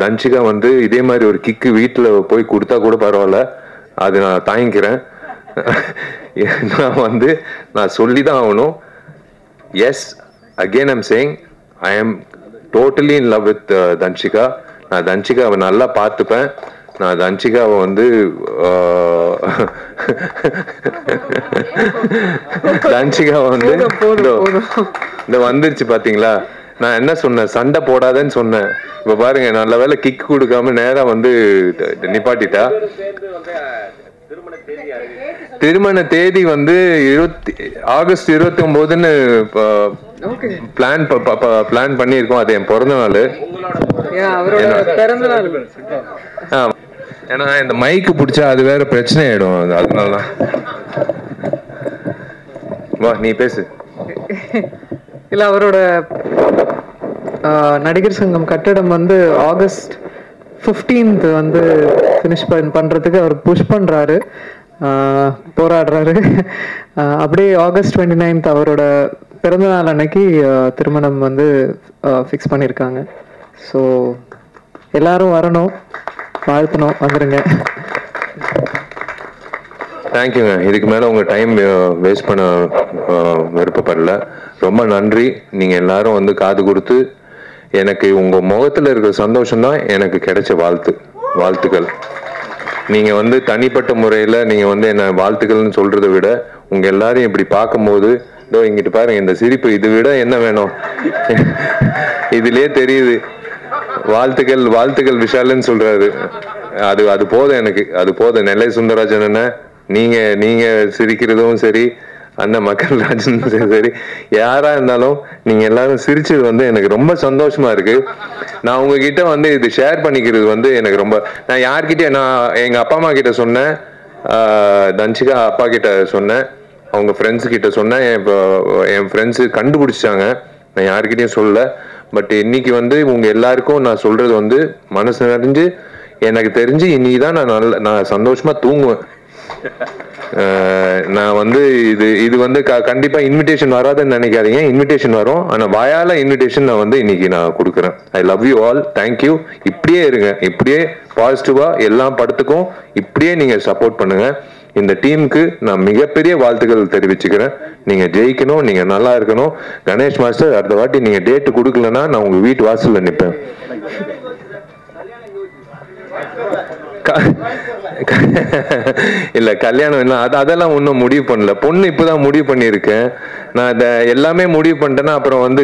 தன்ஷிகா வந்து இதே மாதிரி ஒரு கிக்கு வீட்டுல போய் கொடுத்தா கூட பரவாயில்ல, அது நான் தாங்கிக்கிறேன். நான் சொல்லிதான் ஆகணும். Yes, again I'm saying, I am totally in love with Dhanshika. நான் தன்ஷிகாவை நல்லா பார்த்துப்பேன். நான் தன்ஷிகாவை வந்து தன்ஷிகாவை வந்து இந்த வந்துருச்சு பாத்தீங்களா, நான் என்ன சொன்னேன், சண்டை போடாதேன்னு சொன்னேன். இப்ப பாருங்க, நல்ல வேலை கிக் கொடுக்காம நேரா வந்து நிப்பாட்டிட்டா. திருமண தேதி வந்து ஆகஸ்ட் 29ன்னு பிளான் பண்ணியிருக்கோம். அது என் பிறந்த நாள். ஏன்னா இந்த மைக்கு பிடிச்சா அது வேற பிரச்சனை ஆயிடும், அதனாலதான். வா நீ பேசு. இல்ல, அவரோட நடிகர் சங்கம் கட்டடம் வந்து ஆகஸ்ட் 15th வந்து ஃபினிஷ் பண்றதுக்கு அவர் புஷ் பண்றாரு, போராடுறாரு. அப்படியே ஆகஸ்ட் 29th அவரோட பிறந்தநாள் அன்னைக்கு திருமணம் வந்து ஃபிக்ஸ் பண்ணியிருக்காங்க. ஸோ எல்லாரும் வரணும், வாழ்த்தணும், வந்துருங்க. தேங்க்யூங்க. இதுக்கு மேலே உங்கள் டைம் வேஸ்ட் பண்ண விருப்பப்படல. ரொம்ப நன்றி. நீங்கள் எல்லாரும் வந்து காது கொடுத்து எனக்கு உங்கள் முகத்தில் இருக்கிற சந்தோஷம்தான் எனக்கு கிடைச்ச வாழ்த்துக்கள். நீங்கள் வந்து தனிப்பட்ட முறையில் நீங்கள் வந்து என்ன வாழ்த்துக்கள்னு சொல்கிறத விட உங்கள் எல்லாரையும் இப்படி பார்க்கும்போது, இதோ இங்கிட்டு பாருங்க இந்த சிரிப்பு, இதை விட என்ன வேணும்? இதுலயே தெரியுது. வாழ்த்துக்கள் விஷாலன்னு சொல்றாரு. அது போதும் எனக்கு, அது போதும். நெல்லை சுந்தரராஜன் அண்ணன், நீங்க சிரிக்கிறதும் சரி, அண்ணன் மக்கள் ராஜன் சரி, யாரா இருந்தாலும் நீங்க எல்லாரும் சிரிச்சது வந்து எனக்கு ரொம்ப சந்தோஷமா இருக்கு. நான் உங்ககிட்ட வந்து இது ஷேர் பண்ணிக்கிறது வந்து எனக்கு ரொம்ப, நான் யார்கிட்ட, நான் எங்க அப்பா அம்மா கிட்ட சொன்னேன், தன்ஷிகா அப்பா கிட்ட சொன்னேன், அவங்க ஃப்ரெண்ட்ஸ் கிட்ட சொன்னேன். என் ஃப்ரெண்ட்ஸு கண்டுபிடிச்சாங்க, நான் யார்கிட்டயும் சொல்லல. பட் இன்னைக்கு வந்து உங்க எல்லாருக்கும் நான் சொல்றது வந்து மனசு நிறைஞ்சு, எனக்கு தெரிஞ்சு இன்னைக்குதான் நான் சந்தோஷமா தூங்குவேன். நான் வந்து இது வந்து கண்டிப்பா இன்விடேஷன் வராதுன்னு நினைக்காதீங்க, இன்விடேஷன் வரும். ஆனா வாயால இன்விடேஷன் நான் வந்து இன்னைக்கு நான் கொடுக்குறேன். ஐ லவ் யூ ஆல், தேங்க்யூ. இப்படியே இருங்க, இப்படியே பாசிட்டிவா எல்லா படத்துக்கும் இப்படியே நீங்க சப்போர்ட் பண்ணுங்க. இந்த டீமுக்கு நான் மிகப்பெரிய வாழ்த்துக்கள் தெரிவிச்சுக்கிறேன். நீங்க ஜெயிக்கணும், நீங்க நல்லா இருக்கணும். கணேஷ் மாஸ்டர், அடுத்த வாட்டி நீங்க டேட் கொடுக்கலன்னா நான் உங்க வீட்டு வாசல்ல நிற்பேன். இல்ல கல்யாணம் இல்லை, அதெல்லாம் ஒன்றும் முடிவு பண்ணல. பொண்ணு இப்பதான் முடிவு பண்ணியிருக்கேன். நான் இதை எல்லாமே முடிவு பண்ணிட்டேன்னா அப்புறம் வந்து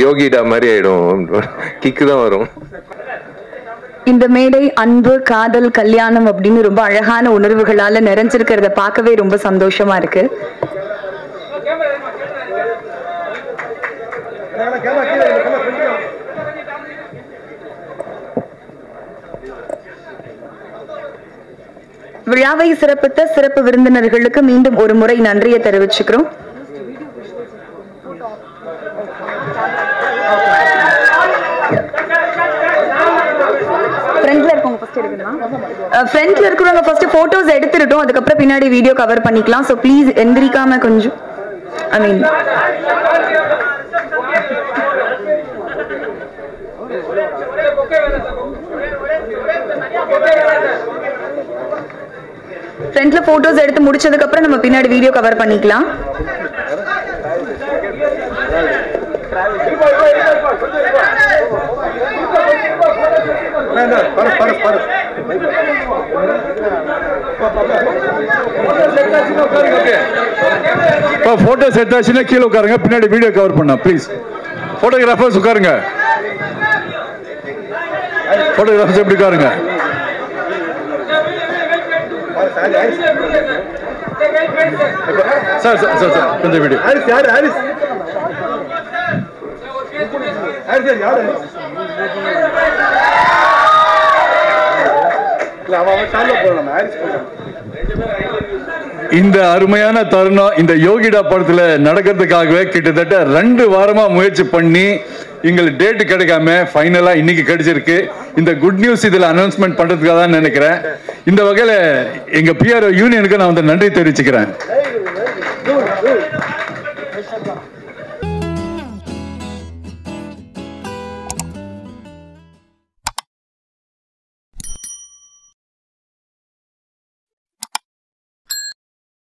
யோகிடா மாதிரி ஆயிடும், கிக்கு தான் வரும். இந்த மேடை அன்பு, காதல், கல்யாணம் அப்படின்னு ரொம்ப அழகான உணர்வுகளால நிறைஞ்சிருக்கிறத பார்க்கவே ரொம்ப சந்தோஷமா இருக்கு. விழாவை சிறப்பித்த சிறப்பு விருந்தினர்களுக்கு மீண்டும் ஒரு முறை நன்றியை தெரிவிச்சுக்கிறோம். ஃப்ரண்ட்ல இருக்கிறவங்க ஃபர்ஸ்ட் போட்டோஸ் எடுத்துட்டோம், அதுக்கப்புறம் பின்னாடி வீடியோ கவர் பண்ணிக்கலாம். சோ ப்ளீஸ் எந்திரிக்காம கொஞ்சம், ஐ மீன் ஃப்ரண்ட்ல போட்டோஸ் எடுத்து முடிச்சதுக்கு அப்புறம் நம்ம பின்னாடி வீடியோ கவர் பண்ணிக்கலாம். போட்டோஸ் எடுத்தாச்சுன்னா கீழே உட்காருங்க, பின்னாடி வீடியோ கவர் பண்ண ப்ளீஸ். போட்டோகிராஃபர்ஸ் உட்காருங்க, போட்டோகிராஃபர்ஸ் எப்படி உட்காருங்க. சார் சார் சார் சார் கொஞ்சம் வீடியோ. இந்த அருமையான தருணம் இந்த யோகிடா படத்துல நடக்கிறதுக்காகவே கிட்டத்தட்ட 2 வாரமா முயற்சி பண்ணி எங்களுக்கு டேட் கிடைக்காம ஃபைனலா இன்னைக்கு கிடைச்சிருக்கு. இந்த குட் நியூஸ் இதுல அனௌன்ஸ்மெண்ட் பண்றதுக்காக தான் நினைக்கிறேன். இந்த வகையில எங்க பிஆர்ஓ யூனியனுக்கு நான் வந்து நன்றி தெரிவிச்சுக்கிறேன்.